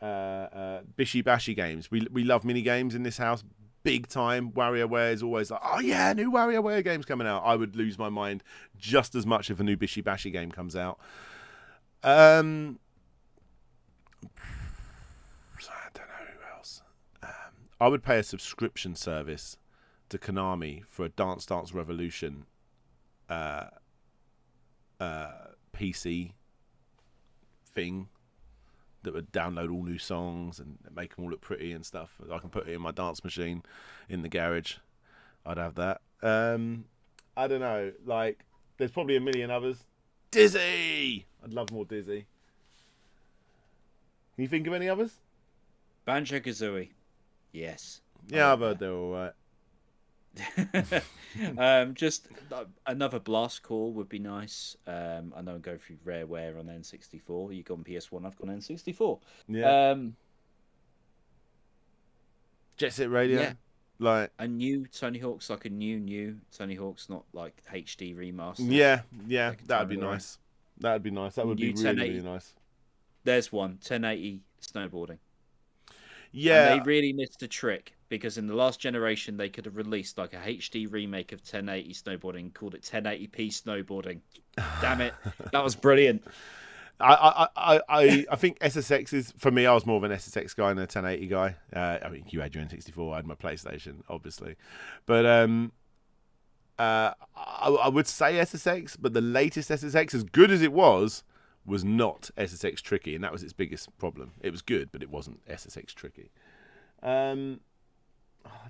bishy bashy games. We love mini games in this house. Big time. WarioWare is always like, oh yeah, new WarioWare game's coming out. I would lose my mind just as much if a new bishy bashy game comes out. I don't know who else. I would pay a subscription service to Konami for a Dance Dance Revolution PC thing that would download all new songs and make them all look pretty and stuff. I can put it in my dance machine in the garage. I'd have that. I don't know. Like, there's probably a million others. Dizzy! I'd love more Dizzy. Can you think of any others? Banjo-Kazooie. Yes. Yeah, I've heard they're all right. Just another Blast Call would be nice. I know I'm going through Rareware on N64. You got on PS1, I've got on N64. Yeah. Jet Set Radio. Yeah. Like a new Tony Hawk's, like a new Tony Hawk's, not like HD remaster. Yeah, that'd be nice. That'd be nice. That would be really nice. There's one 1080 snowboarding. Yeah, and they really missed a trick, because in the last generation they could have released like a HD remake of 1080 snowboarding, called it 1080p snowboarding. Damn it, that was brilliant. I think SSX is, for me, I was more of an SSX guy than a 1080 guy. I mean, you had your N64, I had my PlayStation, obviously, but I would say SSX, but the latest SSX, as good as it was not SSX tricky, and that was its biggest problem. It was good, but it wasn't SSX tricky. I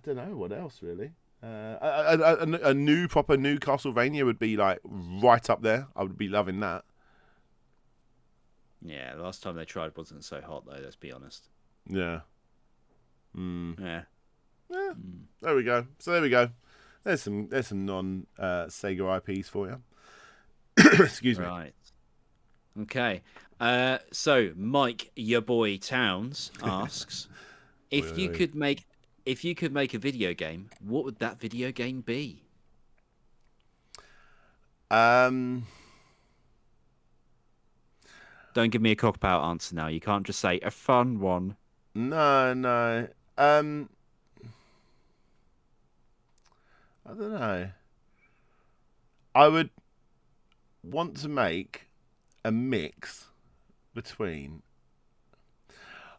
don't know what else really. A new Castlevania would be like right up there. I would be loving that. Yeah, the last time they tried wasn't so hot though. Let's be honest. Yeah. Yeah. There we go. So there we go. There's some non Sega IPs for you. Excuse me. Right. Okay. So Mike, your boy Towns, asks if you could make a video game, what would that video game be? Don't give me a cop-out answer now. You can't just say a fun one. No. I don't know. I would want to make a mix between...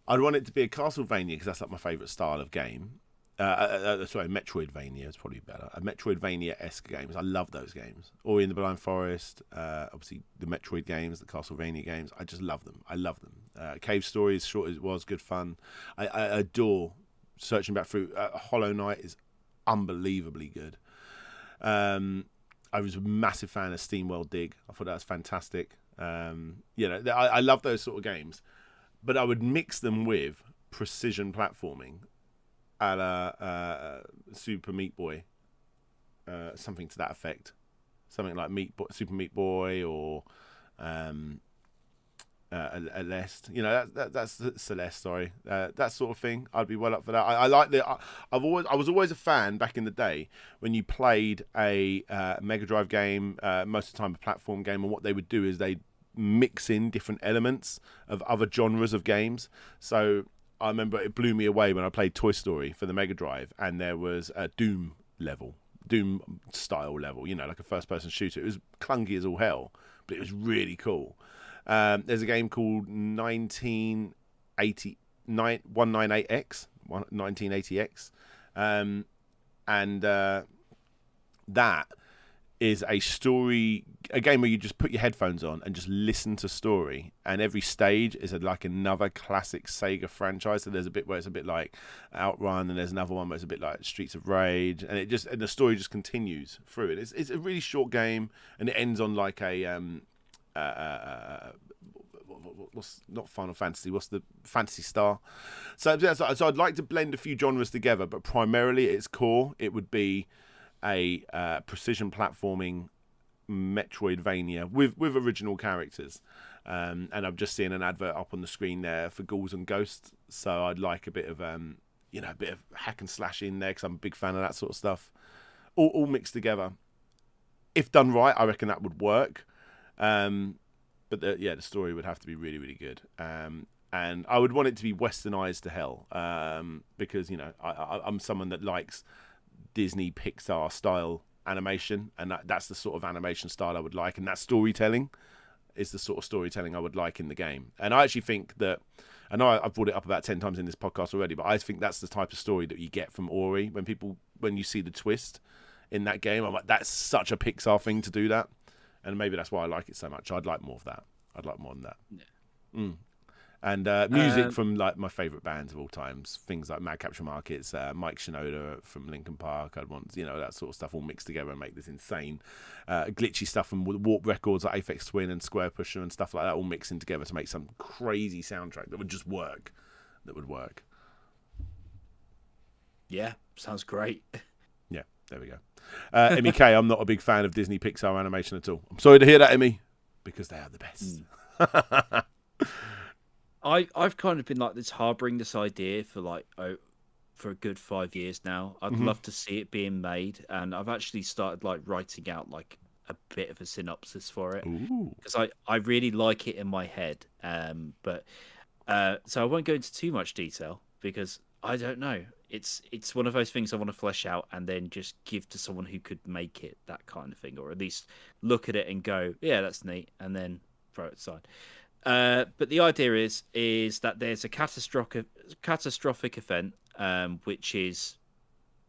I'd want it to be a Castlevania, because that's like my favourite style of game. Sorry, Metroidvania is probably better. A Metroidvania-esque games. I love those games. Ori and the Blind Forest, obviously the Metroid games, the Castlevania games. I just love them. I love them. Cave Story, as short as it was, good fun. I adore searching back through. Hollow Knight is unbelievably good. I was a massive fan of SteamWorld Dig. I thought that was fantastic. I love those sort of games, but I would mix them with precision platforming, a la Super Meat Boy, something to that effect, something like Super Meat Boy, or Celeste. That's Celeste. Sorry, that sort of thing. I'd be well up for that. I like the. I was always a fan back in the day when you played a Mega Drive game, most of the time a platform game, and what they would do is they'd mix in different elements of other genres of games. So I remember it blew me away when I played Toy Story for the Mega Drive, and there was a Doom style level, like a first person shooter. It was clunky as all hell, but it was really cool. There's a game called 1980X, and that is a game where you just put your headphones on and just listen to story, and every stage is like another classic Sega franchise. So there's a bit where it's a bit like Outrun, and there's another one where it's a bit like Streets of Rage, and the story just continues through it. It's a really short game, and it ends on like a what's not Final Fantasy? What's the Phantasy Star? So I'd like to blend a few genres together, but primarily at its core, it would be a precision platforming Metroidvania with original characters. And I'm just seeing an advert up on the screen there for Ghouls and Ghosts. So I'd like a bit of a bit of hack and slash in there, because I'm a big fan of that sort of stuff. All mixed together. If done right, I reckon that would work. But the story would have to be really, really good. And I would want it to be westernized to hell, because, you know, I'm someone that likes Disney Pixar style animation, and that's the sort of animation style I would like, and that storytelling is the sort of storytelling I would like in the game. And I actually think that, I know I've brought it up about 10 times in this podcast already, but I think that's the type of story that you get from Ori. When you see the twist in that game, I'm like, that's such a Pixar thing to do that. And maybe that's why I like it so much. I'd like more of that. I'd like more than that. Yeah. And music from like my favourite bands of all times, things like Mad Capture Markets, Mike Shinoda from Linkin Park. I'd want, you know, that sort of stuff all mixed together and make this insane, glitchy stuff from Warp Records like Aphex Twin and Square Pusher and stuff like that, all mixing together to make some crazy soundtrack that would just work. That would work. Yeah, sounds great. Yeah, there we go. Emmy K, I'm not a big fan of Disney Pixar animation at all. I'm sorry to hear that, Emmy, because they are the best. I've kind of been like this, harboring this idea for for a good 5 years now. I'd love to see it being made, and I've actually started like writing out like a bit of a synopsis for it, because I really like it in my head. But so I won't go into too much detail because I don't know. It's one of those things I want to flesh out and then just give to someone who could make it, that kind of thing, or at least look at it and go, yeah, that's neat, and then throw it aside. But the idea is that there's a catastrophic event, which is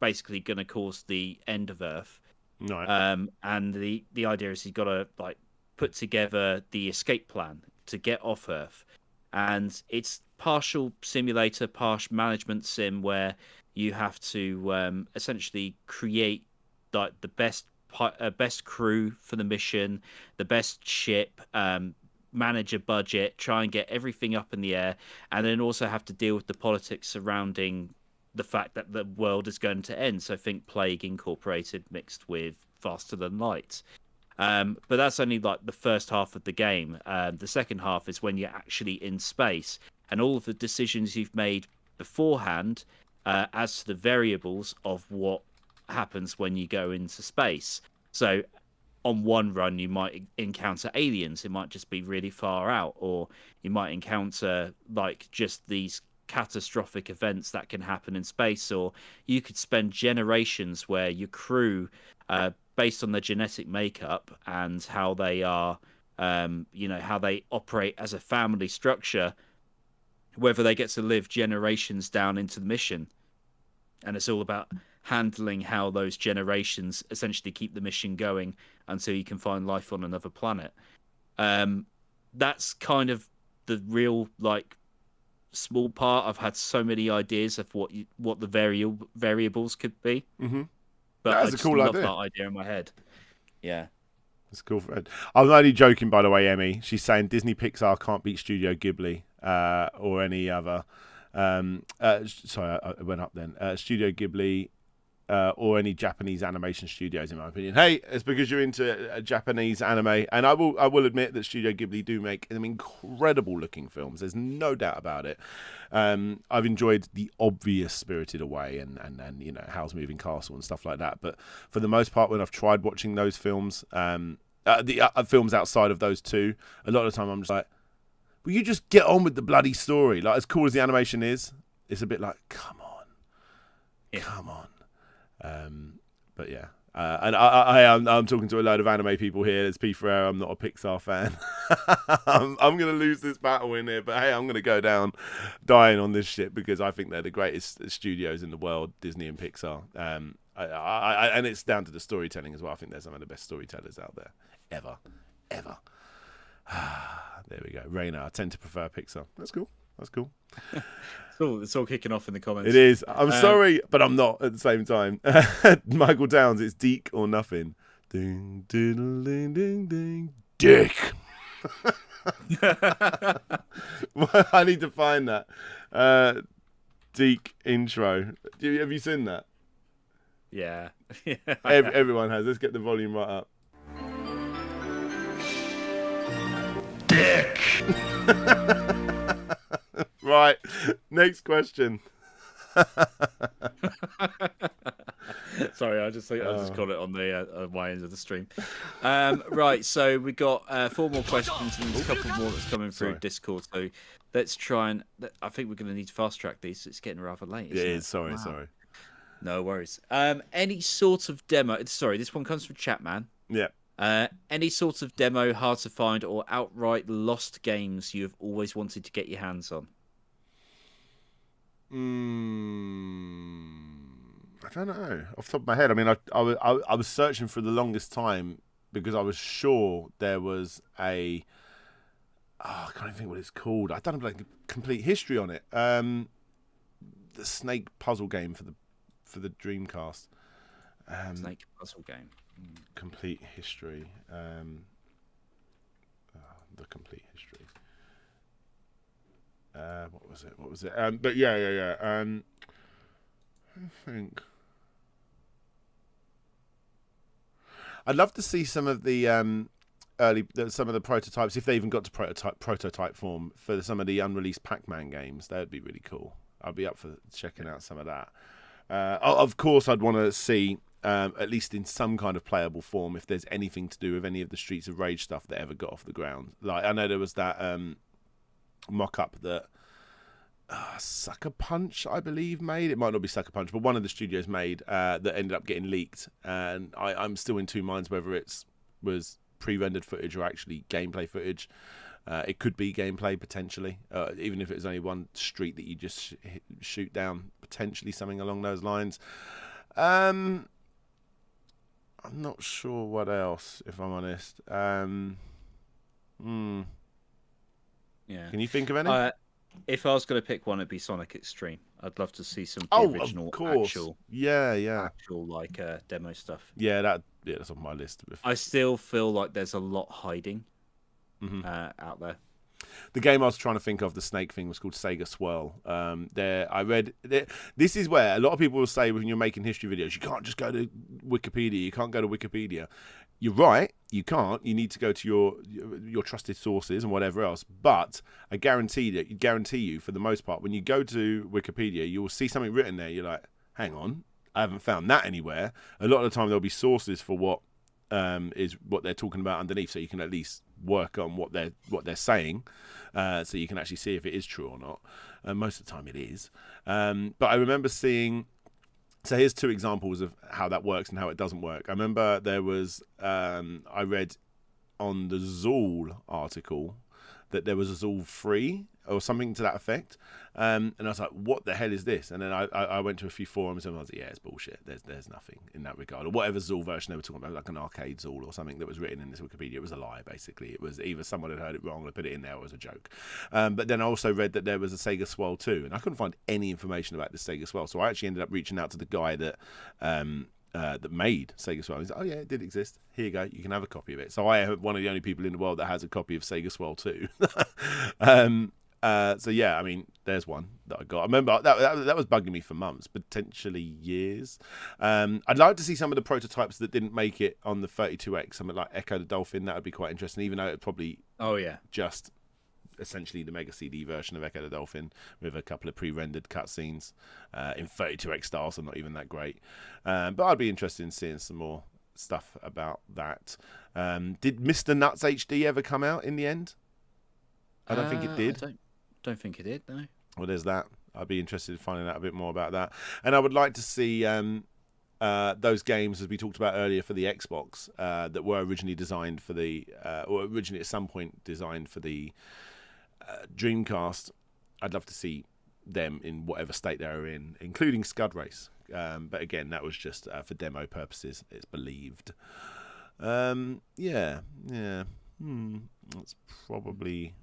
basically going to cause the end of Earth. Right. And the idea is he's got to like put together the escape plan to get off Earth, and it's partial simulator, partial management sim, where you have to essentially create like the best crew for the mission, the best ship. Manage a budget, try and get everything up in the air, and then also have to deal with the politics surrounding the fact that the world is going to end. So think Plague Incorporated mixed with Faster Than Light. But that's only like the first half of the game. The second half is when you're actually in space, and all of the decisions you've made beforehand as to the variables of what happens when you go into space. So on one run, you might encounter aliens. It might just be really far out, or you might encounter like just these catastrophic events that can happen in space, or you could spend generations where your crew, based on their genetic makeup and how they are, how they operate as a family structure, whether they get to live generations down into the mission. And it's all about handling how those generations essentially keep the mission going until you can find life on another planet. That's kind of the real like small part. I've had so many ideas of what the variables could be, but that's I just a cool love idea. that idea in my head. Yeah, it's cool. I'm only joking, by the way, Emmy. She's saying Disney Pixar can't beat Studio Ghibli or any other. Sorry, I went up then. Studio Ghibli. Or any Japanese animation studios, in my opinion. Hey, it's because you're into Japanese anime, and I will admit that Studio Ghibli do make some incredible looking films. There's no doubt about it. I've enjoyed the obvious Spirited Away and you know, Howl's Moving Castle and stuff like that. But for the most part, when I've tried watching those films, the films outside of those two, a lot of the time I'm just like, will you just get on with the bloody story? Like, as cool as the animation is, it's a bit like, come on. But yeah, and I'm talking to a load of anime people here. It's P. Ferreira. I'm not a Pixar fan. I'm going to lose this battle in here, but hey, I'm going to go down dying on this shit because I think they're the greatest studios in the world, Disney and Pixar. And it's down to the storytelling as well. I think they're some of the best storytellers out there ever. There we go. Raina, I tend to prefer Pixar. That's cool. It's all kicking off in the comments. It is. I'm sorry, but I'm not at the same time. Michael Downs, it's Deke or nothing. Ding, ding, ding, ding, ding. Dick. I need to find that. Deke intro. Have you seen that? Yeah. Everyone has. Let's get the volume right up. Dick. Right. Next question. Sorry, I just got it on the my end of the stream. Right, so we got 4 more questions and there's a couple more that's coming through Discord. So let's try and I think we're going to need to fast track these. It's getting rather late. Isn't it? Sorry. No worries. Any sort of demo? Sorry, this one comes from Chatman. Yeah. Any sort of demo, hard to find, or outright lost games you have always wanted to get your hands on? I don't know. Off the top of my head, I mean, I was searching for the longest time because I was sure there was a... I can't even think what it's called. I've done like a complete history on it. The Snake puzzle game for the Dreamcast. Snake puzzle game. Complete history. The complete history. What was it? But yeah. I think I'd love to see some of the some of the prototypes, if they even got to prototype form, for some of the unreleased Pac-Man games. That would be really cool. I'd be up for checking out some of that. Of course, I'd want to see, at least in some kind of playable form, if there's anything to do with any of the Streets of Rage stuff that ever got off the ground. Like, I know there was that mock-up that Sucker Punch, I believe, made. It might not be Sucker Punch, but one of the studios made that ended up getting leaked. And I'm still in two minds whether it was pre-rendered footage or actually gameplay footage. It could be gameplay, potentially, even if it was only one street that you just shoot down, potentially something along those lines. I'm not sure what else, if I'm honest. Yeah. Can you think of any? If I was going to pick one, it'd be Sonic Extreme. I'd love to see some original, of course. actual like demo stuff. Yeah, that's on my list. I still feel like there's a lot hiding out there. The game I was trying to think of, the snake thing, was called Sega Swirl. This is where a lot of people will say when you're making history videos, you can't just go to Wikipedia. You can't go to Wikipedia. You're right, you can't. You need to go to your trusted sources and whatever else. But I guarantee you, for the most part, when you go to Wikipedia, you will see something written there. You're like, hang on, I haven't found that anywhere. A lot of the time, there'll be sources for what is what they're talking about underneath, so you can at least work on what they're saying, so you can actually see if it is true or not. Most of the time, it is. But I remember seeing. So here's two examples of how that works and how it doesn't work. I remember there was, I read on the Zool article that there was a Zool 3 or something to that effect. And I was like, what the hell is this? And then I went to a few forums and I was like, yeah, it's bullshit. There's nothing in that regard. Or whatever Zool version they were talking about, like an arcade Zool or something that was written in this Wikipedia. It was a lie, basically. It was either someone had heard it wrong and put it in there or it was a joke. But then I also read that there was a Sega Swirl 2, and I couldn't find any information about this Sega Swirl. So I actually ended up reaching out to the guy that made Sega Swirl. He's like, oh yeah, it did exist. Here you go. You can have a copy of it. So I am one of the only people in the world that has a copy of Sega Swirl 2. So yeah, I mean, there's one that I got. I remember that was bugging me for months, potentially years. I'd like to see some of the prototypes that didn't make it on the 32X, something like Echo the Dolphin. That would be quite interesting, even though it probably just essentially the Mega CD version of Echo the Dolphin with a couple of pre-rendered cutscenes in 32X style, so not even that great. But I'd be interested in seeing some more stuff about that. Did Mr. Nuts HD ever come out in the end? I don't think it did. I don't think it did, no. Well, there's that. I'd be interested in finding out a bit more about that. And I would like to see those games, as we talked about earlier, for the Xbox that were originally designed for the, or originally at some point designed for the Dreamcast. I'd love to see them in whatever state they were in, including Scud Race. But again, that was just for demo purposes, it's believed. That's probably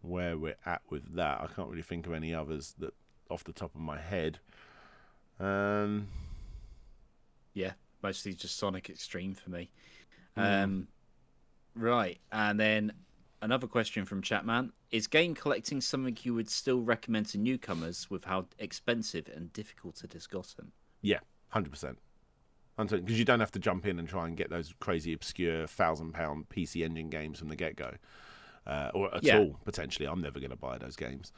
where we're at with that. I can't really think of any others that off the top of my head. Yeah, mostly just Sonic Extreme for me. Right, and then another question from Chatman. Is game collecting something you would still recommend to newcomers with how expensive and difficult it has gotten? Yeah, 100%. Because you don't have to jump in and try and get those crazy, obscure £1,000 PC Engine games from the get-go. Or at all, potentially. I'm never going to buy those games.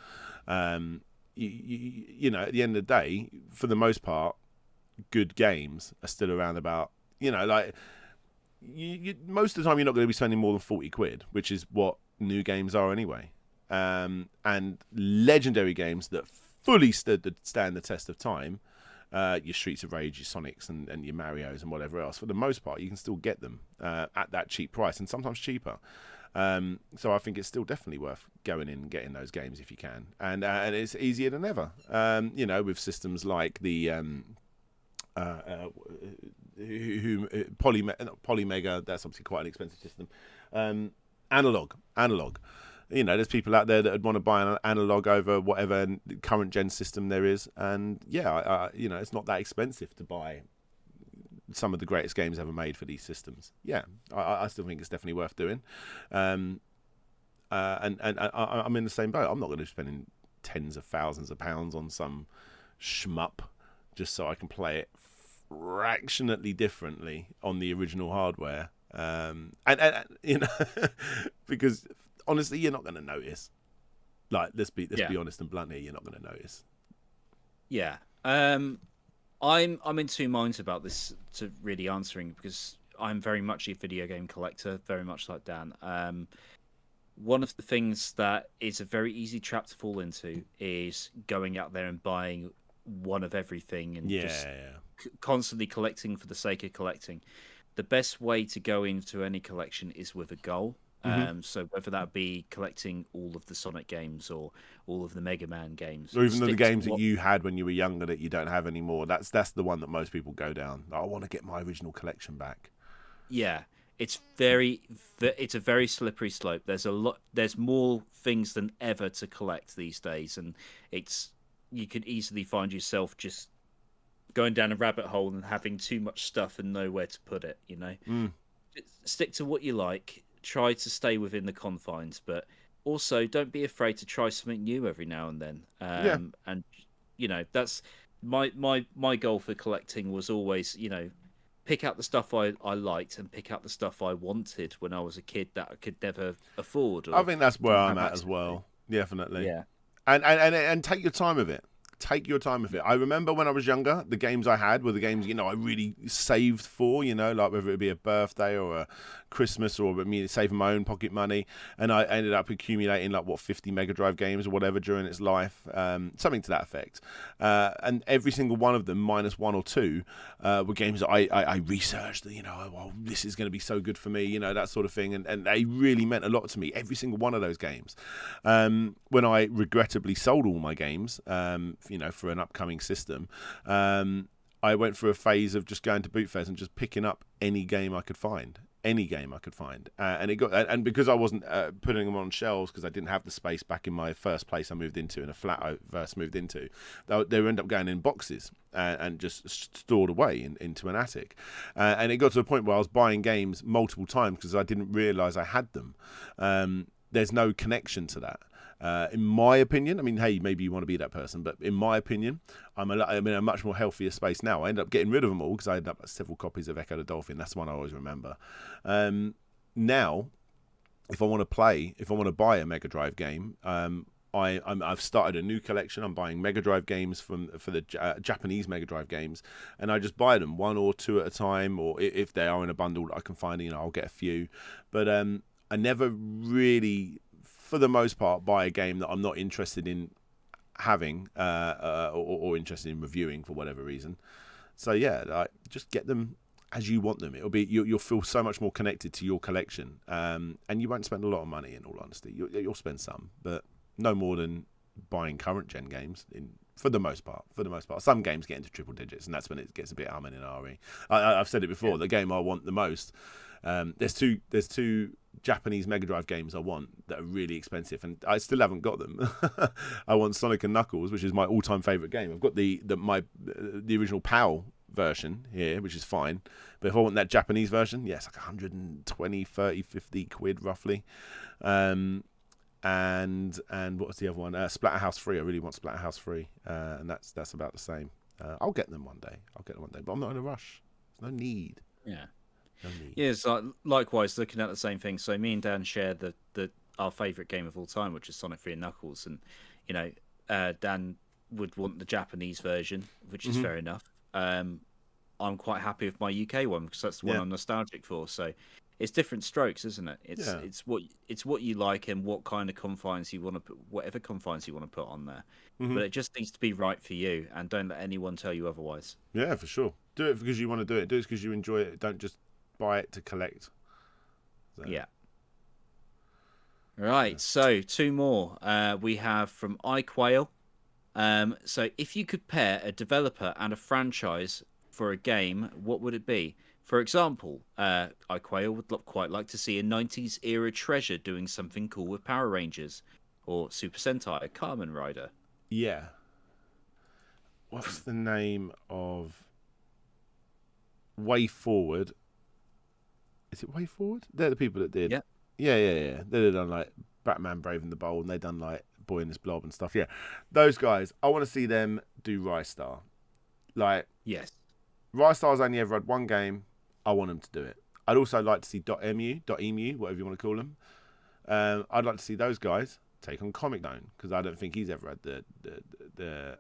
you know, at the end of the day, for the most part, good games are still around about, you know, like most of the time you're not going to be spending more than 40 quid, which is what new games are anyway. And legendary games that fully stand the test of time, your Streets of Rage, your Sonics, and your Marios and whatever else, for the most part, you can still get them at that cheap price, and sometimes cheaper. So I think it's still definitely worth going in and getting those games if you can, and it's easier than ever. You know, with systems like the Polymega, that's obviously quite an expensive system. Analog. You know, there's people out there that would want to buy an analog over whatever current gen system there is, and yeah, you know, it's not that expensive to buy some of the greatest games ever made for these systems. Yeah, I still think it's definitely worth doing. And I'm in the same boat. I'm not going to be spending tens of thousands of pounds on some shmup just so I can play it fractionally differently on the original hardware. And you know, because honestly, you're not going to notice. Like, let's be honest and blunt here. You're not going to notice. Yeah. I'm in two minds about this to really answering, because I'm very much a video game collector, very much like Dan. One of the things that is a very easy trap to fall into is going out there and buying one of everything and constantly collecting for the sake of collecting. The best way to go into any collection is with a goal. So whether that be collecting all of the Sonic games or all of the Mega Man games, or even the games that you had when you were younger that you don't have anymore, that's the one that most people go down. I want to get my original collection back. Yeah, it's a very slippery slope. There's more things than ever to collect these days, and you can easily find yourself just going down a rabbit hole and having too much stuff and nowhere to put it. You know, stick to what you like. Try to stay within the confines, but also don't be afraid to try something new every now and then. And you know, that's my goal for collecting was always, you know, pick out the stuff I liked and pick out the stuff I wanted when I was a kid that I could never afford. I think that's where I'm at as well. Definitely. Yeah. And take your time with it. Take your time with it. I remember when I was younger, the games I had were the games, you know, I really saved for, you know, like whether it be a birthday or a Christmas or me saving my own pocket money. And I ended up accumulating 50 Mega Drive games or whatever during its life, something to that effect. And every single one of them, minus one or two, were games that I researched, you know, well, this is going to be so good for me, you know, that sort of thing. And they really meant a lot to me, every single one of those games. When I regrettably sold all my games, you know, for an upcoming system, I went through a phase of just going to boot fairs and just picking up any game I could find, and because I wasn't putting them on shelves because I didn't have the space back in my first place I moved into, in a flat I first moved into, they would end up going in boxes and just stored away into an attic, and it got to a point where I was buying games multiple times because I didn't realise I had them. There's no connection to that. In my opinion, I mean, hey, maybe you want to be that person, but in my opinion, I'm in a much more healthier space now. I ended up getting rid of them all because I ended up with several copies of Echo the Dolphin. That's the one I always remember. Now, if I want to buy a Mega Drive game, I've started a new collection. I'm buying Mega Drive games for the Japanese Mega Drive games, and I just buy them one or two at a time, or if they are in a bundle that I can find, you know, I'll get a few. But I never really, for the most part, buy a game that I'm not interested in having or interested in reviewing for whatever reason. So yeah, just get them as you want them. It'll be you'll feel so much more connected to your collection, and you won't spend a lot of money. In all honesty, you'll spend some, but no more than buying current gen games. For the most part, some games get into triple digits, and that's when it gets a bit humming and ahhing. I've said it before. Yeah. The game I want the most. There's two Japanese Mega Drive games I want that are really expensive, and I still haven't got them. I want Sonic and Knuckles, which is my all-time favourite game. I've got the original PAL version here, which is fine, but if I want that Japanese version, yeah, it's like 120, 30, 50 quid roughly. And what's the other one? Splatterhouse 3. I really want Splatterhouse 3, and that's about the same. I'll get them one day, but I'm not in a rush. There's no need. Yeah. Yeah, so likewise, looking at the same thing. So me and Dan share our favourite game of all time, which is Sonic 3 and Knuckles, and you know, Dan would want the Japanese version, which is fair enough. I'm quite happy with my UK one because that's the one I'm nostalgic for. So it's different strokes, isn't it? It's what you like and what kind of confines you want to put, whatever confines you want to put on there. But it just needs to be right for you, and don't let anyone tell you otherwise. Yeah, for sure. Do it because you want to do it. Do it because you enjoy it. Don't just buy it to collect. So. Yeah. Right. So 2 more. We have from iQuail. So if you could pair a developer and a franchise for a game, what would it be? For example, iQuail would quite like to see a 90s era treasure doing something cool with Power Rangers, or Super Sentai, Kamen Rider. Yeah. What's the name of Way Forward? Is it Way Forward? They're the people that did. Yeah. They done like Batman Brave and the Bold, and they done like Boy in This Blob and stuff. Yeah. Those guys, I want to see them do Rystar. Like, yes. Rystar's only ever had one game. I want them to do it. I'd also like to see .emu, whatever you want to call them. I'd like to see those guys take on Comic Zone, because I don't think he's ever had the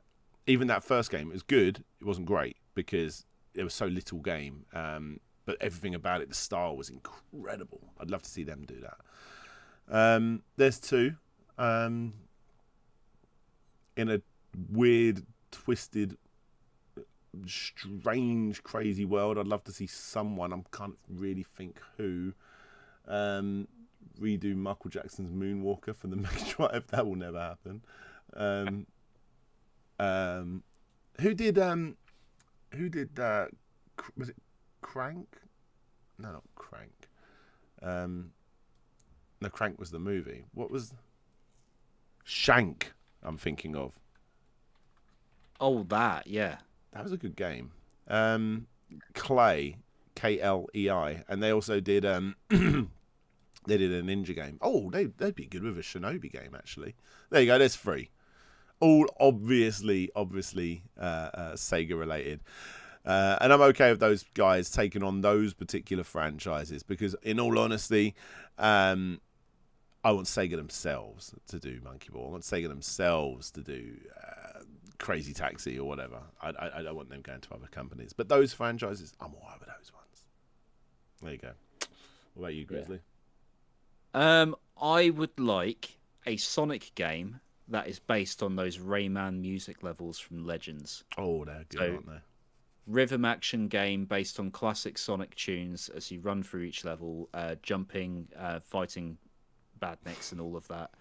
even that first game. It was good. It wasn't great because there was so little game. But everything about it, the style was incredible. I'd love to see them do that. There's 2. In a weird, twisted, strange, crazy world, I'd love to see someone, I can't really think who, redo Michael Jackson's Moonwalker for the Mega Drive. That will never happen. Who did was it Crank? No, not Crank. No, Crank was the movie. What was Shank? I'm thinking of. Oh, that, yeah. That was a good game. Clay, Klei, and they also did they did a ninja game. Oh, they'd be good with a Shinobi game, actually. There you go. There's 3. All obviously Sega related. And I'm okay with those guys taking on those particular franchises because, in all honesty, I want Sega themselves to do Monkey Ball. I want Sega themselves to do Crazy Taxi or whatever. I don't want them going to other companies. But those franchises, I'm all over those ones. There you go. What about you, Grizzly? I would like a Sonic game that is based on those Rayman music levels from Legends. Oh, they're good, aren't they? Rhythm action game based on classic Sonic tunes as you run through each level, jumping, fighting badniks and all of that.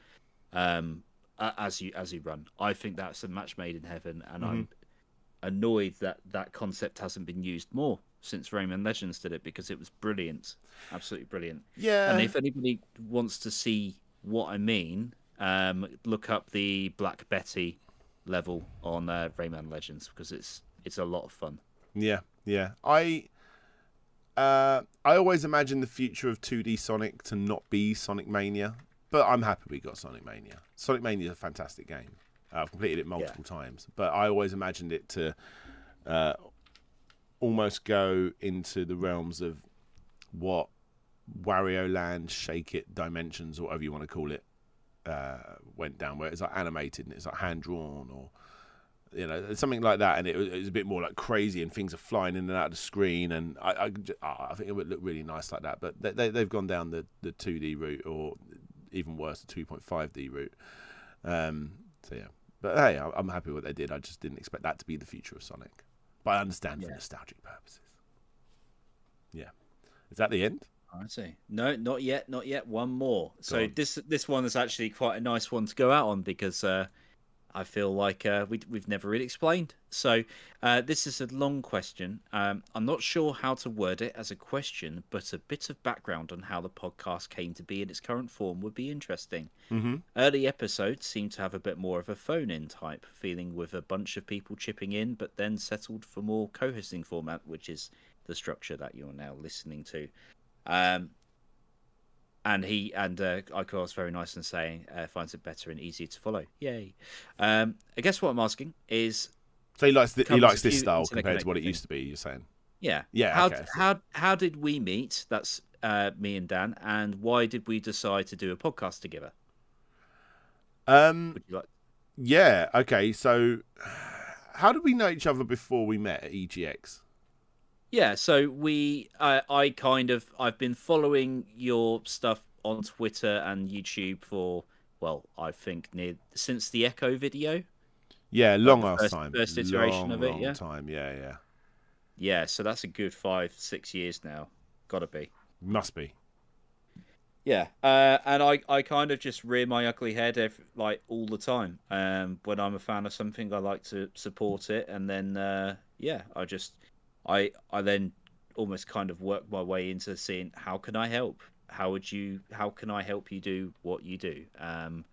As you run, I think that's a match made in heaven, and I'm annoyed that concept hasn't been used more since Rayman Legends did it, because it was brilliant, absolutely brilliant. Yeah. And if anybody wants to see what I mean, look up the Black Betty level on Rayman Legends, because it's a lot of fun. Yeah. I always imagined the future of 2D Sonic to not be Sonic Mania, but I'm happy we got Sonic Mania. Sonic Mania is a fantastic game. I've completed it multiple times, but I always imagined it to almost go into the realms of what Wario Land, Shake It, Dimensions, or whatever you want to call it, went down, where it's like animated and it's like hand drawn, or something like that, and it was a bit more like crazy, and things are flying in and out of the screen, and I think it would look really nice like that. But they've gone down the 2D route, or even worse, the 2.5D route. So yeah, but hey, I'm happy with what they did. I just didn't expect that to be the future of Sonic, but I understand for nostalgic purposes. Yeah, is that the end? I see. No, not yet. One more. So this one is actually quite a nice one to go out on, because I feel like we've never really explained. So this is a long question. I'm not sure how to word it as a question, but a bit of background on how the podcast came to be in its current form would be interesting. Early episodes seem to have a bit more of a phone-in type feeling, with a bunch of people chipping in, but then settled for more co-hosting format, which is the structure that you're now listening to. And Iko was very nice in saying finds it better and easier to follow. Yay! I guess what I'm asking is, so he likes this style compared to what it used to be. You're saying? Yeah. How did we meet? That's me and Dan, and why did we decide to do a podcast together? Would you like? Yeah. Okay. So, how did we know each other before we met at EGX? Yeah. So I've been following your stuff on Twitter and YouTube for, well, I think since the Echo video. Yeah, long ass time. First iteration of it. Long Yeah. time. Yeah. Yeah. So that's a good 5-6 years now. Gotta be. Must be. Yeah, and I kind of just rear my ugly head all the time. When I'm a fan of something, I like to support it, and then I then almost kind of work my way into seeing how can I help? How can I help you do what you do? And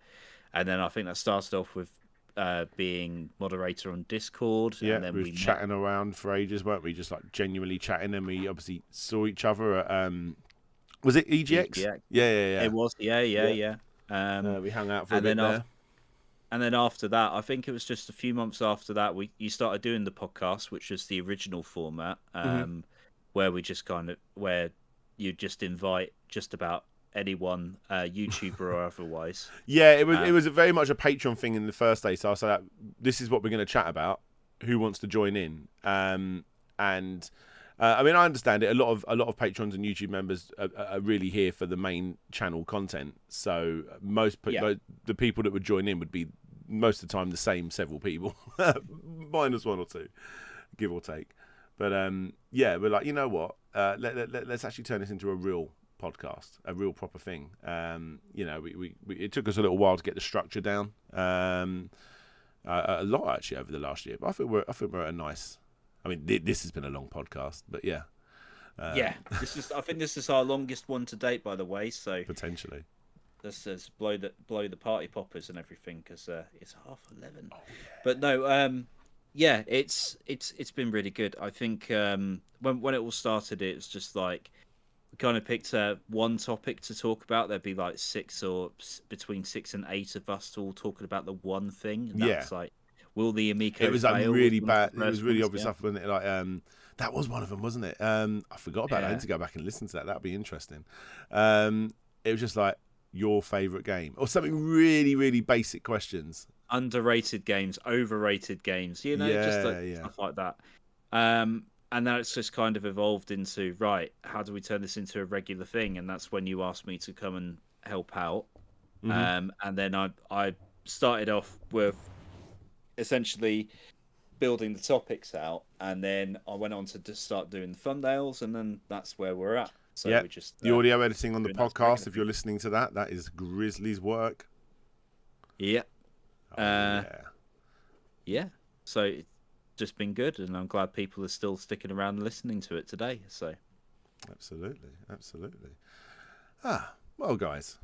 then I think that started off with being moderator on Discord. Yeah, and then we were chatting around for ages, weren't we? Just like genuinely chatting, and we obviously saw each other at was it EGX? Yeah. It was, yeah. We hung out for a bit there. And then after that, I think it was just a few months after that, you started doing the podcast, which was the original format, where where you just invite just about anyone, YouTuber or otherwise. Yeah, it was very much a Patreon thing in the first day. So I said, this is what we're going to chat about. Who wants to join in? I mean, I understand it. A lot of patrons and YouTube members are really here for the main channel content. So the people that would join in would be most of the time the same several people, minus one or two, give or take. But we're like, you know what? Let's actually turn this into a real podcast, a real proper thing. It took us a little while to get the structure down. A lot actually over the last year, but I think we're at a nice. I mean, this has been a long podcast, but yeah. I think this is our longest one to date, by the way. So potentially, this is blow the party poppers and everything because it's 11:30. Oh, yeah. But no, it's been really good. I think when it all started, it was just like we kind of picked one topic to talk about. There'd be like between 6 and 8 of us all talking about the one thing. And that's like. Will the Amico? It was like really bad. It was really obvious stuff, wasn't it? Like that was one of them, wasn't it? I forgot about that. I need to go back and listen to that. That'd be interesting. It was just like your favorite game or something really, really basic questions. Underrated games, overrated games. Stuff like that. And then it's just kind of evolved into how do we turn this into a regular thing? And that's when you asked me to come and help out. And then I started off with. Essentially building the topics out, and then I went on to just start doing the thumbnails, and then that's where we're at. So we just the audio editing on the podcast. If you're listening to that is Grizzly's work. Yeah. Yeah. So it's just been good, and I'm glad people are still sticking around and listening to it today. So absolutely. Well, guys,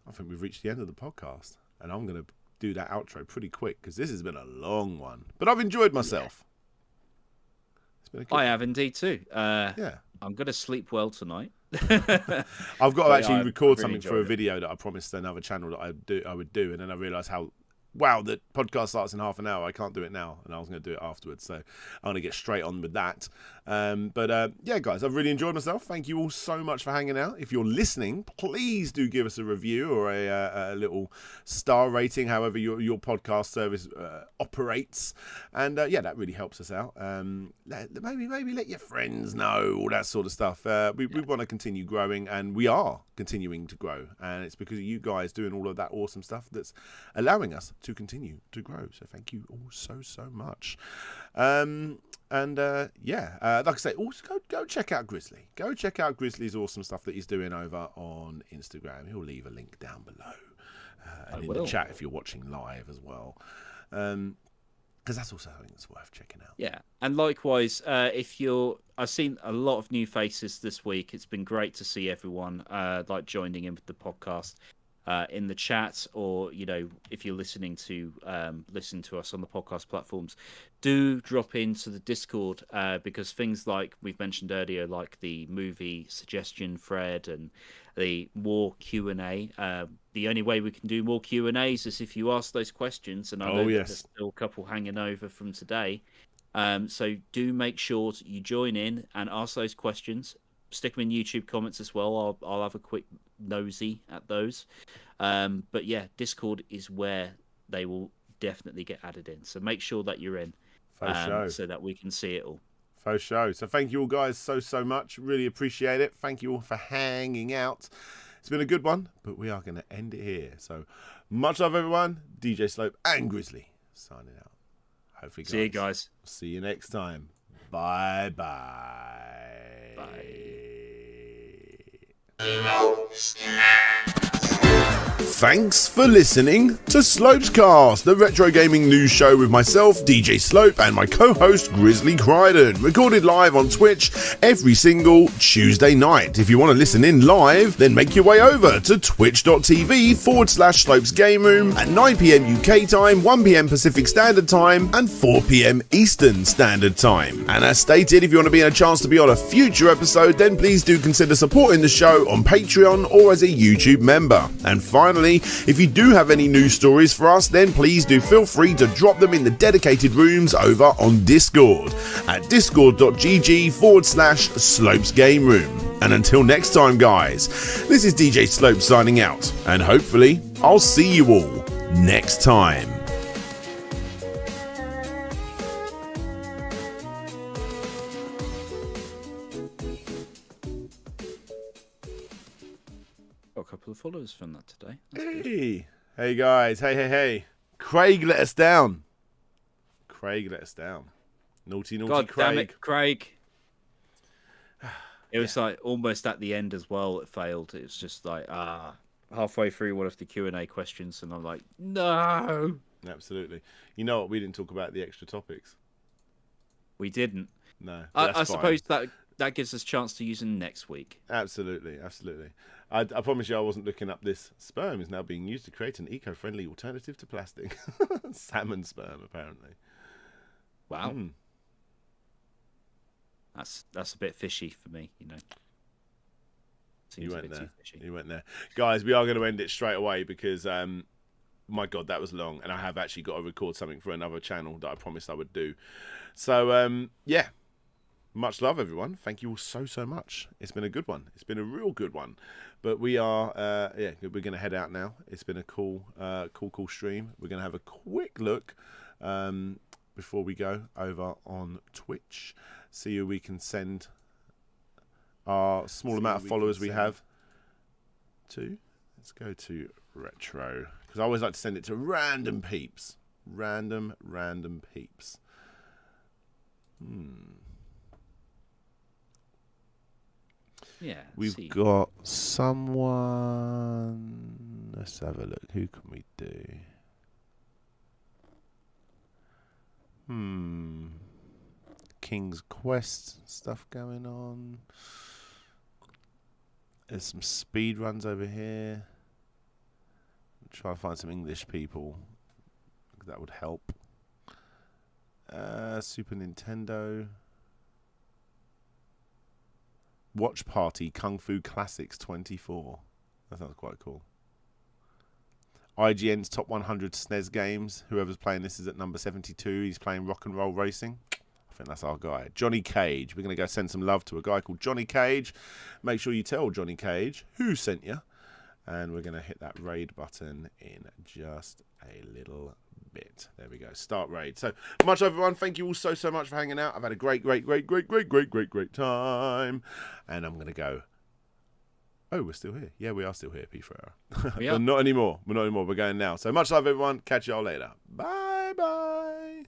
I think we've reached the end of the podcast, and I'm going to do that outro pretty quick because this has been a long one, but I've enjoyed myself. It's been I have indeed too. Yeah, I'm gonna sleep well tonight. I've got to actually record something for a video that I promised another channel that I would do, and then I realised how the podcast starts in half an hour. I can't do it now, and I was going to do it afterwards, so I'm going to get straight on with that. Yeah, guys, I've really enjoyed myself. Thank you all so much for hanging out. If you're listening, please do give us a review or a little star rating, however your podcast service operates. And that really helps us out. Maybe let your friends know, all that sort of stuff. We want to continue growing, and we are continuing to grow, and it's because of you guys doing all of that awesome stuff that's allowing us to continue to grow. So thank you all so much. Like I say, also go check out Grizzly. Go check out Grizzly's awesome stuff that he's doing over on Instagram. He'll leave a link down below and in the chat if you're watching live as well. Because that's also something that's worth checking out. Yeah, and likewise, I've seen a lot of new faces this week. It's been great to see everyone joining in with the podcast in the chat, or if you're listening to listen to us on the podcast platforms, do drop into the Discord because things like we've mentioned earlier, like the movie suggestion thread and the more Q&A. The only way we can do more Q&As is if you ask those questions, and I know there's still a couple hanging over from today. So do make sure that you join in and ask those questions. Stick them in YouTube comments as well. I'll have a quick nosy at those. But yeah, Discord is where they will definitely get added in. So make sure that you're in, so that we can see it all. For sure. So thank you all guys so much. Really appreciate it. Thank you all for hanging out. It's been a good one, but we are going to end it here. So much love, everyone. DJ Slope and Grizzly signing out. Hopefully, guys, see you guys. See you next time. Bye. Thanks for listening to SLOPESCAST, the retro gaming news show with myself, DJ Slope, and my co-host Grizzly Crichton, recorded live on Twitch every single Tuesday night. If you want to listen in live, then make your way over to twitch.tv/Slopes Game Room at 9 PM UK time, 1 PM Pacific Standard Time, and 4 PM Eastern Standard Time. And as stated, if you want to be in a chance to be on a future episode, then please do consider supporting the show on Patreon or as a YouTube member. And finally, if you do have any news stories for us, then please do feel free to drop them in the dedicated rooms over on Discord at discord.gg/Slopes Game Room. And until next time, guys, this is DJ Slope signing out, and hopefully I'll see you all next time. Got a couple of followers from that today. Hey guys, hey. Craig let us down. Naughty God Craig. damn it, Craig. It was like almost at the end as well. It failed. It was just like halfway through one of the Q&A questions, and I'm like, no. Absolutely. You know what? We didn't talk about the extra topics. We didn't. No. I suppose that gives us a chance to use them next week. Absolutely. I promise you I wasn't looking up this. Sperm is now being used to create an eco-friendly alternative to plastic. Salmon sperm, apparently. Wow. That's a bit fishy for me, you know. Seems You a went bit there. too fishy. You went there. Guys, we are going to end it straight away because, my God, that was long. And I have actually got to record something for another channel that I promised I would do. So, yeah. Much love, everyone. Thank you all so much. It's been a good one. It's been a real good one. But we are, we're going to head out now. It's been a cool stream. We're going to have a quick look before we go over on Twitch. See who we can send our small amount of followers we have to. Let's go to retro. Because I always like to send it to random peeps. Random peeps. Yeah. We've got someone. Let's have a look. Who can we do? King's Quest stuff going on. There's some speed runs over here. Try and find some English people. That would help. Super Nintendo. Watch Party Kung Fu Classics 24. That sounds quite cool. IGN's Top 100 SNES games. Whoever's playing this is at number 72. He's playing Rock and Roll Racing. I think that's our guy. Johnny Cage. We're going to go send some love to a guy called Johnny Cage. Make sure you tell Johnny Cage who sent you. And we're going to hit that raid button in just a little bit. There we go. Start raid. So much love, everyone. Thank you all so much for hanging out. I've had a great time. And I'm going to go. Oh, we're still here. Yeah, we are still here, P. Ferreira. But not anymore. We're not anymore. We're going now. So much love, everyone. Catch y'all later. Bye. Bye.